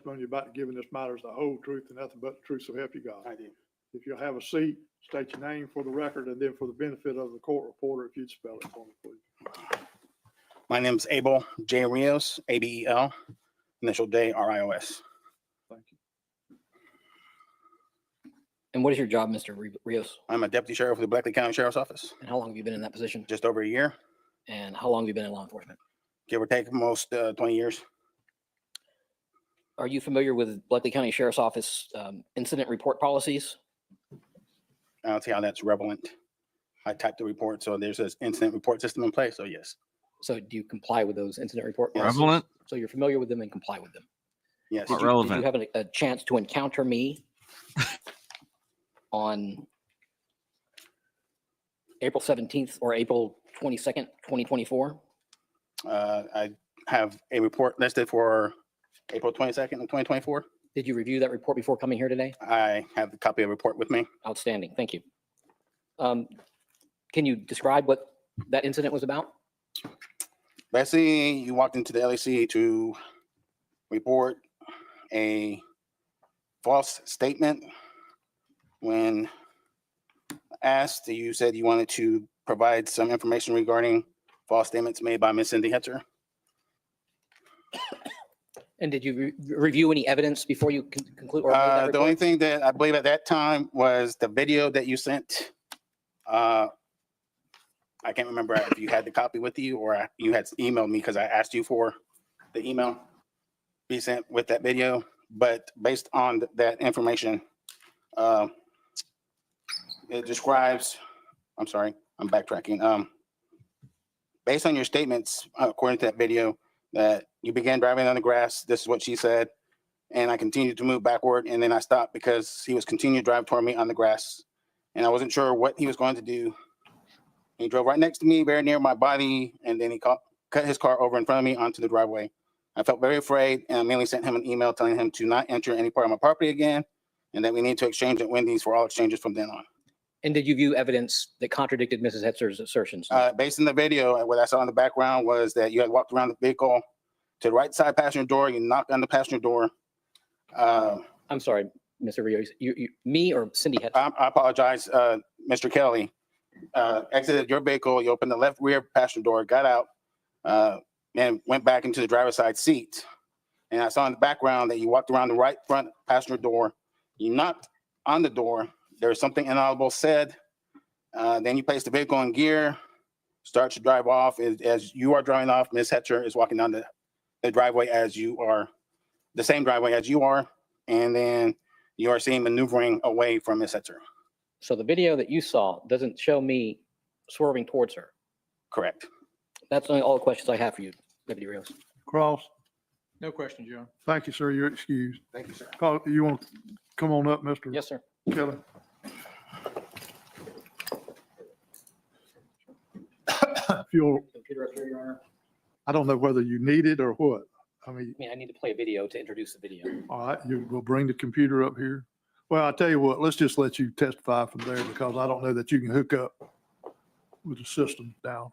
When you're about to give in this matter is the whole truth and nothing but the truth, so help you God. I do. If you'll have a seat, state your name for the record, and then for the benefit of the court reporter, if you'd spell it for me, please. My name's Abel J. Rios, ABEL, initial J RIOS. Thank you. And what is your job, Mr. Rios? I'm a deputy sheriff of the Bleckley County Sheriff's Office. And how long have you been in that position? Just over a year, And how long have you been in law enforcement? give or take, most 20 years. Are you familiar with Bleckley County Sheriff's Office incident report policies? I don't see how that's relevant. I typed the report, so there's an incident report system in place, so yes. So do you comply with those incident report Yes. policies? Relevant? So you're familiar with them and comply with them? Yes. Not Did you relevant. have a chance to encounter me on April 17th or April 22nd, 2024? I have a report listed for April 22nd of 2024. Did you review that report before coming here today? I have the copy of the report with me. Outstanding, thank you. Can you describe what that incident was about? Basically, you walked into the LAC to report a false statement. When asked, you said you wanted to provide some information regarding false statements made by Ms. Cindy Hetzer. And did you review any evidence before you conclude? Or made that The only report? thing that I believe at that time was the video that you sent. I can't remember if you had the copy with you or you had emailed me because I asked you for the email be sent with that video. But based on that information, it describes, I'm sorry, I'm backtracking. Based on your statements, according to that video, that you began driving on the grass, this is what she said, and I continued to move backward, and then I stopped because he was continuing to drive toward me on the grass, and I wasn't sure what he was going to do. He drove right next to me, very near my body, and then he cut his car over in front of me onto the driveway. I felt very afraid, and I mainly sent him an email telling him to not enter any part of my property again, and that we need to exchange at Wendy's for all exchanges from then on. And did you view evidence that contradicted Mrs. Hetzer's assertions? Based on the video, what I saw in the background was that you had walked around the vehicle to the right side passenger door, you knocked on the passenger door. I'm sorry, Mr. Rios, me or Cindy Hetzer? I apologize, Mr. Kelly. Exited your vehicle, you opened the left rear passenger door, got out, and went back into the driver's side seat. And I saw in the background that you walked around the right front passenger door, you knocked on the door, there was something inaudible said, then you placed the vehicle in gear, start to drive off. As you are driving off, Ms. Hetzer is walking down the driveway as you are, the same driveway as you are, and then you are seen maneuvering away from Ms. Hetzer. So the video that you saw doesn't show me swerving towards her. Correct. That's only all the questions I have for you, Deputy Rios. Cross. No questions, Your Honor. Thank you, sir. You're excused. Thank you, sir. You want to come on up, Mr. Yes, sir. Kelly? If you'll, Computer up here, Your Honor. I don't know whether you need it or what. I mean, I need to play a video to introduce the video. all right, you will bring the computer up here. Well, I'll tell you what, let's just let you testify from there because I don't know that you can hook up with the system down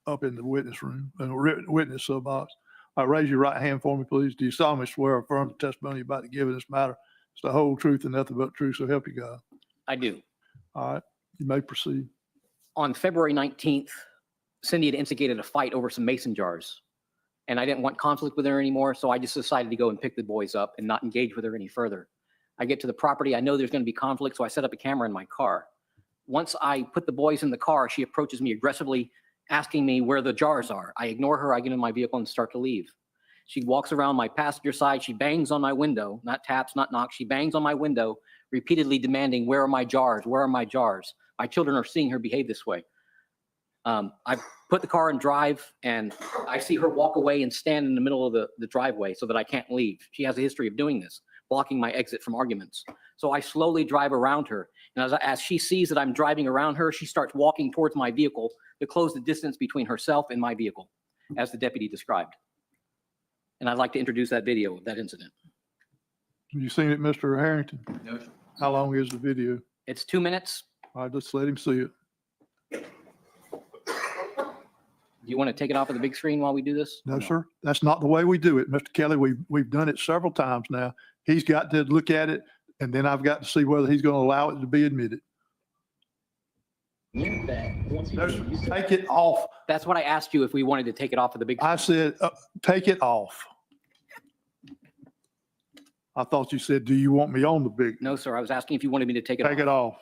up in the witness room, witness box. All right, raise your right hand for me, please. Do you solemnly swear or affirm the testimony you're about to give in this matter is the whole truth and nothing but the truth, so help you God? I do. All right, you may proceed. On February 19th, Cindy had instigated a fight over some mason jars. And I didn't want conflict with her anymore, so I just decided to go and pick the boys up and not engage with her any further. I get to the property, I know there's going to be conflict, so I set up a camera in my car. Once I put the boys in the car, she approaches me aggressively, asking me where the jars are. I ignore her, I get in my vehicle and start to leave. She walks around my passenger side, she bangs on my window, not taps, not knocks, she bangs on my window, repeatedly demanding, where are my jars, where are my jars? My children are seeing her behave this way. I put the car in drive and I see her walk away and stand in the middle of the driveway so that I can't leave. She has a history of doing this, blocking my exit from arguments. So I slowly drive around her. And as she sees that I'm driving around her, she starts walking towards my vehicle to close the distance between herself and my vehicle, as the deputy described. And I'd like to introduce that video of that incident. Have you seen it, Mr. Harrington? No, sir. How long is the video? It's 2 minutes. All right, let's let him see it. Do you want to take it off of the big screen while we do this? No, sir. That's not the way we do it, Mr. Kelly. We've done it several times now. He's got to look at it, and then I've got to see whether he's going to allow it to be admitted. No, sir. Take it off. That's what I asked you, if we wanted to take it off of the big. I said, take it off. I thought you said, do you want me on the big? No, sir. I was asking if you wanted me to take it off. Take it off.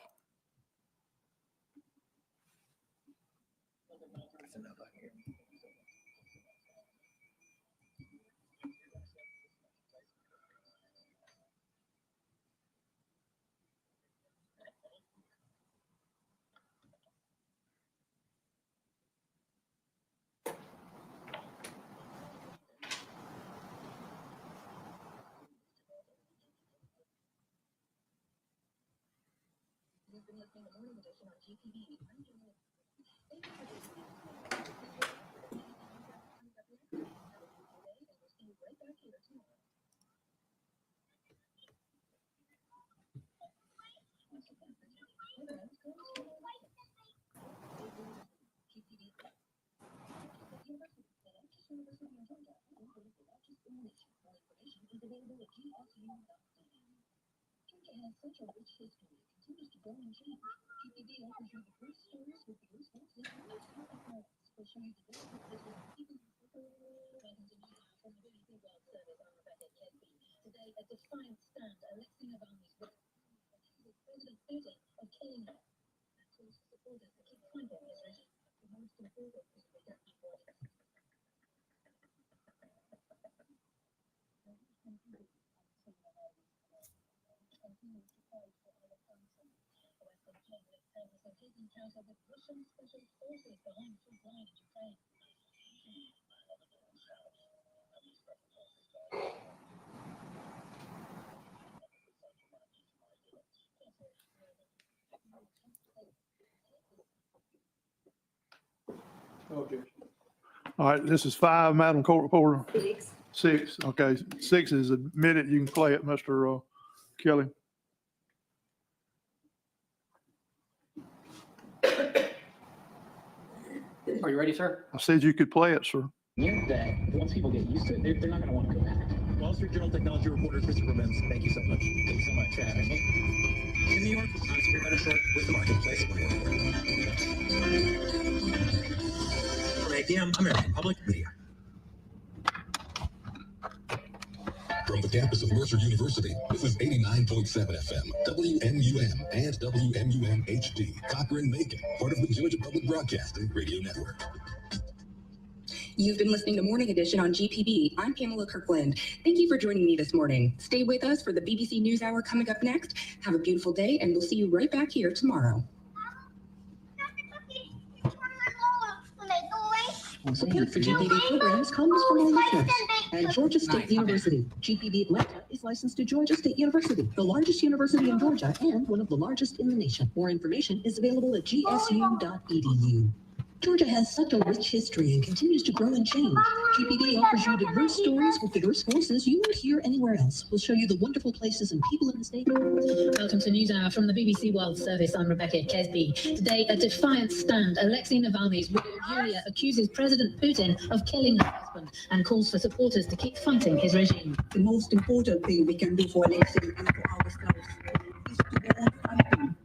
Okay. All right, this is 5, Madam Court Reporter. 6, okay. 6 is admitted. You can play it, Mr. Kelly. Are you ready, sir? I said you could play it, sir. That once people get used to it, they're not going to want to go back. Wall Street Journal technology reporter Christopher Benz, thank you so much. Thank you so much for having me. In New York, I'm Spearhead Short with the Marketplace. From APM, American Public Media. From the campus of Mercer University, this is 89.7 FM, WMUM and WMUM HD, Cochrane, Macon, part of the Georgia Public Broadcasting Radio Network. You've been listening to Morning Edition on GPB. I'm Pamela Kirkland. Thank you for joining me this morning. Stay with us for the BBC NewsHour coming up next. Have a beautiful day, and we'll see you right back here tomorrow. Support for GPB programs comes from our listeners and Georgia State University. GPB Atlanta is licensed to Georgia State University, the largest university in Georgia and one of the largest in the nation. More information is available at gsu.edu. Georgia has such a rich history and continues to grow and change. GPB offers you diverse stories with diverse voices you won't hear anywhere else. We'll show you the wonderful places and people in the state. Welcome to NewsHour from the BBC World Service. I'm Rebecca Kesby. Today, a defiant stand. Alexei Navalny's widow Yulia accuses President Putin of killing her husband and calls for supporters to keep fighting his regime. The most important thing we can do for Alexei and for ourselves is to go on fighting.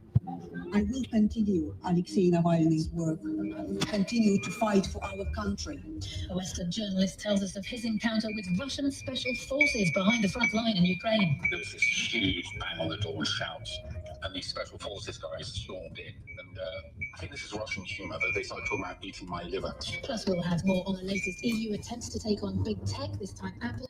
I will continue Alexei Navalny's work. I will continue to fight for our country. A Western journalist tells us of his encounter with Russian special forces behind the front line in Ukraine. There was this huge bang on the door with shouts, and these special forces guys stormed in. And I think this is Russian humor, but they started talking about eating my liver. Plus, we'll have more on the latest EU attempts to take on big tech, this time Apple.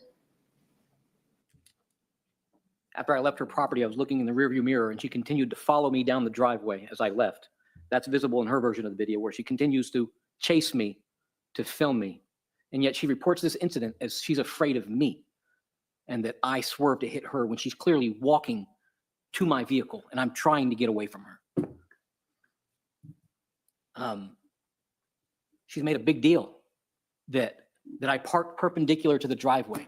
After I left her property, I was looking in the rearview mirror and she continued to follow me down the driveway as I left. That's visible in her version of the video where she continues to chase me, to film me. And yet she reports this incident as she's afraid of me and that I swerved to hit her when she's clearly walking to my vehicle and I'm trying to get away from her. She's made a big deal that I parked perpendicular to the driveway.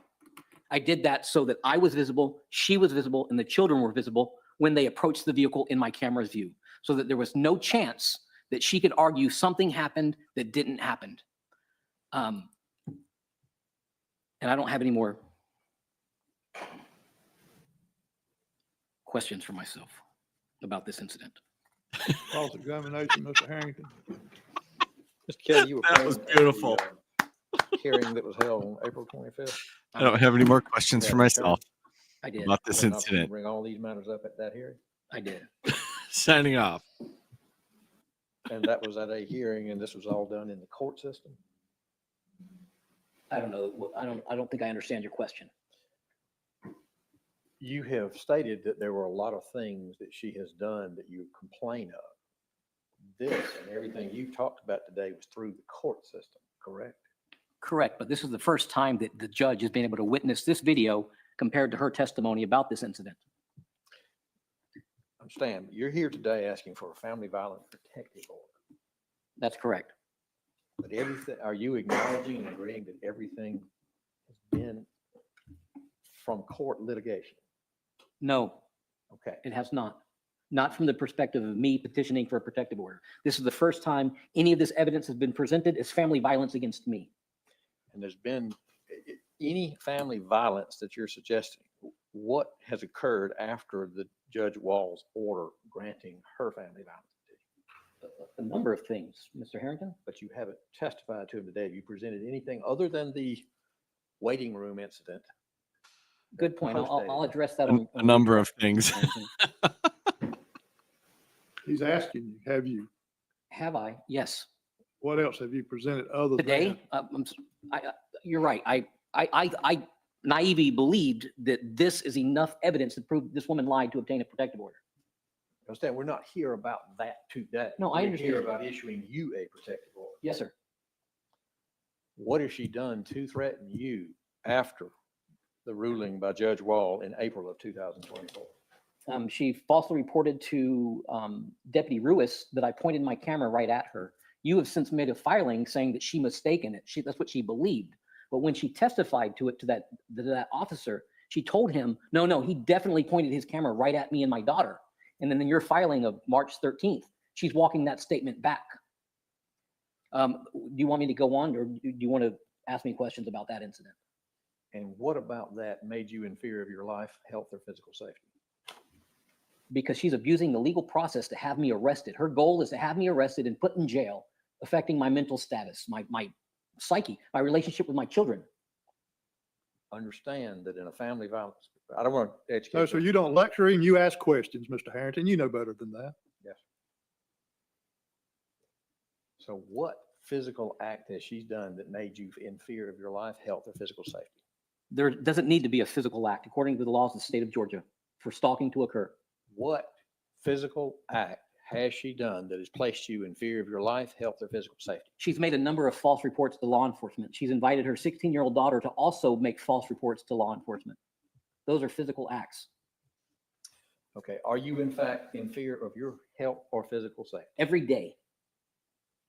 I did that so that I was visible, she was visible, and the children were visible when they approached the vehicle in my camera's view, so that there was no chance that she could argue something happened that didn't happen. And I don't have any more questions for myself about this incident. Cross-examination, Mr. Harrington. Mr. Kelly, you were That was beautiful. Hearing that was held on April 25th. I don't have any more questions for myself I did. about this Had an opportunity to incident. Bring all these matters up at that hearing, I did. Signing off. and that was at a hearing, and this was all done in the court system. I don't know. I don't think I understand your question. You have stated that there were a lot of things that she has done that you complain of. This and everything you talked about today was through the court system, correct? Correct, but this is the first time that the judge has been able to witness this video compared to her testimony about this incident. understand, you're here today asking for a family violence protective order. That's correct. But everything, are you acknowledging and agreeing that everything has been from court litigation? No, Okay. it has not. Not from the perspective of me petitioning for a protective order. This is the first time any of this evidence has been presented as family violence against me. And there's been any family violence that you're suggesting, what has occurred after the Judge Wall's order granting her family violence petition? A number of things, Mr. Harrington. But you haven't testified to him today. Have you presented anything other than the waiting room incident? Good point. I'll address that A number of things. He's asking you, have you? Have I? Yes. What else have you presented other Today, you're right. I naively believed that this is enough evidence to prove this woman lied to obtain a protective order. Understand, we're not here about that today. No, I We're understand. here about issuing you a protective order. Yes, sir. What has she done to threaten you after the ruling by Judge Wall in April of 2024? She falsely reported to Deputy Rios that I pointed my camera right at her. You have since made a filing saying that she mistaken it. That's what she believed. But when she testified to it to that officer, she told him, no, he definitely pointed his camera right at me and my daughter. And then in your filing of March 13th, she's walking that statement back. Do you want me to go on, or do you want to ask me questions about that incident? And what about that made you in fear of your life, health, or physical safety? Because she's abusing the legal process to have me arrested. Her goal is to have me arrested and put in jail, affecting my mental status, my psyche, my relationship with my children. Understand that in a family violence, I don't want to educate. No, so you don't lecture him, you ask questions, Mr. Harrington. You know better than that. Yes. So what physical act has she done that made you in fear of your life, health, or physical safety? There doesn't need to be a physical act, according to the laws of the state of Georgia, for stalking to occur. What physical act has she done that has placed you in fear of your life, health, or physical safety? She's made a number of false reports to law enforcement. She's invited her 16-year-old daughter to also make false reports to law enforcement. Those are physical acts. Okay. Are you in fact in fear of your health or physical safety? Every day.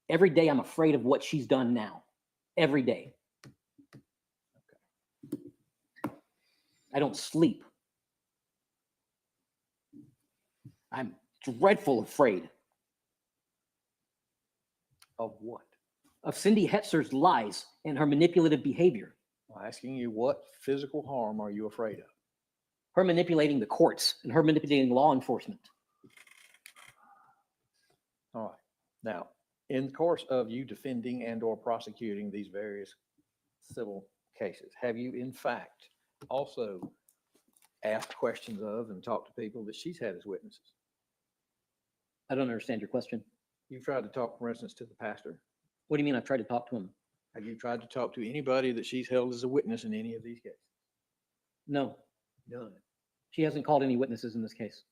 Every day I'm afraid of what she's done now. Every day. Okay. I don't sleep. I'm dreadful afraid. Of what? Of Cindy Hetzer's lies and her manipulative behavior. I'm asking you, what physical harm are you afraid of? Her manipulating the courts and her manipulating law enforcement. All right. Now, in the course of you defending and or prosecuting these various civil cases, have you in fact also asked questions of and talked to people that she's had as witnesses? I don't understand your question. You've tried to talk, for instance, to the pastor. What do you mean I've tried to talk to him? Have you tried to talk to anybody that she's held as a witness in any of these cases? No, None. she hasn't called any witnesses in this case.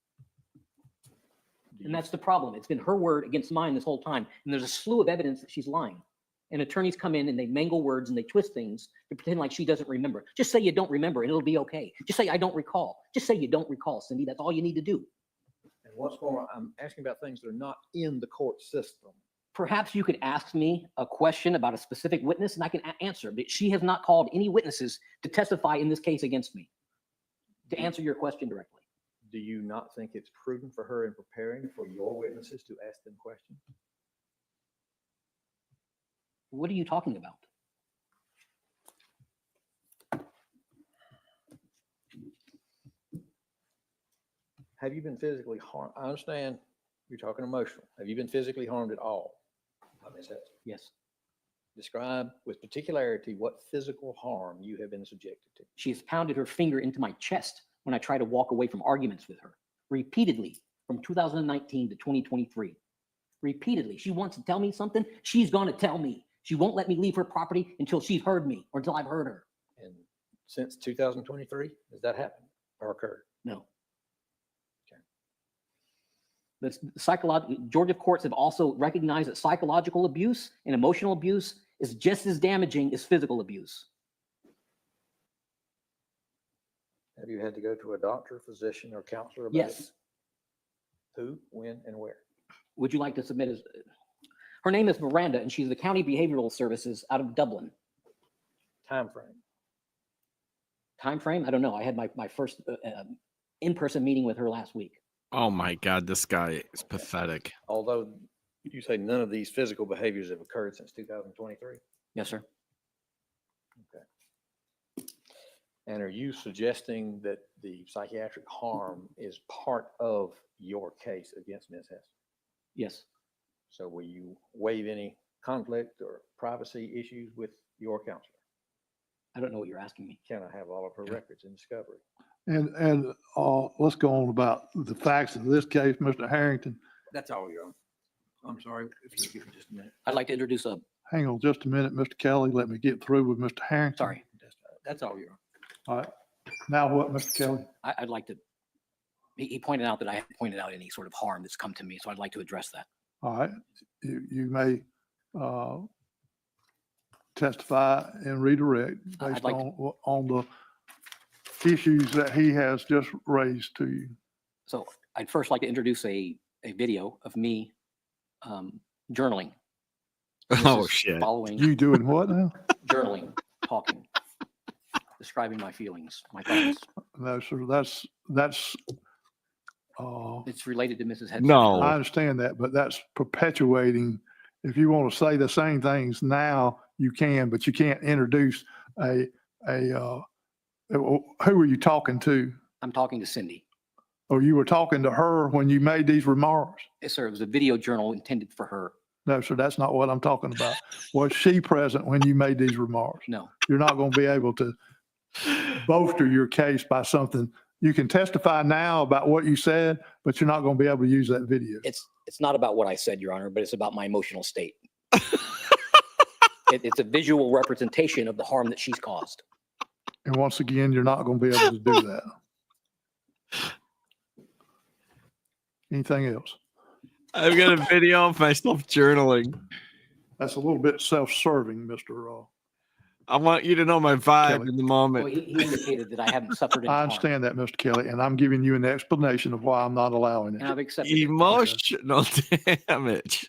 And that's the problem. It's been her word against mine this whole time. And there's a slew of evidence that she's lying. And attorneys come in and they mangle words and they twist things to pretend like she doesn't remember. Just say you don't remember and it'll be okay. Just say I don't recall. Just say you don't recall, Cindy. That's all you need to do. And what's more, I'm asking about things that are not in the court system. Perhaps you could ask me a question about a specific witness and I can answer, but she has not called any witnesses to testify in this case against me. To answer your question directly. Do you not think it's prudent for her in preparing for your witnesses to ask them questions? What are you talking about? Have you been physically harmed? I understand you're talking emotional. Have you been physically harmed at all? Yes. Describe with particularity what physical harm you have been subjected to. She has pounded her finger into my chest when I try to walk away from arguments with her. Repeatedly from 2019 to 2023. Repeatedly. She wants to tell me something. She's going to tell me. She won't let me leave her property until she's heard me or until I've heard her. And since 2023, has that happened or occurred? No. Georgia courts have also recognized that psychological abuse and emotional abuse is just as damaging as physical abuse. Have you had to go to a doctor, physician, or counselor about Yes. it? Who, when, and where? Would you like to submit as, her name is Miranda, and she's the County Behavioral Services out of Dublin. Time frame. Time frame? I don't know. I had my first in-person meeting with her last week. Oh my God, this guy is pathetic. Although you say none of these physical behaviors have occurred since 2023. Yes, sir. Okay. And are you suggesting that the psychiatric harm is part of your case against Ms. Hess? Yes. So will you waive any conflict or privacy issues with your counselor? I don't know what you're asking me. Can I have all of her records in discovery? And let's go on about the facts of this case, Mr. Harrington. That's all, Your Honor. I'm sorry, if you'll give me just a minute. I'd like to introduce a, Hang on just a minute, Mr. Kelly. Let me get through with Mr. Harrington. sorry, That's all, Your Honor. All right. Now what, Mr. Kelly? I'd like to, he pointed out that I haven't pointed out any sort of harm that's come to me, so I'd like to address that. All right. You may testify and redirect I'd based like on the issues that he has just raised to you. So I'd first like to introduce a video of me journaling. This Oh is shit. Following You doing what now? journaling, talking, describing my feelings, my thoughts. No, sir. That's It's related to Mrs. Head. No. I understand that, but that's perpetuating. If you want to say the same things now, you can, but you can't introduce who were you talking to? I'm talking to Cindy. Or you were talking to her when you made these remarks? Yes, sir. It was a video journal intended for her. No, sir, that's not what I'm talking about. Was she present when you made these remarks? No. You're not going to be able to bolster your case by something. You can testify now about what you said, but you're not going to be able to use that video. It's not about what I said, Your Honor, but it's about my emotional state. It's a visual representation of the harm that she's caused. And once again, you're not going to be able to do that. Anything else? I've got a video of myself journaling. That's a little bit self-serving, Mr. I want you to know my vibe Kelly. in the Well, moment. he indicated that I haven't suffered any I harm. understand that, Mr. Kelly, and I'm giving you an explanation of why I'm not allowing And it. I've accepted it. Emotional damage.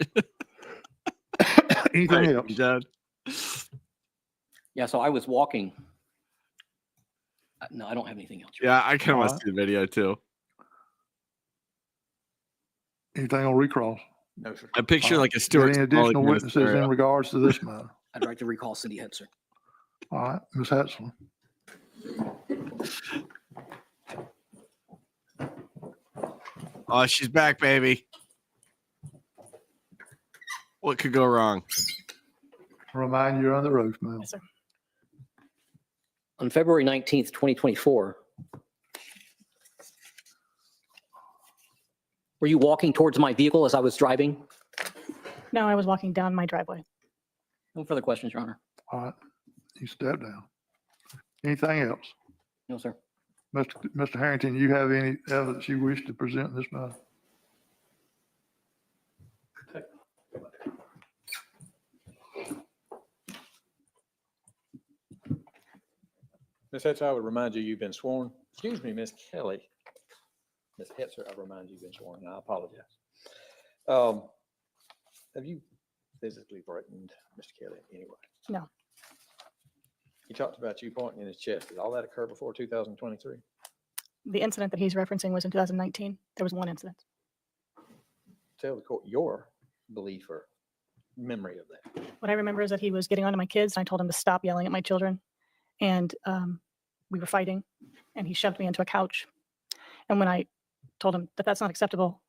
Anything Right, else? Dad. Yeah, so I was walking. No, I don't have anything else. Yeah, I kind of want to Alright. see the video too. Anything on recross? No, sir. I picture like a Got Stuart any Smalley additional kind of witnesses in scenario. regards to this matter? I'd like to recall Cindy Hetzer. All right, Ms. Hetzler. Oh, she's back, baby. What could go wrong? Remind you you're under oath, ma'am. Yes, sir. On February 19th, 2024, were you walking towards my vehicle as I was driving? No, I was walking down my driveway. No further questions, Your Honor. All right, you step down. Anything else? No, sir. Mr. Harrington, you have any evidence you wish to present in this matter? Ms. Hetzer, I would remind you, you've been sworn. Excuse me, Ms. Kelly. Ms. Hetzer, I remind you, you've been sworn, and I apologize. Have you physically threatened Mr. Kelly anyway? No. He talked about you pointing in his chest. Did all that occur before 2023? The incident that he's referencing was in 2019. There was one incident. Tell the court your belief or memory of that. What I remember is that he was getting onto my kids, and I told him to stop yelling at my children. And we were fighting, and he shoved me into a couch. And when I told him that that's not acceptable,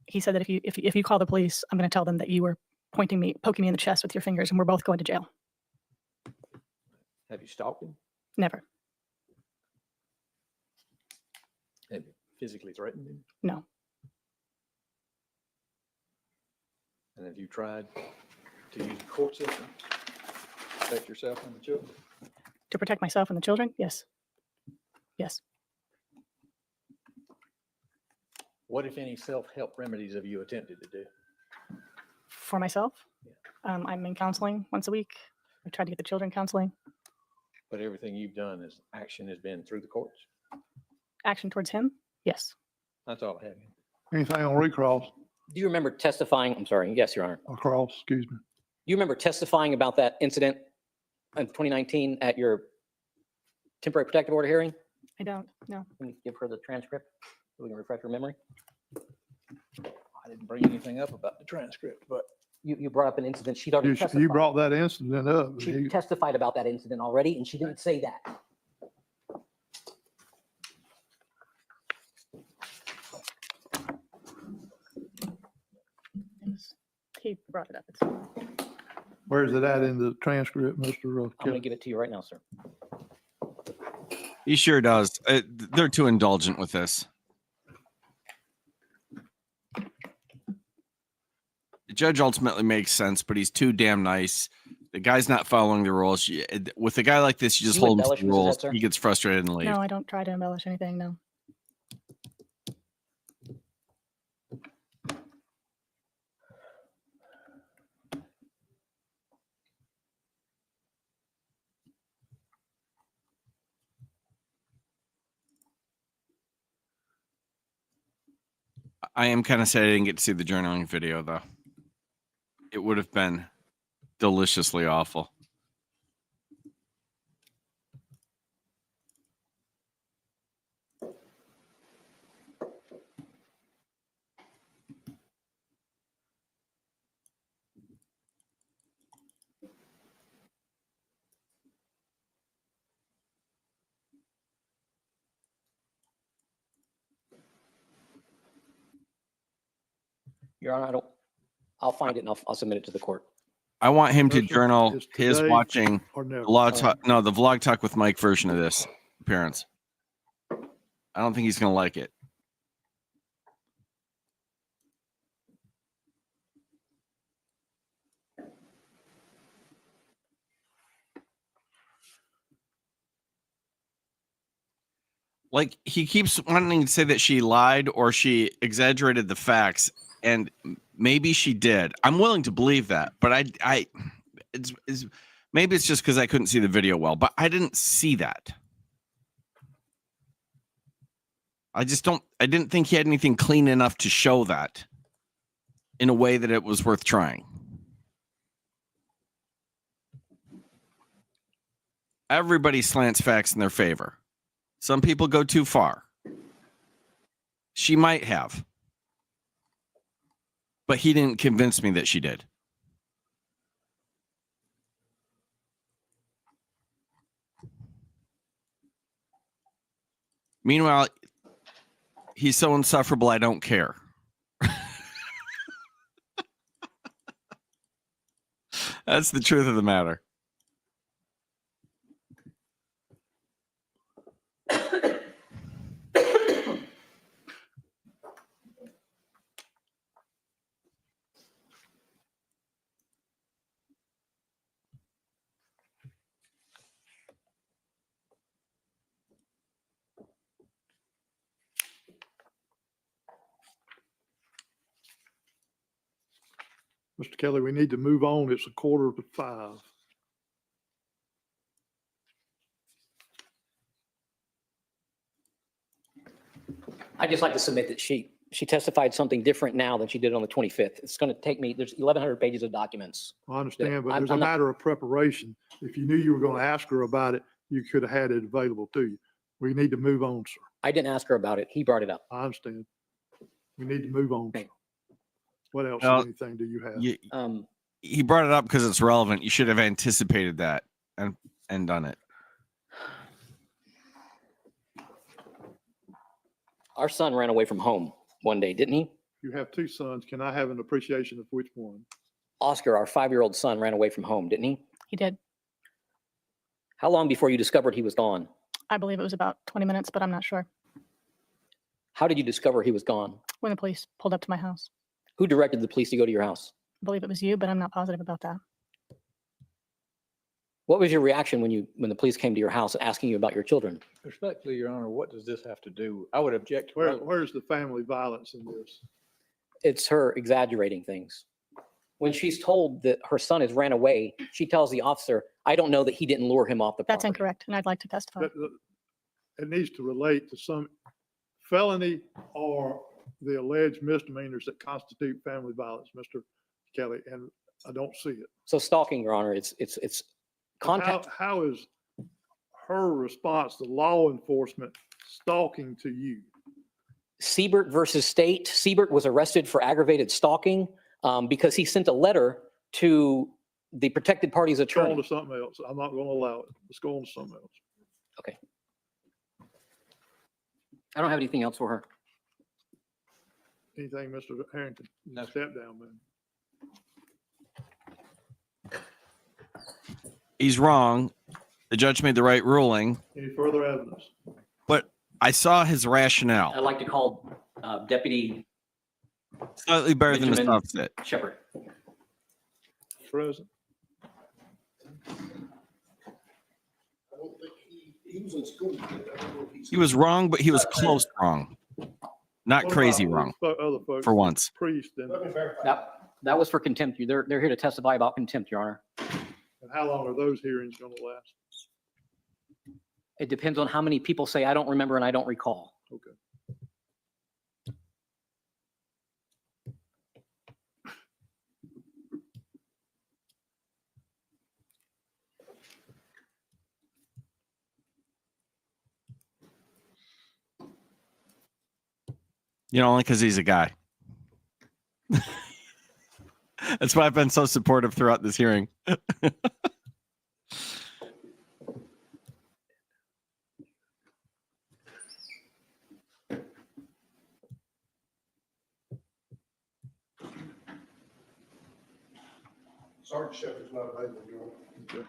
he said that if you call the police, I'm going to tell them that you were poking me in the chest with your fingers, and we're both going to jail. Have you stalked him? Never. Have you physically threatened him? No. And have you tried to use the court system to protect yourself and the children? To protect myself and the children? Yes. Yes. What, if any, self-help remedies have you attempted to do? For myself, I'm in counseling once a week. I try to get the children counseling. But everything you've done is action has been through the courts? Action towards him? Yes. That's all I have. Anything on recross, Do you remember testifying? I'm sorry. Yes, Your Honor. across, excuse me. You remember testifying about that incident in 2019 at your temporary protective order hearing? I don't, no. Can you give her the transcript so we can refresh her memory? I didn't bring anything up about the transcript, but You brought up an incident. She'd already testified. You brought that incident up. She testified about that incident already, and she didn't say that. He brought it up. It's fine. Where's it at in the transcript, Mr. I'm going to Kelly? give it to you right now, sir. He sure does. They're too indulgent with this. The judge ultimately makes sense, but he's too damn nice. The guy's not following the rules. With a guy like this, you just You hold him to embellish, the Mrs. rules. Etzer? He gets frustrated and leaves. No, I don't try to embellish anything, no. I am kind of sad I didn't get to see the journaling video, though. It would have been deliciously awful. Your Honor, I'll find it and I'll submit it to the court. I want him to Motion journal is his today watching or never? the the vlog talk with Mike version of this appearance. I don't think he's going to like it. Like, he keeps wanting to say that she lied or she exaggerated the facts, and maybe she did. I'm willing to believe that, but it's maybe it's just because I couldn't see the video well, but I didn't see that. I didn't think he had anything clean enough to show that in a way that it was worth trying. Everybody slants facts in their favor. Some people go too far. She might have. But he didn't convince me that she did. Meanwhile, he's so insufferable, I don't care. That's the truth of the matter. Mr. Kelly, we need to move on. It's 4:45. I'd just like to submit that she testified something different now than she did on the 25th. It's going to take me, there's 1,100 pages of documents. I understand, but I'm there's a not- matter of preparation. If you knew you were going to ask her about it, you could have had it available to you. We need to move on, sir. I didn't ask her about it. He brought it up. I understand. We need to move on, sir. What else? Well, Anything do you have? He brought it up because it's relevant. You should have anticipated that and done it. Our son ran away from home one day, didn't he? You have two sons. Can I have an appreciation of which one? Oscar, our 5-year-old son, ran away from home, didn't he? He did. How long before you discovered he was gone? I believe it was about 20 minutes, but I'm not sure. How did you discover he was gone? When the police pulled up to my house. Who directed the police to go to your house? I believe it was you, but I'm not positive about that. What was your reaction when the police came to your house asking you about your children? respectfully, Your Honor, what does this have to do? I would object to Where's the family violence in this? It's her exaggerating things. When she's told that her son has ran away, she tells the officer, I don't know that he didn't lure him off the That's property. incorrect, and I'd like to testify. It needs to relate to some felony or the alleged misdemeanors that constitute family violence, Mr. Kelly, and I don't see it. So stalking, Your Honor, it's contact. How is her response to law enforcement stalking to you? Siebert versus State. Siebert was arrested for aggravated stalking because he sent a letter to the protected party's Let's go on attorney. to something else. I'm not going to allow it. Let's go on to something else. Okay. I don't have anything else for her. Anything, Mr. Harrington? No. Step down, man. He's wrong. The judge made the right ruling, Any further evidence? but I saw his rationale. I'd like to call Deputy Slightly better than the Benjamin stuff that. Shepard. Present. He was in school. He was wrong, but he was close wrong. Not What crazy about wrong other folks? for once. Priest and That was for contempt. They're here to testify about contempt, Your Honor. how long are those hearings going to last? It depends on how many people say, I don't remember and I don't recall. Okay. You know, only because he's a guy. That's why I've been so supportive throughout this hearing. Sergeant Shepard's not available, Joe.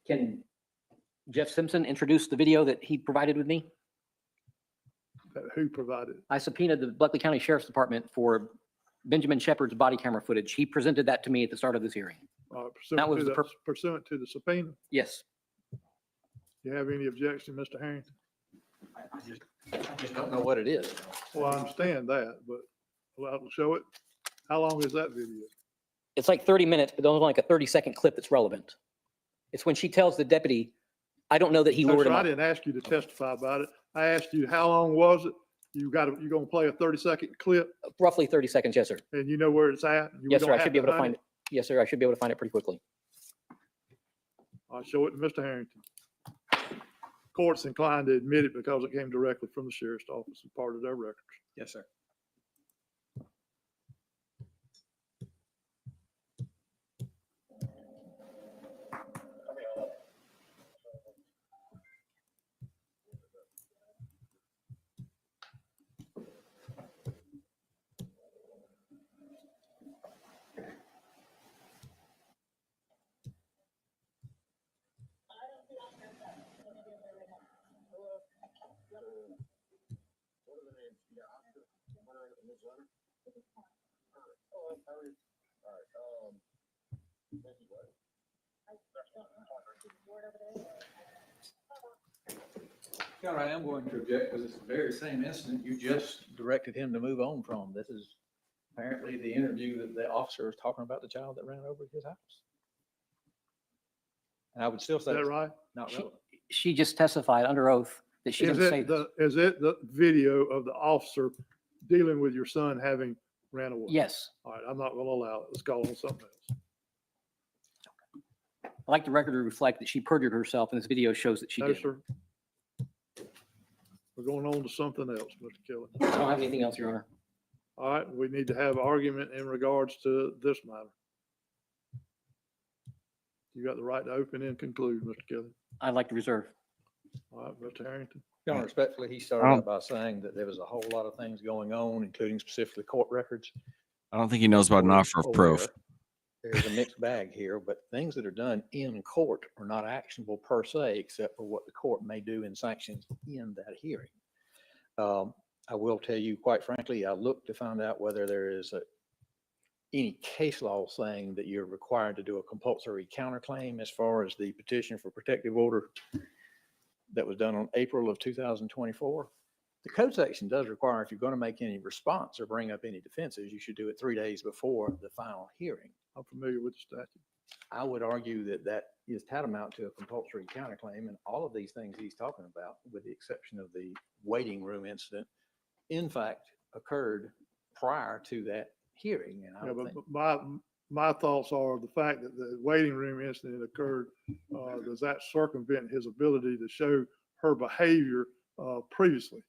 Can Jeff Simpson introduce the video that he provided with me? Who provided? I subpoenaed the Buckley County Sheriff's Department for Benjamin Shepard's body camera footage. He presented that to me at the start of this hearing. That was Pursuant to the subpoena. Yes. You have any objection, Mr. Harrington? I just don't know what it is. Well, I understand that, but I'll show it. How long is that video? It's like 30 minutes, but there's only like a 30-second clip that's relevant. It's when she tells the deputy, I don't know that he lured him I up. didn't ask you to testify about it. I asked you, how long was it? You're going to play a 30-second clip Roughly 30 seconds, yes, sir. and you know where it's at? You Yes, don't sir, I have should be able to find it. Yes, sir, I should be able to find it pretty quickly. I'll show it to Mr. Harrington. Court's inclined to admit it because it came directly from the sheriff's office and part of their records. Yes, sir. All right, I'm going to object because it's the very same incident you just directed him to move on from. This is apparently the interview that the officer is talking about the child that ran over his house. And I would still say. Is that right? Not relevant. She just testified under oath that she Is didn't say it this. is it the video of the officer dealing with your son having ran away? Yes. All right, I'm not going to allow it. Let's call on something else. I'd like the record to reflect that she perjured herself, and this video shows that she No, did. sir. We're going on to something else, Mr. Kelly. I don't have anything else, Your Honor. All right, we need to have argument in regards to this matter. You got the right to open and conclude, Mr. Kelly. I'd like to reserve. All right, Mr. Harrington. Your Honor, respectfully, he started out by saying that there was a whole lot of things going on, including specifically court records. I don't think he knows about an offer of proof. There's a mixed bag here, but things that are done in court are not actionable per se, except for what the court may do in sanctions in that hearing. I will tell you, quite frankly, I looked to find out whether there is any case law saying that you're required to do a compulsory counterclaim as far as the petition for protective order that was done on April of 2024. The code section does require, if you're going to make any response or bring up any defenses, you should do it 3 days before the final hearing. I'm familiar with the statute. I would argue that that is tantamount to a compulsory counterclaim. And all of these things he's talking about, with the exception of the waiting room incident, in fact, occurred prior to that hearing. And I Yeah, would but think, my thoughts are the fact that the waiting room incident occurred, does that circumvent his ability to show her behavior previously?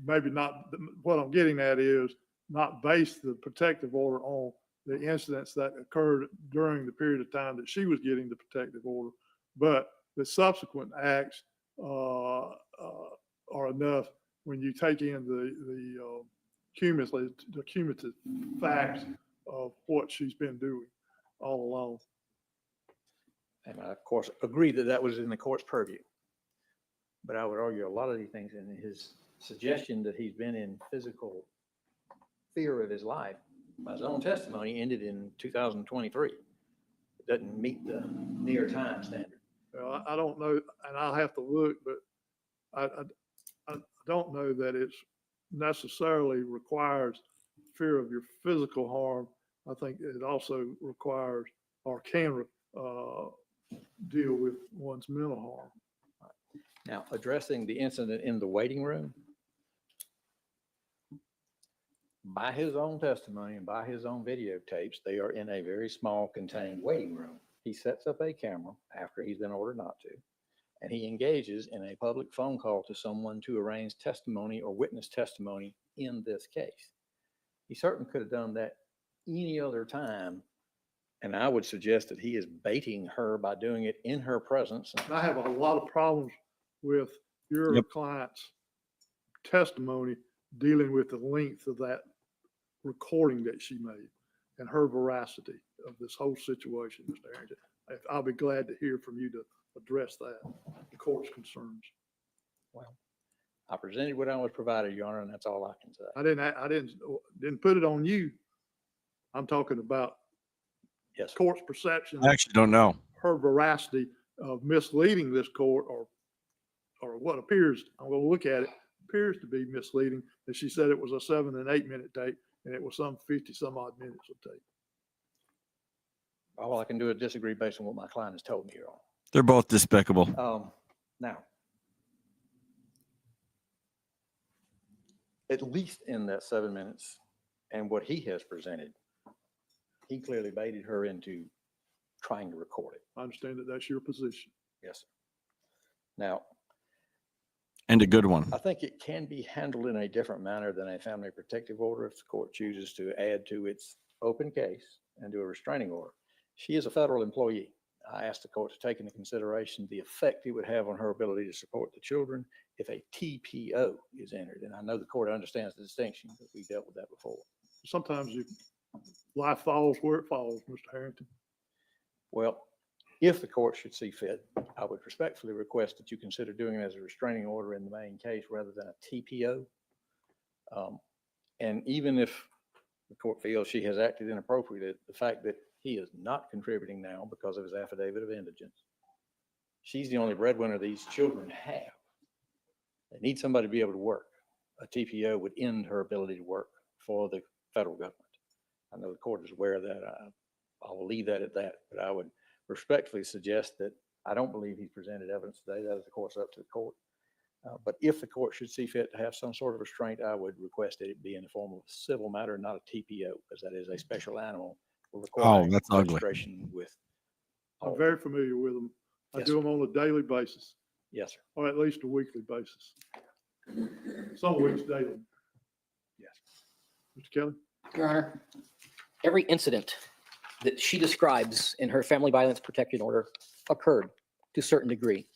Maybe not, what I'm getting at is not base the protective order on the incidents that occurred during the period of time that she was getting the protective order, but the subsequent acts are enough when you take in the cumulative facts of what she's been doing all along. and I, of course, agree that that was in the court's purview. But I would argue a lot of these things in his suggestion that he's been in physical fear of his life, by his own testimony, ended in 2023. It doesn't meet the near time standard. Well, I don't know, and I'll have to look, but I don't know that it's necessarily requires fear of your physical harm. I think it also requires or can deal with one's mental harm. Now, addressing the incident in the waiting room, by his own testimony and by his own videotapes, they are in a very small contained waiting room. He sets up a camera after he's been ordered not to, and he engages in a public phone call to someone to arrange testimony or witness testimony in this case. He certainly could have done that any other time, and I would suggest that he is baiting her by doing it in her presence. I have a lot of problems with your client's testimony dealing with the length of that recording that she made and her veracity of this whole situation, Mr. Harrington. I'll be glad to hear from you to address that, the court's concerns. Well, I presented what I was provided, Your Honor, and that's all I can say. I didn't put it on you. I'm talking about court's perception. I actually don't know. Her veracity of misleading this court or what appears, I'm going to look at it, appears to be misleading, that she said it was a 7 and 8 minute tape and it was some 50 some odd minutes of tape. All I can do is disagree based on what my client has told me, Your Honor. They're both despicable. Now, at least in that 7 minutes and what he has presented, he clearly baited her into trying to record it. I understand that that's your position. Yes, sir. Now, And a good one. I think it can be handled in a different manner than a family protective order if the court chooses to add to its open case and do a restraining order. She is a federal employee. I asked the court to take into consideration the effect it would have on her ability to support the children if a TPO is entered. And I know the court understands the distinction, because we dealt with that before. Sometimes life falls where it falls, Mr. Harrington. Well, if the court should see fit, I would respectfully request that you consider doing it as a restraining order in the main case rather than a TPO. And even if the court feels she has acted inappropriately, the fact that he is not contributing now because of his affidavit of indigence, she's the only breadwinner these children have. They need somebody to be able to work. A TPO would end her ability to work for the federal government. I know the court is aware of that. I will leave that at that, but I would respectfully suggest that I don't believe he's presented evidence today. That is, of course, up to the court. But if the court should see fit to have some sort of restraint, I would request that it be in the form of a civil matter, not a TPO, because that is a special animal. Oh, that's ugly. Registration with. I'm very familiar with them. I do them on a daily basis. Yes, sir. Or at least a weekly basis. Some weeks daily. Yes. Mr. Kelly? Your Honor, every incident that she describes in her family violence protection order occurred to a certain degree.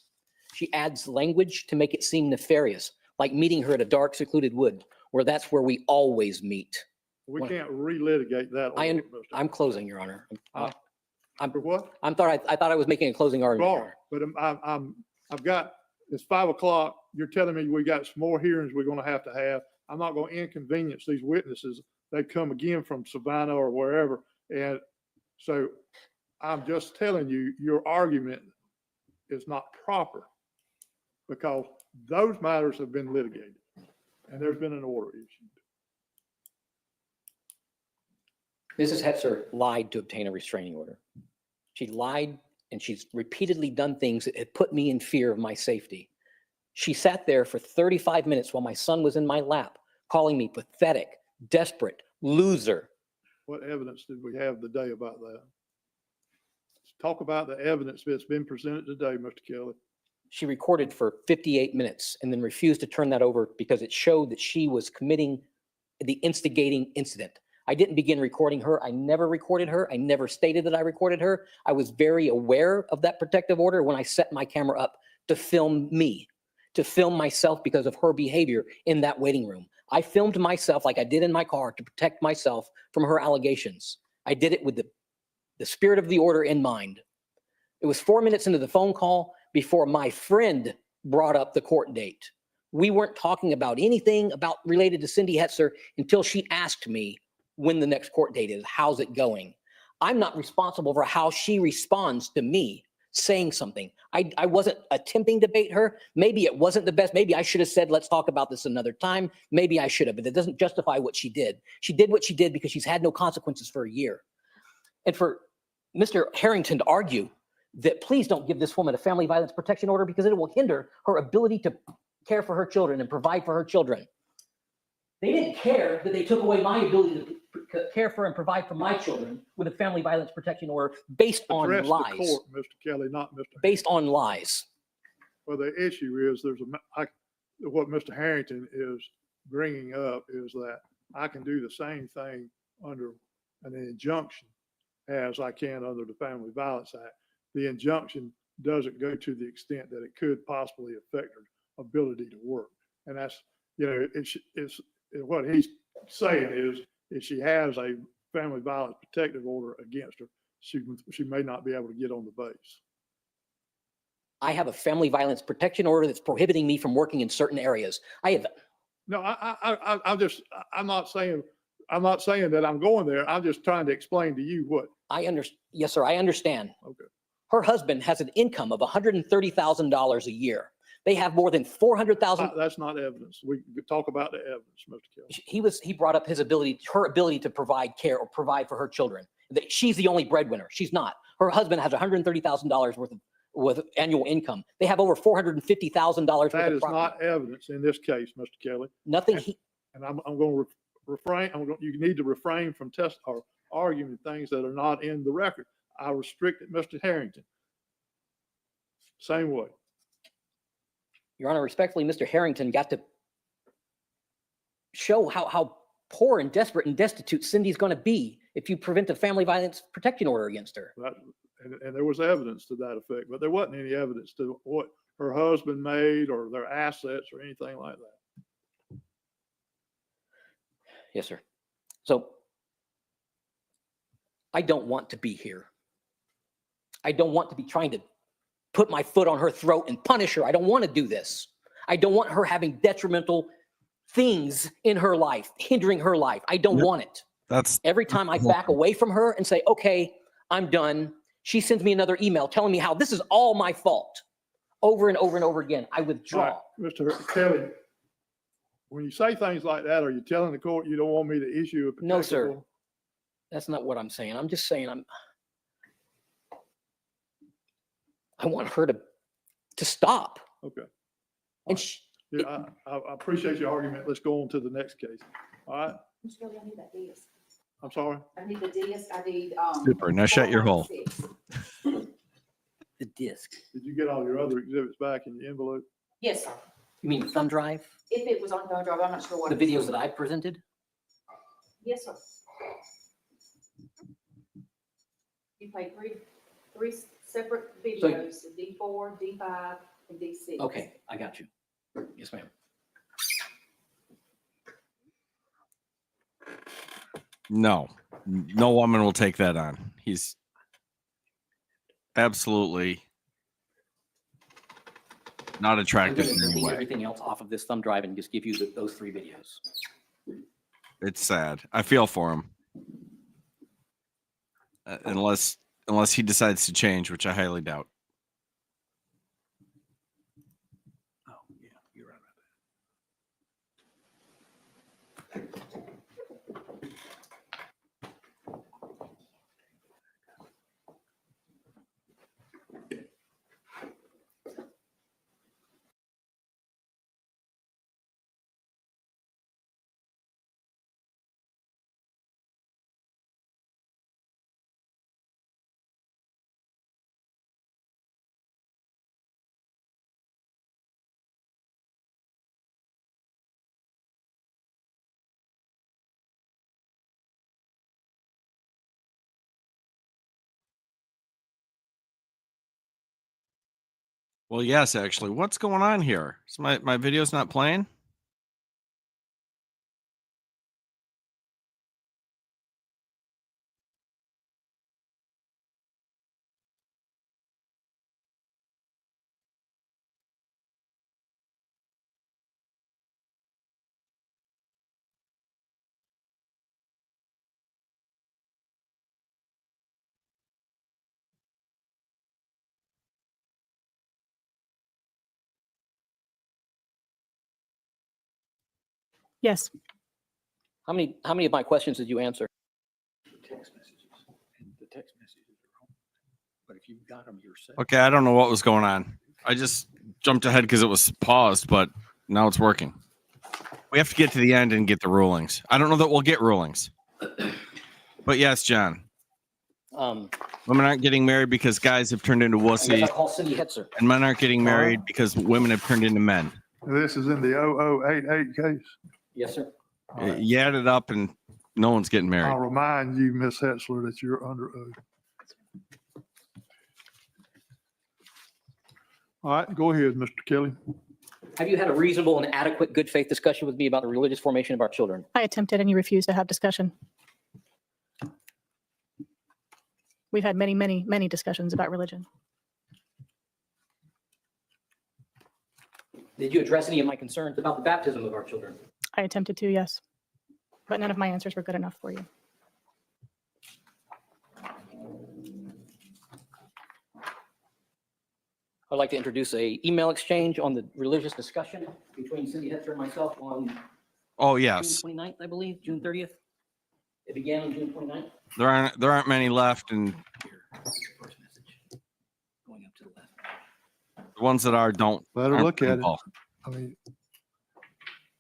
She adds language to make it seem nefarious, like meeting her at a dark, secluded wood, where that's where we always meet. We can't relitigate that. I'm closing, Your Honor. For what? I thought I was making a closing argument. Your Honor. But I've got, it's 5 o'clock. You're telling me we got some more hearings we're going to have. I'm not going to inconvenience these witnesses. They come again from Savannah or wherever. And so I'm just telling you, your argument is not proper because those matters have been litigated and there's been an order issued. Mrs. Hetzer lied to obtain a restraining order. She lied and she's repeatedly done things that had put me in fear of my safety. She sat there for 35 minutes while my son was in my lap, calling me pathetic, desperate, loser. What evidence did we have today about that? Let's talk about the evidence that's been presented today, Mr. Kelly. She recorded for 58 minutes and then refused to turn that over because it showed that she was committing the instigating incident. I didn't begin recording her. I never recorded her. I never stated that I recorded her. I was very aware of that protective order when I set my camera up to film me, to film myself because of her behavior in that waiting room. I filmed myself like I did in my car to protect myself from her allegations. I did it with the spirit of the order in mind. It was 4 minutes into the phone call before my friend brought up the court date. We weren't talking about anything about related to Cindy Hetzer until she asked me when the next court date is. How's it going? I'm not responsible for how she responds to me saying something. I wasn't attempting to bait her. Maybe it wasn't the best. Maybe I should have said, let's talk about this another time. Maybe I should have, but that doesn't justify what she did. She did what she did because she's had no consequences for a year. And for Mr. Harrington to argue that please don't give this woman a family violence protection order because it will hinder her ability to care for her children and provide for her children. They didn't care that they took away my ability to care for and provide for my children with a family violence protection order based on Address lies. the court, Mr. Kelly, not Mr. Based on lies. Well, the issue is what Mr. Harrington is bringing up is that I can do the same thing under an injunction as I can under the Family Violence Act. The injunction doesn't go to the extent that it could possibly affect her ability to work. And that's, it's what he's saying is if she has a family violence protective order against her, she may not be able to get on the base. I have a family violence protection order that's prohibiting me from working in certain areas. I have. No, I'm not saying that I'm going there. I'm just trying to explain to you what. I understand. Yes, sir. I understand. Okay. Her husband has an income of $130,000 a year. They have more than 400,000. That's not evidence. We could talk about the evidence, Mr. Kelly. He brought up her ability to provide care or provide for her children. That she's the only breadwinner. She's not. Her husband has $130,000 worth of annual income. They have over $450,000 worth of property. That is not evidence in this case, Mr. Kelly. Nothing. And I'm going to refrain. You need to refrain from arguing things that are not in the record. I restricted Mr. Harrington. Same way. Your Honor, respectfully, Mr. Harrington got to show how poor and desperate and destitute Cindy's going to be if you prevent a family violence protection order against her. And there was evidence to that effect, but there wasn't any evidence to what her husband made or their assets or anything like that. Yes, sir. So I don't want to be here. I don't want to be trying to put my foot on her throat and punish her. I don't want to do this. I don't want her having detrimental things in her life, hindering her life. I don't want it. That's every time I back away from her and say, okay, I'm done. She sends me another email telling me how this is all my fault over and over and over again. I withdraw. Right, Mr. Kelly, when you say things like that, are you telling the court you don't want me to issue a protective No, sir. order? That's not what I'm saying. I'm just saying I want her to stop. Okay. And I appreciate your argument. Let's go on to the next case. All right. Mr. Kelly, I need that disc. I'm sorry. I need the disc. I need, super. Now shut your hole. 496. The disc. Did you get all your other exhibits back in the envelope? Yes, sir. You mean thumb drive? If it was on thumb drive, I'm not sure what. The videos that I presented? Yes, sir. You played three separate videos, D4, D5, and D6. Okay, I got you. Yes, ma'am. No woman will take that on. He's absolutely not attractive in any way. Everything else off of this thumb drive and just give you those 3 videos. It's sad. I feel for him. Unless he decides to change, which I highly doubt. Oh, yeah, you're right about that. Well, yes, actually. What's going on here? Is my video's not playing? Yes. How many of my questions did you answer? Text messages. And the text messages are home. But if you've got them yourself. Okay, I don't know what was going on. I just jumped ahead because it was paused, but now it's working. We have to get to the end and get the rulings. I don't know that we'll get rulings. But yes, John. Women aren't getting married because guys have turned into wussies. Call Cindy Hetzer. And men aren't getting married because women have turned into men. This is in the 0088 case. Yes, sir. You add it up and no one's getting married. I'll remind you, Ms. Hetzler, that you're under oath. All right, go ahead, Mr. Kelly. Have you had a reasonable and adequate good faith discussion with me about the religious formation of our children? I attempted and you refused to have discussion. We've had many, many, many discussions about religion. Did you address any of my concerns about the baptism of our children? I attempted to, yes. But none of my answers were good enough for you. I'd like to introduce a email exchange on the religious discussion between Cindy Hetzer and myself on Oh, yes. June 29th, I believe, June 30th. It began on June 29th. There aren't many left, and First message. Going up to the left. the ones that are don't. Let her aren't look at it. involved. I mean,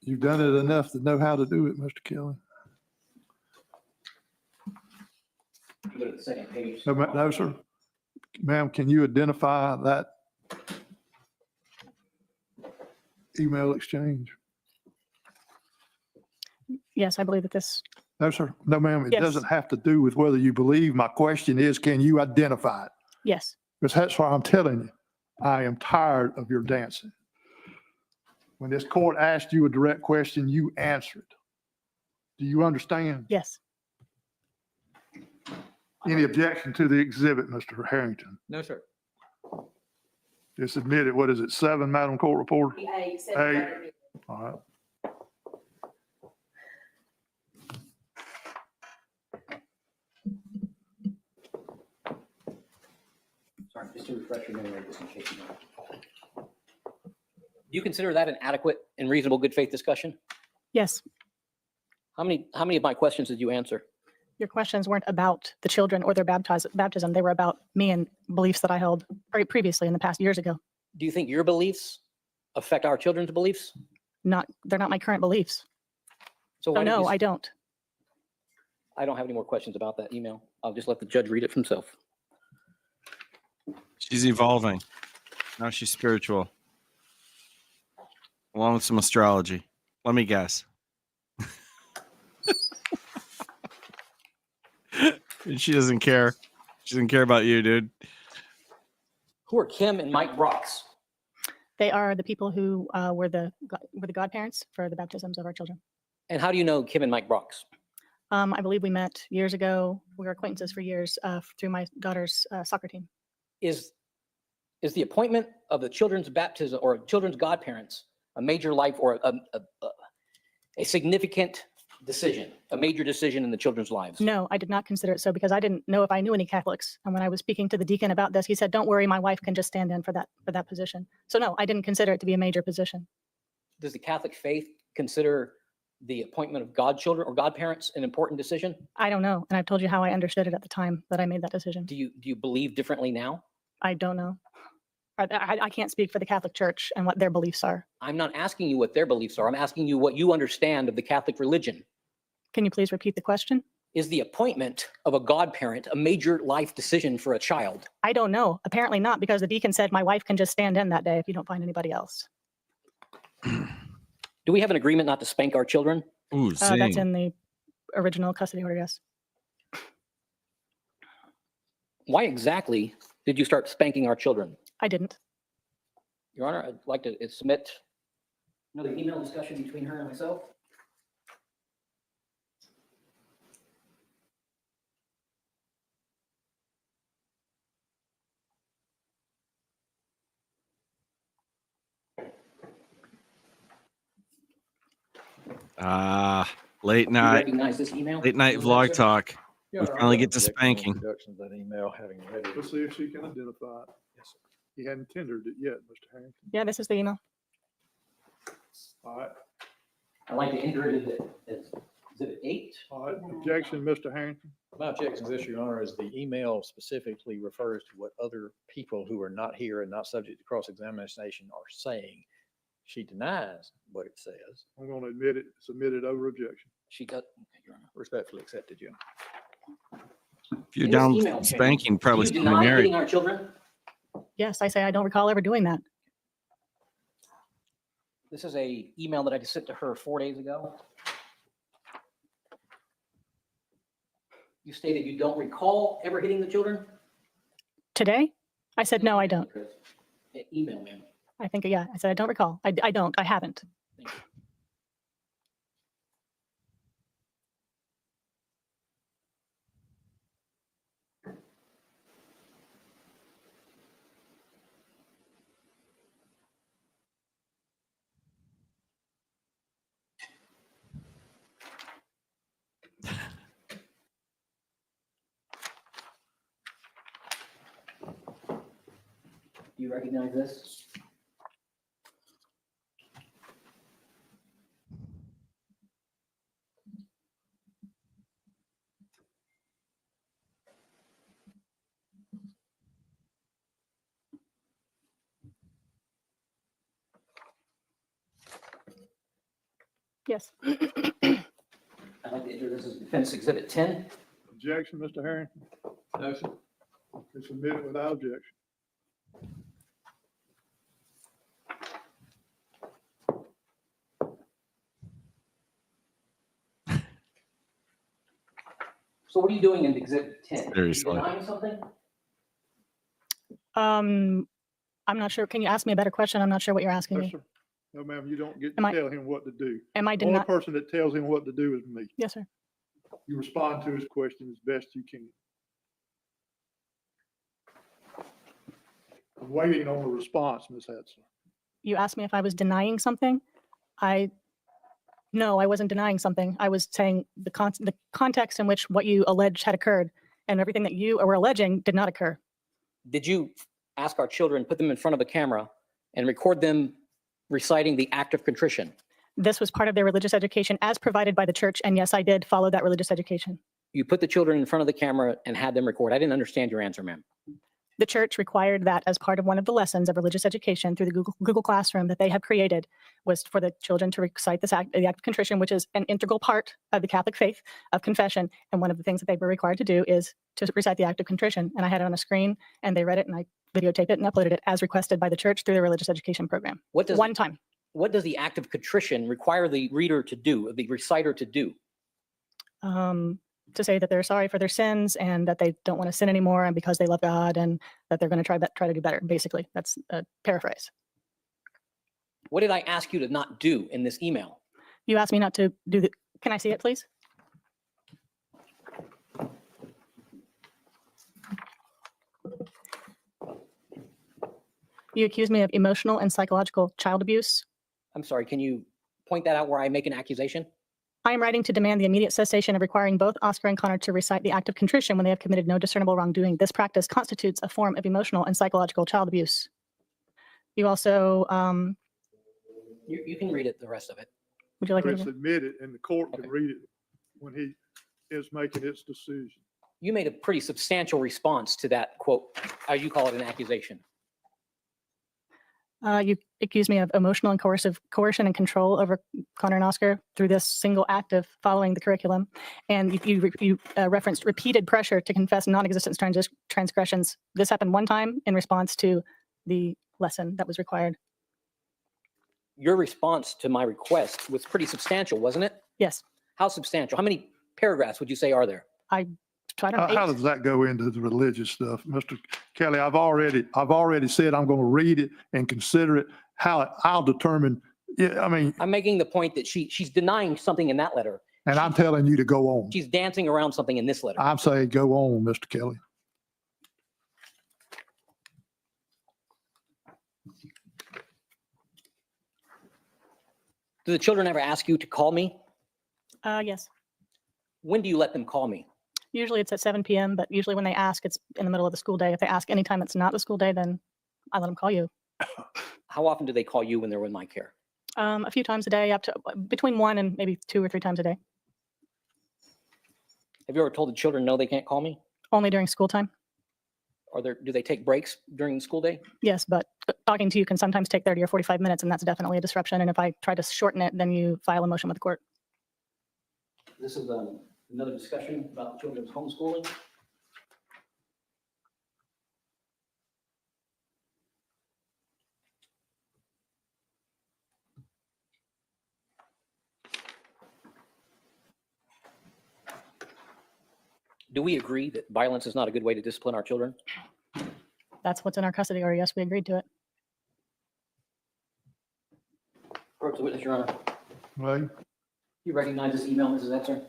you've done it enough to know how to do it, Mr. Kelly. Go to the second page. No, sir. Ma'am, can you identify that email exchange? Yes, I believe that this, No, sir. No, ma'am. It Yes. doesn't have to do with whether you believe. My question is, can you identify it? yes, Because that's why I'm telling you, I am tired of your dancing. When this court asked you a direct question, you answered. Do you understand? yes, Any objection to the exhibit, Mr. Harrington? No, sir. Just admit it. What is it, 7, Madam Court Reporter? 8. 8. All right. Sorry, just to refresh your memory, just in case you don't. Do you consider that an adequate and reasonable good faith discussion? yes. How many of my questions did you answer? Your questions weren't about the children or their baptism. They were about me and beliefs that I held previously in the past years ago. Do you think your beliefs affect our children's beliefs? They're not my current beliefs. So So why did no, you- I don't. I don't have any more questions about that email. I'll just let the judge read it himself. She's evolving. Now she's spiritual. Along with some astrology. Let me guess. She doesn't care. She doesn't care about you, dude. Who are Kim and Mike Brocks? They are the people who were the godparents for the baptisms of our children. And how do you know Kim and Mike Brocks? I believe we met years ago. We were acquaintances for years through my daughter's soccer team. Is the appointment of the children's baptism or children's godparents a major life or a significant decision, a major decision in the children's lives? No, I did not consider it so because I didn't know if I knew any Catholics. And when I was speaking to the deacon about this, he said, "Don't worry, my wife can just stand in for that position." So no, I didn't consider it to be a major position. Does the Catholic faith consider the appointment of godchildren or godparents an important decision? I don't know, and I've told you how I understood it at the time that I made that decision. Do you believe differently now? I don't know. I can't speak for the Catholic Church and what their beliefs are. I'm not asking you what their beliefs are. I'm asking you what you understand of the Catholic religion. Can you please repeat the question? Is the appointment of a godparent a major life decision for a child? I don't know. Apparently not, because the deacon said my wife can just stand in that day if you don't find anybody else. Do we have an agreement not to spank our children? Ooh, That's in the original custody order, yes. Why exactly did you start spanking our children? I didn't. Your Honor, I'd like to submit another email discussion between her and myself. Late Do you night, recognize this email? late night vlog talk. Your We Honor, I finally would get to object spanking. Introduction of that email, having read it. Let's see if she can identify it. Yes, sir. He hadn't tendered it yet, Mr. Harrington. Yeah, this is the email. All right, I'd like to enter it as Exhibit 8. all right. Objection, Mr. Harrington. My objection to this, Your Honor, is the email specifically refers to what other people who are not here and not subject to cross-examination are saying. She denies what it says. I'm going to admit it, submit it over objection. She got, okay, Your Honor. Respectfully accepted, Your Honor. If you're In this down email with chain, spanking, probably do you still deny married. hitting our children? Yes, I say I don't recall ever doing that. This is a email that I just sent to her 4 days ago. You stated you don't recall ever hitting the children? Today? I said, no, I don't. Email, ma'am. I think, yeah, I said, I don't recall. I don't, I haven't. Thank you. Do you recognize this? Yes. I'd like to enter this as Defense Exhibit 10. Objection, Mr. Harrington. No, sir. It's submitted without objection. So what are you doing in Exhibit 10? Very Are you slow. denying something? I'm not sure. Can you ask me a better question? I'm not sure what you're asking No, me. sir. No, ma'am, you don't get Am to I- tell him what to do. Am I The only denying? person that tells him what to do is me. Yes, sir. You respond to his question as best you can. I'm waiting on a response, Ms. Hatzler. You asked me if I was denying something. No, I wasn't denying something. I was saying the context in which what you alleged had occurred and everything that you were alleging did not occur. Did you ask our children, put them in front of a camera and record them reciting the act of contrition? This was part of their religious education as provided by the church. And yes, I did follow that religious education. You put the children in front of the camera and had them record. I didn't understand your answer, ma'am. The church required that as part of one of the lessons of religious education through the Google Classroom that they have created was for the children to recite this act, the act of contrition, which is an integral part of the Catholic faith of confession. And one of the things that they were required to do is to recite the act of contrition. And I had it on a screen and they read it and I videotaped it and uploaded it as requested by the church through their religious education program. What does One time. What does the act of contrition require the reader to do, the reciter to do? To say that they're sorry for their sins and that they don't want to sin anymore and because they love God and that they're going to try to do better. Basically, that's a paraphrase. What did I ask you to not do in this email? You asked me not to do the, can I see it, please? You accused me of emotional and psychological child abuse. I'm sorry, can you point that out where I make an accusation? I am writing to demand the immediate cessation of requiring both Oscar and Connor to recite the act of contrition when they have committed no discernible wrongdoing. This practice constitutes a form of emotional and psychological child abuse. You also, You can read it, the rest of it. would you like me It's to? admitted and the court can read it when he is making its decision. You made a pretty substantial response to that quote, as you call it, an accusation. You accused me of emotional and coercion and control over Connor and Oscar through this single act of following the curriculum. And you referenced repeated pressure to confess non-existent transgressions. This happened one time in response to the lesson that was required. Your response to my request was pretty substantial, wasn't it? Yes. How substantial? How many paragraphs would you say are there? I So I don't How know. does that go into the religious stuff? Mr. Kelly, I've already said I'm going to read it and consider it. I'll determine, yeah, I mean, I'm making the point that she's denying something in that letter. and I'm telling you to go on. She's dancing around something in this letter. I'm saying go on, Mr. Kelly. Do the children ever ask you to call me? Yes. When do you let them call me? Usually it's at 7 p.m., but usually when they ask, it's in the middle of the school day. If they ask anytime it's not the school day, then I let them call you. How often do they call you when they're in my care? A few times a day, up to between 1 and maybe 2 or 3 times a day. Have you ever told the children no, they can't call me? Only during school time. Do they take breaks during the school day? Yes, but talking to you can sometimes take 30 or 45 minutes, and that's definitely a disruption. And if I try to shorten it, then you file a motion with the court. This is another discussion about children's homeschooling. Do we agree that violence is not a good way to discipline our children? That's what's in our custody, or yes, we agreed to it. Approach the witness, Your Honor. Right. You recognize this email, Mrs. Etzer?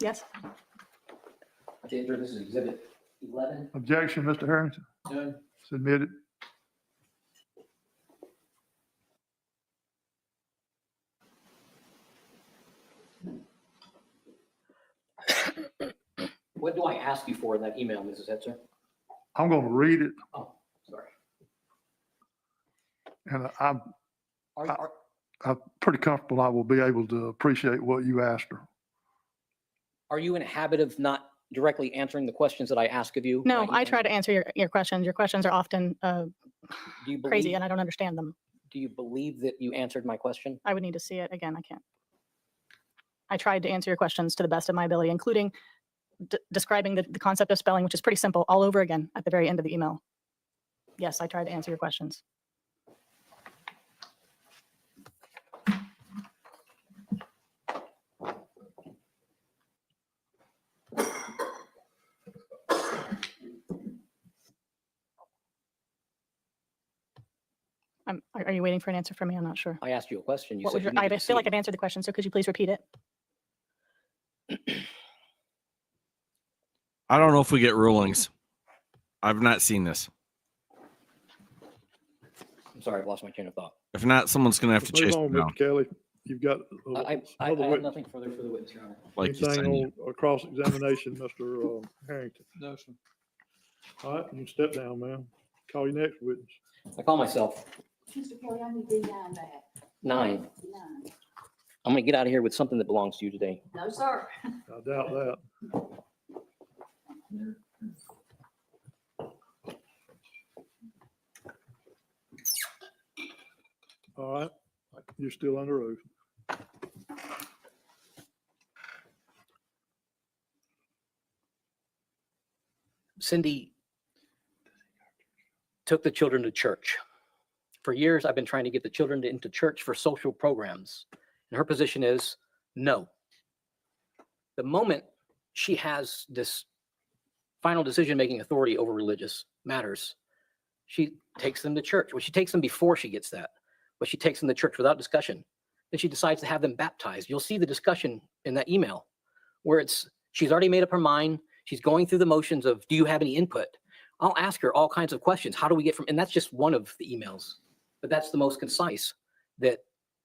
Yes. Okay, this is exhibit 11. Objection, Mr. Harrington. None. Submitted. What do I ask you for in that email, Mrs. Etzer? I'm going to read it, Oh, sorry. and Are I'm pretty comfortable I will be able to appreciate what you asked her. are you in a habit of not directly answering the questions that I ask of you? No, by I try email? to answer your questions. Your questions are often Do you crazy, believe, and I don't understand them. do you believe that you answered my question? I would need to see it again. I can't. I tried to answer your questions to the best of my ability, including describing the concept of spelling, which is pretty simple, all over again at the very end of the email. Yes, I tried to answer your questions. Are you waiting for an answer from me? I'm not sure. I asked you a question. You What said would you your, I needed to feel see like it. I've answered the question, so could you please repeat it? I don't know if we get rulings. I've not seen this. I'm sorry, I've lost my train of thought. If not, someone's going to have to Move chase on, me down. Mr. Kelly. You've got I another have witness. nothing further for the witness, Your Honor. Like you said. Anything on cross-examination, Mr. Harrington? No, sir. All right, you can step down, ma'am. Call your next witness. I call myself Mr. Kelly, I need D9 back. 9. D9. I'm going to get out of here with something that belongs to you today. No, sir. I doubt that. All right, you're still under oath. Cindy took the children to church. For years, I've been trying to get the children into church for social programs. And her position is no. The moment she has this final decision-making authority over religious matters, she takes them to church. Well, she takes them before she gets that, but she takes them to church without discussion. Then she decides to have them baptized. You'll see the discussion in that email where she's already made up her mind. She's going through the motions of, do you have any input? I'll ask her all kinds of questions. How do we get from, and that's just one of the emails, but that's the most concise, that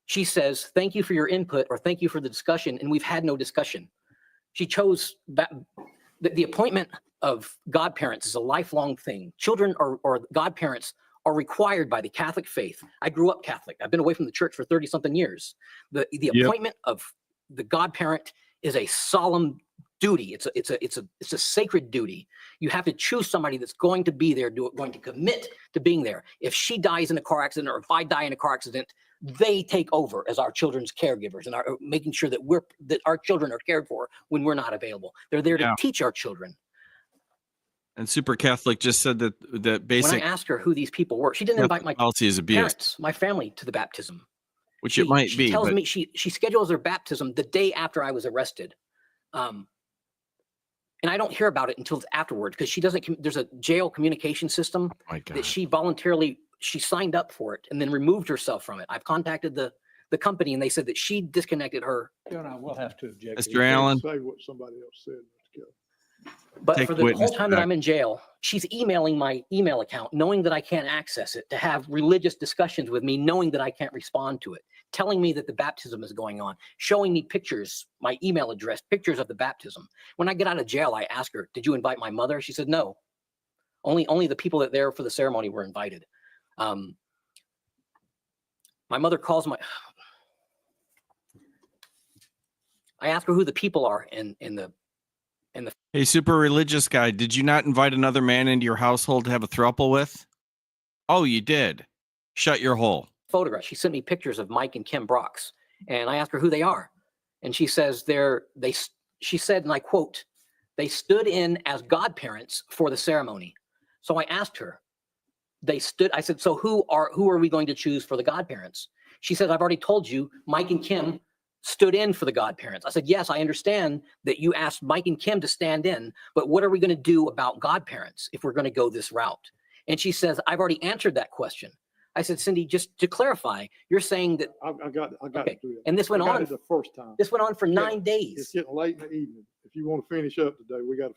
she says, thank you for your input, or thank you for the discussion, and we've had no discussion. She chose the appointment of godparents is a lifelong thing. Children or godparents are required by the Catholic faith. I grew up Catholic. I've been away from the church for 30 something years. The appointment of the godparent is a solemn duty. It's a sacred duty. You have to choose somebody that's going to be there, going to commit to being there. If she dies in a car accident, or if I die in a car accident, they take over as our children's caregivers and are making sure that our children are cared for when we're not available. They're there to teach our children. And Super Catholic just said that basic. When I asked her who these people were, she didn't invite my policy is abuse, parents, my family, to the baptism. Which it might be. She tells but me she schedules her baptism the day after I was arrested. And I don't hear about it until afterwards, because she doesn't. There's a jail communication system that she voluntarily signed up for it and then removed herself from it. I've contacted the company and they said that she disconnected her. I will have to object. Mr. Allen. Say what somebody else said, Mr. Kelly. But Take for the witness whole time that back. I'm in jail, she's emailing my email account, knowing that I can't access it, to have religious discussions with me, knowing that I can't respond to it, telling me that the baptism is going on, showing me pictures, my email address, pictures of the baptism. When I get out of jail, I ask her, did you invite my mother? She said, no. Only the people that there for the ceremony were invited. My mother calls I ask her who the people are in the. Hey, super religious guy, did you not invite another man into your household to have a throuple with? Oh, you did. Shut your hole. Photograph. She sent me pictures of Mike and Kim Brox, and I asked her who they are, and she says she said, and I quote, they stood in as godparents for the ceremony. So I asked her, I said, so who are we going to choose for the godparents? She said, I've already told you, Mike and Kim stood in for the godparents. I said, yes, I understand that you asked Mike and Kim to stand in, but what are we going to do about godparents if we're going to go this route? And she says, I've already answered that question. I said, Cindy, just to clarify, you're saying that I got okay. it. And this went on the first time. This went on for 9 It's days. getting late in the evening. If you want to finish up today, we got to.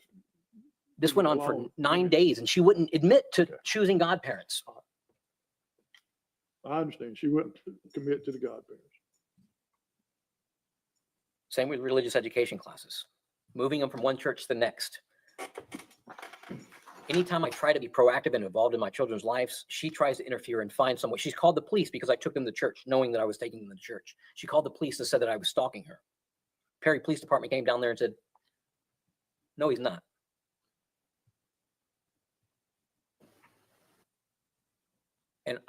This went on for 9 days, and she wouldn't admit to choosing godparents. I understand. She wouldn't commit to the godparents. Same with religious education classes, moving them from one church to the next. Anytime I try to be proactive and involved in my children's lives, she tries to interfere and find some way. She's called the police because I took them to church, knowing that I was taking them to church. She called the police and said that I was stalking her. Perry Police Department came down there and said, no, he's not. And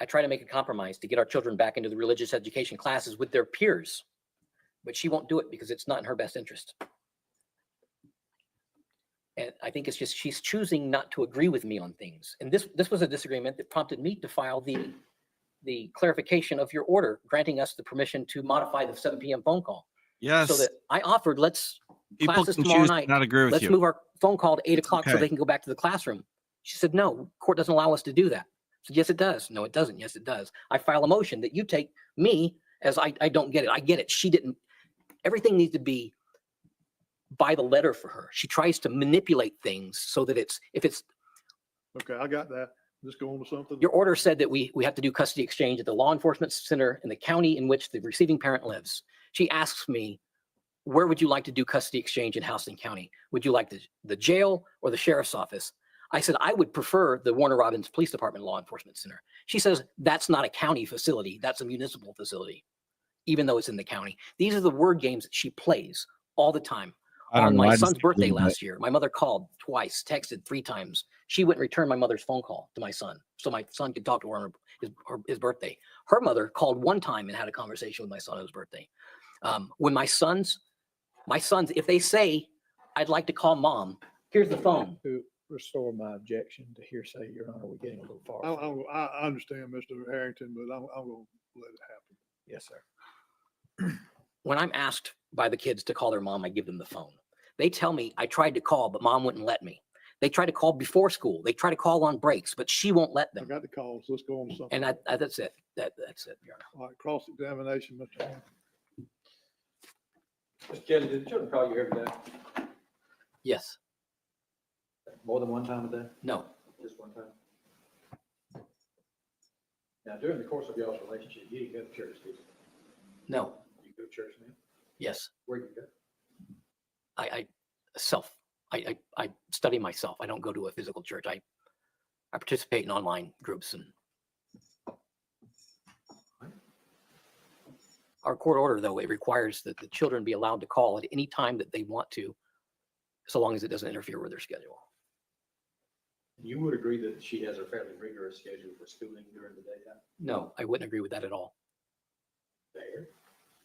I try to make a compromise to get our children back into the religious education classes with their peers, but she won't do it because it's not in her best interest. And I think it's just she's choosing not to agree with me on things. And this was a disagreement that prompted me to file the clarification of your order, granting us the permission to modify the 7 p.m. phone call. Yes. So that I offered, People classes can tomorrow choose to night. not agree with Let's you. move our phone call to 8 o'clock so Okay. they can go back to the classroom. She said, no, court doesn't allow us to do that. I said, yes, it does. No, it doesn't. Yes, it does. I file a motion that you take me as I don't get it. I get it. She didn't. Everything needs to be by the letter for her. She tries to manipulate things so that if it's. Okay, I got that. Just go on to something. Your order said that we have to do custody exchange at the law enforcement center in the county in which the receiving parent lives. She asks me, where would you like to do custody exchange in Houston County? Would you like the jail or the sheriff's office? I said, I would prefer the Warner Robins Police Department Law Enforcement Center. She says, that's not a county facility. That's a municipal facility, even though it's in the county. These are the word games that she plays all the time. I don't On know. my I just son's think a birthday little bit. last year, my mother called twice, texted 3 times. She wouldn't return my mother's phone call to my son, so my son could talk to her on his birthday. Her mother called 1 time and had a conversation with my son on his birthday. When my sons, if they say, I'd like to call mom, here's the phone. To restore my objection to hearsay, Your Honor, we're getting a little far. I understand, Mr. Harrington, but I'm going to let it happen. Yes, sir. When I'm asked by the kids to call their mom, I give them the phone. They tell me I tried to call, but mom wouldn't let me. They try to call before school. They try to call on breaks, but she won't let I them. got the calls. Let's go on to something. And that's it. That's it, Your Honor. All right, cross-examination, Mr. Harrington. Mr. Kelly, did the children call you every day? Yes. More than one time a day? No. Just one time? Now, during the course of y'all's relationship, you didn't go to church, did you? No. You go to church now? Yes. Where do you go? I study myself. I don't go to a physical church. I participate in online groups and Our court order, though, it requires that the children be allowed to call at any time that they want to, so long as it doesn't interfere with their schedule. You would agree that she has a fairly rigorous schedule for schooling during the daytime? No, I wouldn't agree with that at all. Fair.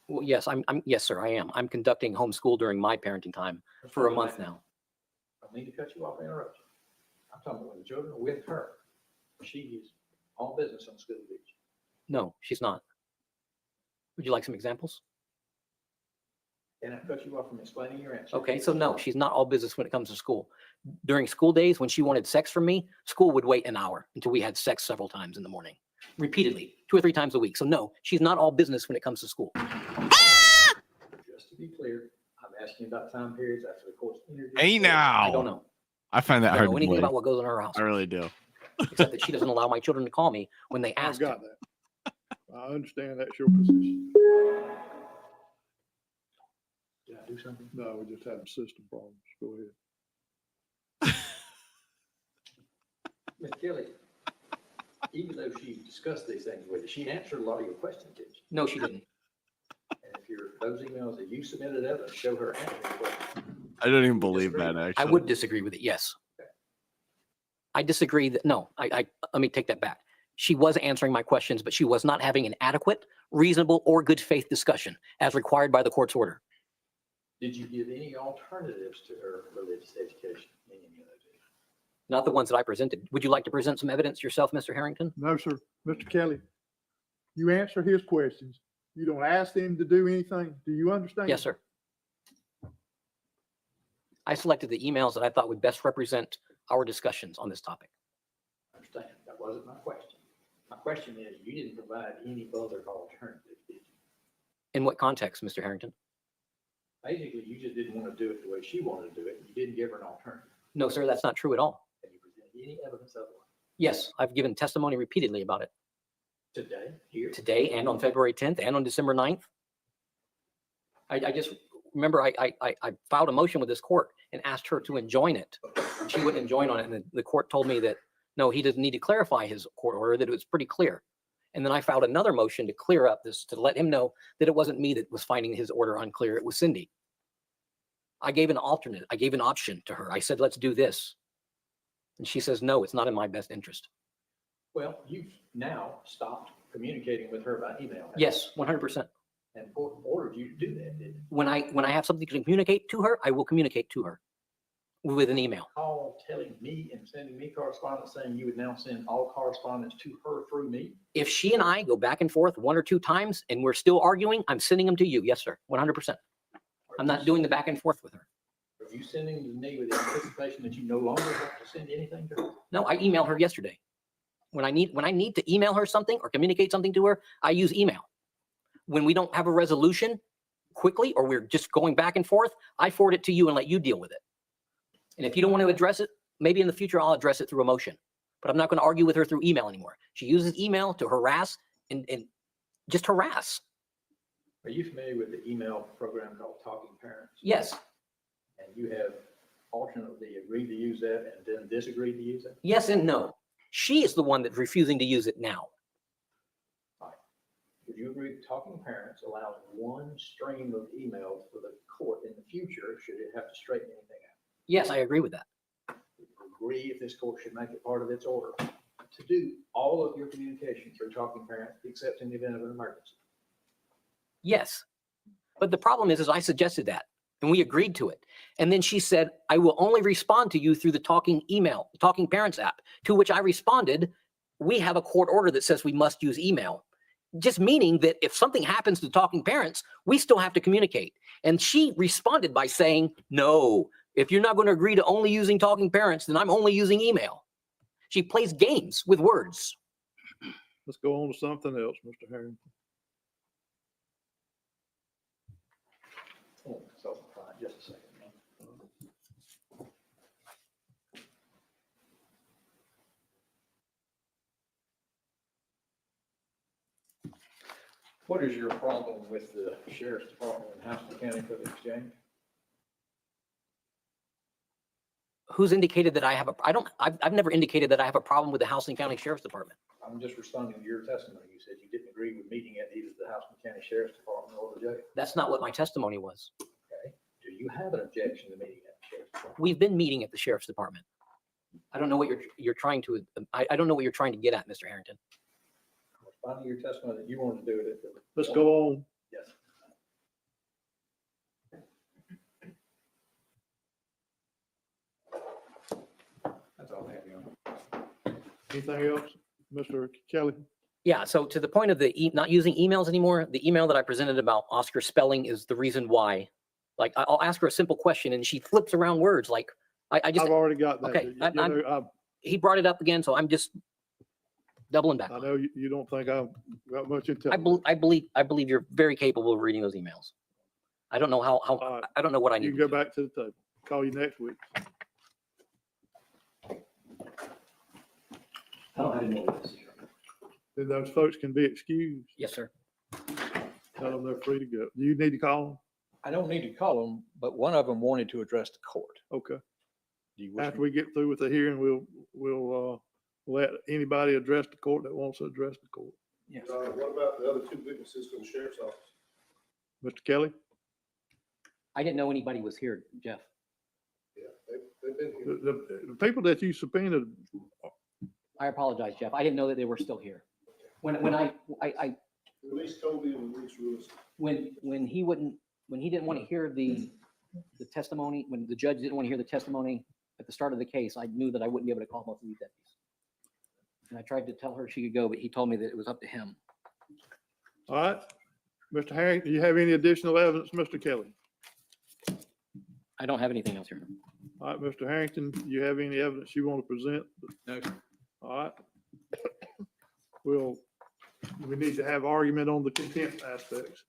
Well, yes, yes, sir, I am. I'm conducting homeschool during my parenting time for a month now. I don't mean to cut you off and interrupt you. I'm talking about when the children are with her. She is all business on school beach. No, she's not. Would you like some examples? And I cut you off from explaining your answer. Okay, so no, she's not all business when it comes to school. During school days, when she wanted sex from me, school would wait an hour until we had sex several times in the morning, repeatedly, 2 or 3 times a week. So no, she's not all business when it comes to school. Just to be clear, I'm asking about time periods after the court's interview. Hey now. I don't know. I find that I hard don't know to anything believe. about what goes on in her house, I really do. except that she doesn't allow my children to call me when they I've ask. got that. I understand that's your position. Did I do something? No, we're just having system problems. Go ahead. Ms. Kelly, even though she discussed these things with you, she answered a lot of your questions, didn't she? No, she didn't. And if those emails that you submitted evidence show her answering questions. I don't even believe that, I actually. would disagree with it, yes. I disagree that, no, let me take that back. She was answering my questions, but she was not having an adequate, reasonable, or good faith discussion as required by the court's order. Did you give any alternatives to her religious education in any of those? Not the ones that I presented. Would you like to present some evidence yourself, Mr. Harrington? No, sir. Mr. Kelly, you answer his questions. You don't ask them to do anything. Do you understand? Yes, sir. I selected the emails that I thought would best represent our discussions on this topic. I understand. That wasn't my question. My question is, you didn't provide any other alternatives, did you? In what context, Mr. Harrington? Basically, you just didn't want to do it the way she wanted to do it. You didn't give her an alternative. No, sir, that's not true at all. Have you presented any evidence otherwise? Yes, I've given testimony repeatedly about it. Today, here? Today and on February 10th and on December 9th. I just remember I filed a motion with this court and asked her to enjoin it. She wouldn't enjoin on it. And the court told me that, no, he doesn't need to clarify his court order, that it was pretty clear. And then I filed another motion to clear up this, to let him know that it wasn't me that was finding his order unclear. It was Cindy. I gave an alternate. I gave an option to her. I said, let's do this. And she says, no, it's not in my best interest. Well, you've now stopped communicating with her by email. Yes, 100%. And court ordered you to do that, didn't it? When I have something to communicate to her, I will communicate to her with an email. Call telling me and sending me correspondence saying you would now send all correspondence to her through me? If she and I go back and forth 1 or 2 times and we're still arguing, I'm sending them to you. Yes, sir. 100%. I'm not doing the back and forth with her. Are you sending them to me with the anticipation that you no longer have to send anything to her? No, I emailed her yesterday. When I need to email her something or communicate something to her, I use email. When we don't have a resolution quickly, or we're just going back and forth, I forward it to you and let you deal with it. And if you don't want to address it, maybe in the future I'll address it through a motion. But I'm not going to argue with her through email anymore. She uses email to harass and just harass. Are you familiar with the email program called Talking Parents? Yes. And you have alternately agreed to use that and then disagreed to use it? Yes and no. She is the one that's refusing to use it now. Would you agree that Talking Parents allows one stream of emails for the court in the future should it have to straighten anything out? Yes, I agree with that. Would you agree if this court should make it part of its order to do all of your communication through Talking Parents except in the event of an emergency? Yes. But the problem is I suggested that and we agreed to it. And then she said, I will only respond to you through the Talking Parents app, to which I responded, we have a court order that says we must use email. Just meaning that if something happens to Talking Parents, we still have to communicate. And she responded by saying, no, if you're not going to agree to only using Talking Parents, then I'm only using email. She plays games with words. Let's go on to something else, Mr. Harrington. Oh, so fine, just a second. What is your problem with the Sheriff's Department and Houston County for the exchange? Who's indicated that I have I've never indicated that I have a problem with the Houston County Sheriff's Department. I'm just responding to your testimony. You said you didn't agree with meeting at either the Houston County Sheriff's Department or the jail. That's not what my testimony was. Okay. Do you have an objection to meeting at the Sheriff's Department? We've been meeting at the Sheriff's Department. I don't know what you're trying to, I don't know what you're trying to get at, Mr. Harrington. Responding to your testimony that you wanted to do it at the. Let's go on. Yes. That's all I have, Your Honor. Anything else, Mr. Kelly? Yeah, so to the point of the not using emails anymore, the email that I presented about Oscar spelling is the reason why. Like, I'll ask her a simple question and she flips around words. Like, I just. I've already got that. Okay, he brought it up again, so I'm just doubling back. I know you don't think I've got much intelligence. I believe you're very capable of reading those emails. I don't know how I don't know what I need. You can go back to the table. Call you next week. Then those folks can be excused. Yes, sir. Tell them they're free to go. Do you need to call them? I don't need to call them, but one of them wanted to address the court. Okay. Do you wish After we get through with the hearing, we'll let anybody address the court that wants to address the court. Yes. What about the other two witnesses from the sheriff's office? Mr. Kelly? I didn't know anybody was here, Jeff. Yeah, they've been here. The people that you subpoenaed, I apologize, Jeff. I didn't know that they were still here. When I Release Kobe and release Rios. when he didn't want to hear the testimony, when the judge didn't want to hear the testimony at the start of the case, I knew that I wouldn't be able to call most of these deputies. And I tried to tell her she could go, but he told me that it was up to him. all right? Mr. Harrington, do you have any additional evidence, Mr. Kelly? I don't have anything else here. All right, Mr. Harrington, do you have any evidence you want to present? No, sir. All right. We need to have argument on the contempt aspects.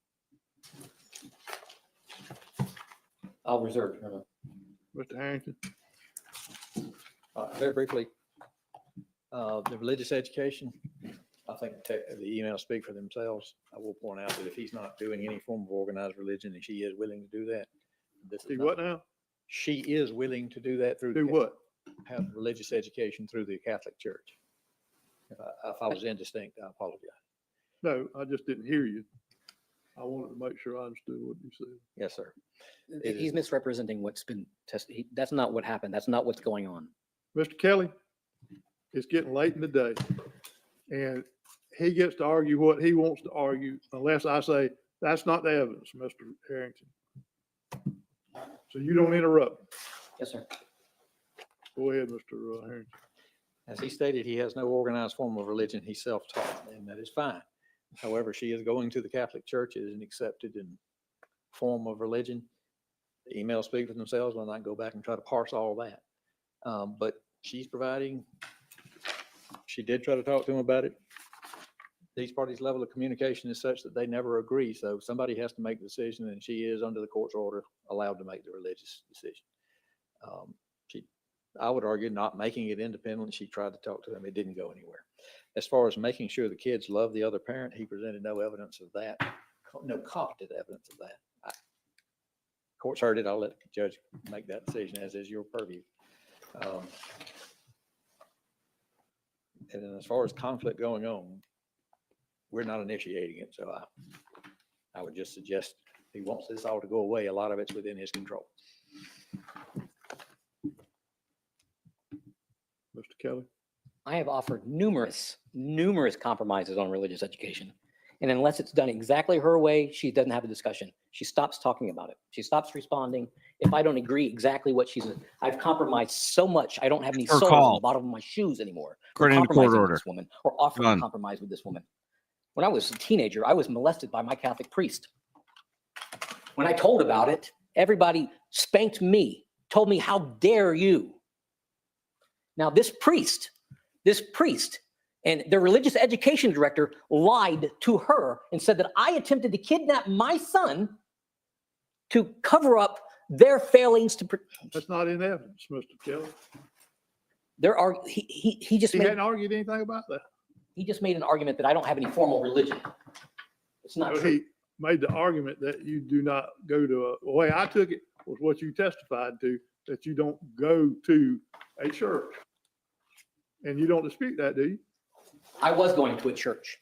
I'll reserve. Mr. Harrington? Very briefly, the religious education, I think the emails speak for themselves. I will point out that if he's not doing any form of organized religion and she is willing to do that. See what now? She is willing to do that through. Do what? Have religious education through the Catholic Church. If I was indistinct, I apologize. No, I just didn't hear you. I wanted to make sure I understood what you said. Yes, sir. He's misrepresenting what's been tested. That's not what happened. That's not what's going on. Mr. Kelly, it's getting late in the day, and he gets to argue what he wants to argue unless I say, that's not the evidence, Mr. Harrington. So you don't interrupt. Yes, sir. Go ahead, Mr. Harrington. As he stated, he has no organized form of religion. He's self-taught, and that is fine. However, she is going to the Catholic Church. It is an accepted form of religion. The emails speak for themselves. I'll not go back and try to parse all that. But she's providing, she did try to talk to him about it. These parties' level of communication is such that they never agree. So somebody has to make the decision, and she is, under the court's order, allowed to make the religious decision. I would argue not making it independent. She tried to talk to them. It didn't go anywhere. As far as making sure the kids love the other parent, he presented no evidence of that, no competent evidence of that. Court's heard it. I'll let the judge make that decision, as is your purview. And then as far as conflict going on, we're not initiating it. So I would just suggest if he wants this all to go away, a lot of it's within his control. Mr. Kelly? I have offered numerous compromises on religious education. And unless it's done exactly her way, she doesn't have a discussion. She stops talking about it. She stops responding. If I don't agree exactly what I've compromised so much, I don't have any soles on the bottom of my shoes anymore. According to court order. This woman, or offering to compromise with this woman. When I was a teenager, I was molested by my Catholic priest. When I told about it, everybody spanked me, told me, how dare you? Now, this priest, and the religious education director lied to her and said that I attempted to kidnap my son to cover up their failings to. That's not in evidence, Mr. Kelly. He just hadn't argued anything about that. He just made an argument that I don't have any formal religion. It's not true. He made the argument that you do not go to the way I took it was what you testified to, that you don't go to a church. And you don't dispute that, do you? I was going to a church.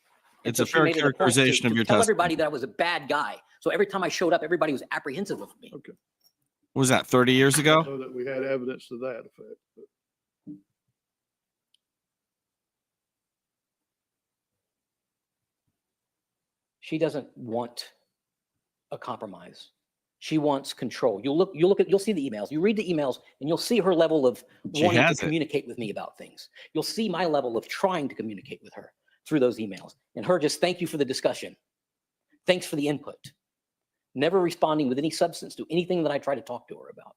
And It's so a she fair made it a point characterization of your tell testimony. everybody that I was a bad guy. So every time I showed up, everybody was apprehensive of me. Okay. What was that, 30 years ago? So that we had evidence to that effect. But She doesn't want a compromise. She wants control. You'll see the emails. You read the emails and you'll see her level of She wanting to has it. communicate with me about things. You'll see my level of trying to communicate with her through those emails. And her just, thank you for the discussion. Thanks for the input. Never responding with any substance to anything that I try to talk to her about.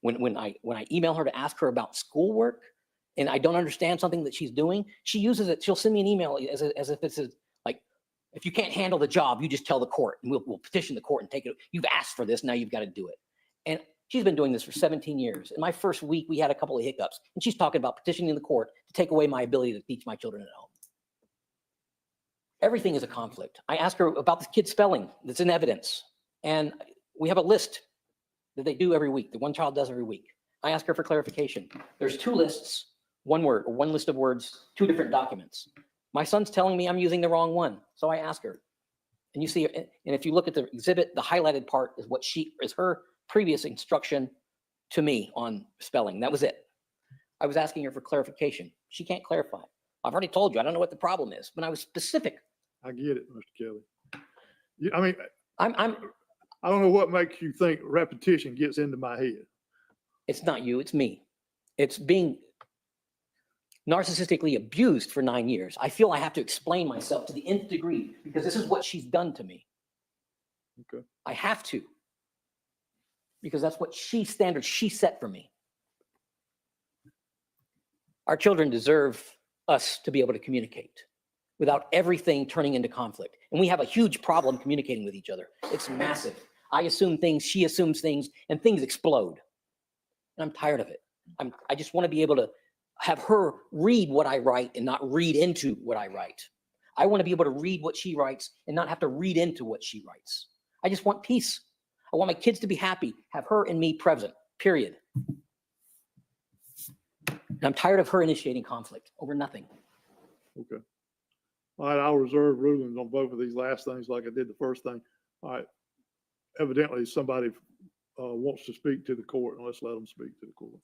When I email her to ask her about schoolwork and I don't understand something that she's doing, she uses it. She'll send me an email as if it's like, if you can't handle the job, you just tell the court and we'll petition the court and take it. You've asked for this, now you've got to do it. And she's been doing this for 17 years. In my first week, we had a couple of hiccups and she's talking about petitioning the court to take away my ability to teach my children at home. Everything is a conflict. I asked her about the kid's spelling that's in evidence. And we have a list that they do every week, that one child does every week. I ask her for clarification. There's two lists, one word or one list of words, two different documents. My son's telling me I'm using the wrong one. So I ask her. And you see, and if you look at the exhibit, the highlighted part is what is her previous instruction to me on spelling. That was it. I was asking her for clarification. She can't clarify. I've already told you, I don't know what the problem is, but I was specific. I get it, Mr. Kelly. I mean, I'm I don't know what makes you think repetition gets into my head. It's not you, it's me. It's being narcissistically abused for 9 years. I feel I have to explain myself to the nth degree because this is what she's done to me. Okay. I have to. Because that's what standards she set for me. Our children deserve us to be able to communicate without everything turning into conflict. And we have a huge problem communicating with each other. It's massive. I assume things, she assumes things, and things explode. And I'm tired of it. I just want to be able to have her read what I write and not read into what I write. I want to be able to read what she writes and not have to read into what she writes. I just want peace. I want my kids to be happy, have her and me present, period. And I'm tired of her initiating conflict over nothing. Okay. All right, I'll reserve rulings on both of these last things like I did the first thing. All right. Evidently, somebody wants to speak to the court, and let's let them speak to the court.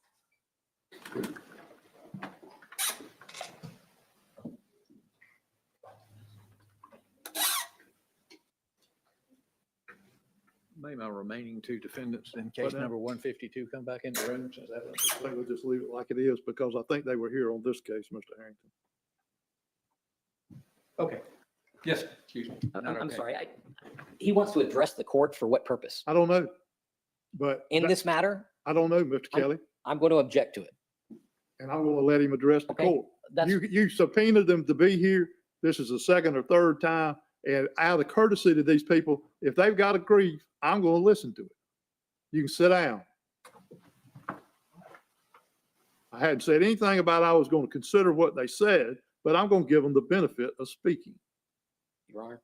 May my remaining two defendants in case number 152 come back in the room? Since that was- I think we'll just leave it like it is because I think they were here on this case, Mr. Harrington. Okay. Yes, excuse me. I'm sorry. He wants to address the court for what purpose? I don't know, but In this matter, I don't know, Mr. Kelly, I'm going to object to it. and I'm going to let him address the Okay, court. You subpoenaed them to be here. This is the second or third time, and out of courtesy to these people, if they've got a grief, I'm going to listen to it. You can sit down. I hadn't said anything about I was going to consider what they said, but I'm going to give them the benefit of speaking. Your Honor.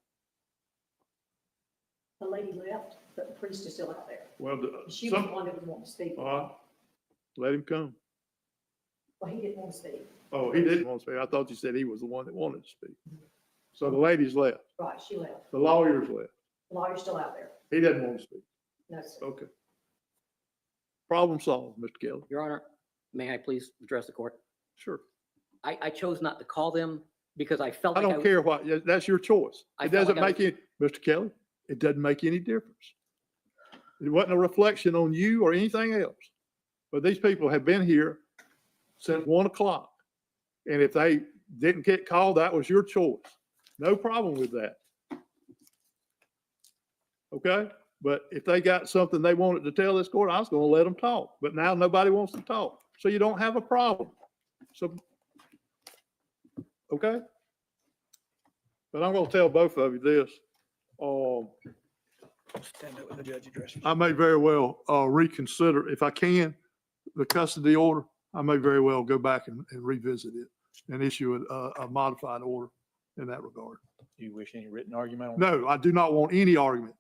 The lady left, but the priest is still out there. Well, She was the one that was wanting to speak. all right, let him come. Well, he didn't want to speak. Oh, he didn't want to speak. I thought you said he was the one that wanted to speak. So the lady's left. Right, she left. The lawyer's left. The lawyer's still out there. He doesn't want to speak. No, sir. Okay. Problem solved, Mr. Kelly. Your Honor, may I please address the court? Sure. I chose not to call them because I felt I like don't care what, that's your choice. I It felt doesn't like make any, Mr. Kelly, it doesn't make any difference. It wasn't a reflection on you or anything else. But these people have been here since 1 o'clock. And if they didn't get called, that was your choice. No problem with that. Okay? But if they got something they wanted to tell this court, I was going to let them talk. But now nobody wants to talk. So you don't have a problem. So, okay? But I'm going to tell both of you this. Stand up with the judge addressing. I may very well reconsider, if I can, the custody order. I may very well go back and revisit it and issue a modified order in that regard. Do you wish any written argument on? No, I do not want any argument.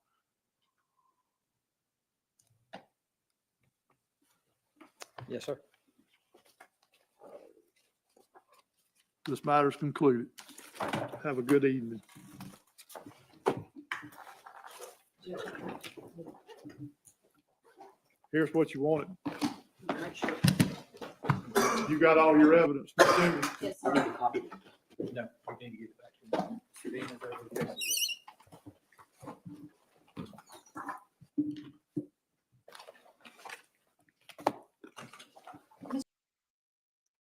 Yes, sir. This matter is concluded. Have a good evening. Here's what you wanted. You got all your evidence. Yes, sir. No, we need to get it back to them.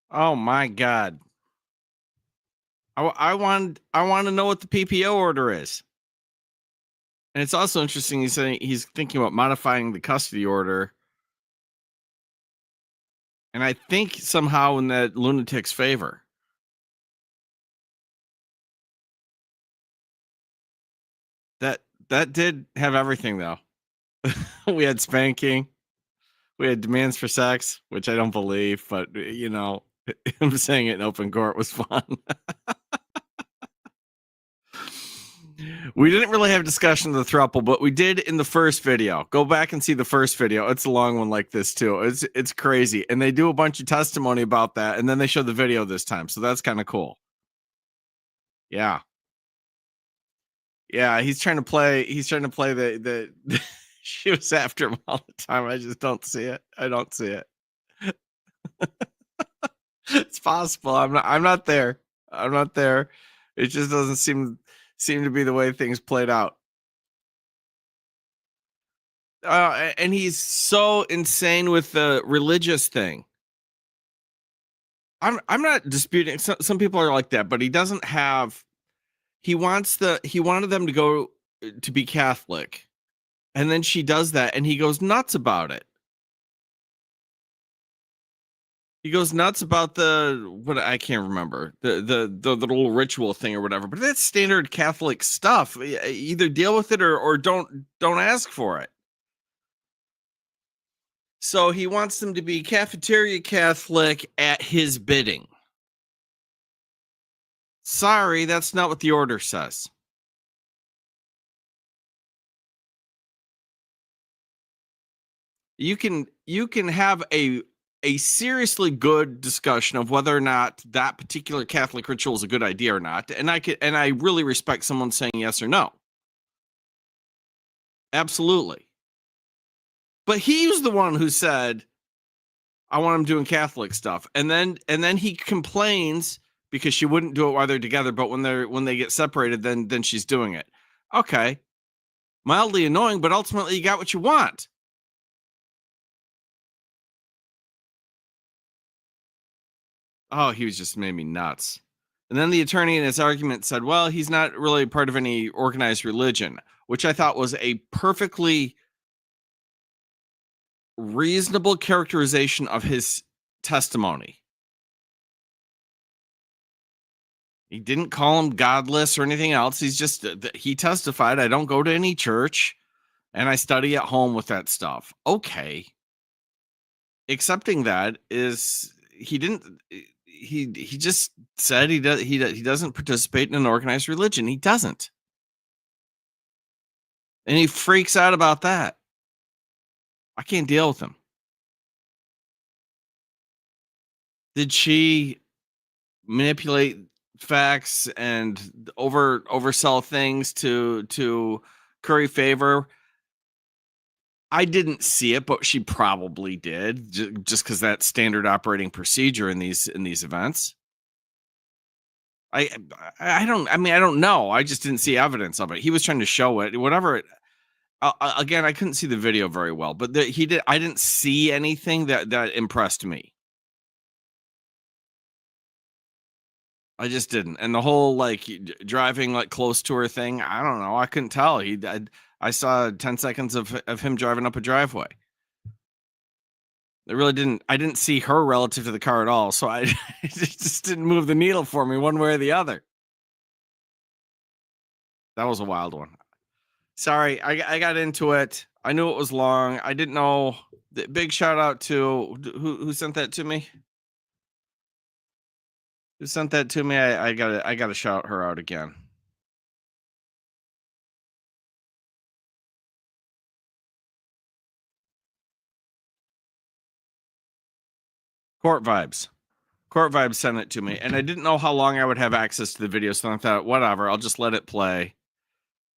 Oh my God. I want to know what the PPO order is. And it's also interesting. He's saying he's thinking about modifying the custody order. And I think somehow in that lunatic's favor. That did have everything though. We had spanking. We had demands for sex, which I don't believe, but you know, him saying it in open court was fun. We didn't really have discussion of the throuple, but we did in the first video. Go back and see the first video. It's a long one like this too. It's crazy. And they do a bunch of testimony about that, and then they show the video this time. So that's kind of cool. Yeah. Yeah, he's trying to play the she was after him all the time. I just don't see it. I don't see it. It's possible. I'm not there. I'm not there. It just doesn't seem to be the way things played out. And he's so insane with the religious thing. I'm not disputing. Some people are like that, but he doesn't have. He wanted them to go to be Catholic, and then she does that, and he goes nuts about it. He goes nuts about what I can't remember the little ritual thing or whatever, but that's standard Catholic stuff. Either deal with it or don't ask for it. So he wants them to be cafeteria Catholic at his bidding. Sorry, that's not what the order says. You can have a seriously good discussion of whether or not that particular Catholic ritual is a good idea or not. And I really respect someone saying yes or no. Absolutely. But he was the one who said, I want him doing Catholic stuff. And then he complains because she wouldn't do it while they're together, but when they get separated, then she's doing it. Okay. Mildly annoying, but ultimately you got what you want. Oh, he was just made me nuts. And then the attorney in his argument said, well, he's not really part of any organized religion, which I thought was a perfectly reasonable characterization of his testimony. He didn't call him godless or anything else. He's just, he testified, I don't go to any church and I study at home with that stuff. Okay. Accepting that is, he just said he doesn't participate in an organized religion. He doesn't. And he freaks out about that. I can't deal with him. Did she manipulate facts and oversell things to curry favor? I didn't see it, but she probably did, just because that's standard operating procedure in these events. I don't know. I just didn't see evidence of it. He was trying to show it, whatever. Again, I couldn't see the video very well, but I didn't see anything that impressed me. I just didn't. And the whole like driving like close to her thing, I don't know. I couldn't tell. I saw 10 seconds of him driving up a driveway. I didn't see her relative to the car at all. So it just didn't move the needle for me one way or the other. That was a wild one. Sorry, I got into it. I knew it was long. I didn't know. Big shout out to who sent that to me. Who sent that to me? I gotta shout her out again. Court Vibes. Court Vibes sent it to me, and I didn't know how long I would have access to the video, so I thought, whatever, I'll just let it play.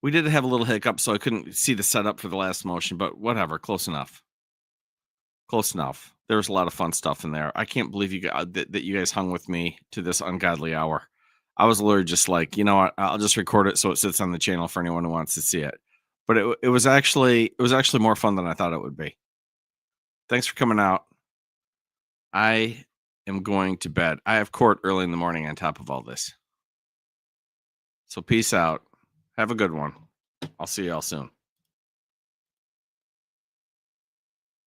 We did have a little hiccup, so I couldn't see the setup for the last motion, but whatever, close enough. Close enough. There was a lot of fun stuff in there. I can't believe that you guys hung with me to this ungodly hour. I was literally just like, you know what, I'll just record it so it sits on the channel for anyone who wants to see it. But it was actually more fun than I thought it would be. Thanks for coming out. I am going to bed. I have court early in the morning on top of all this. So peace out. Have a good one. I'll see y'all soon.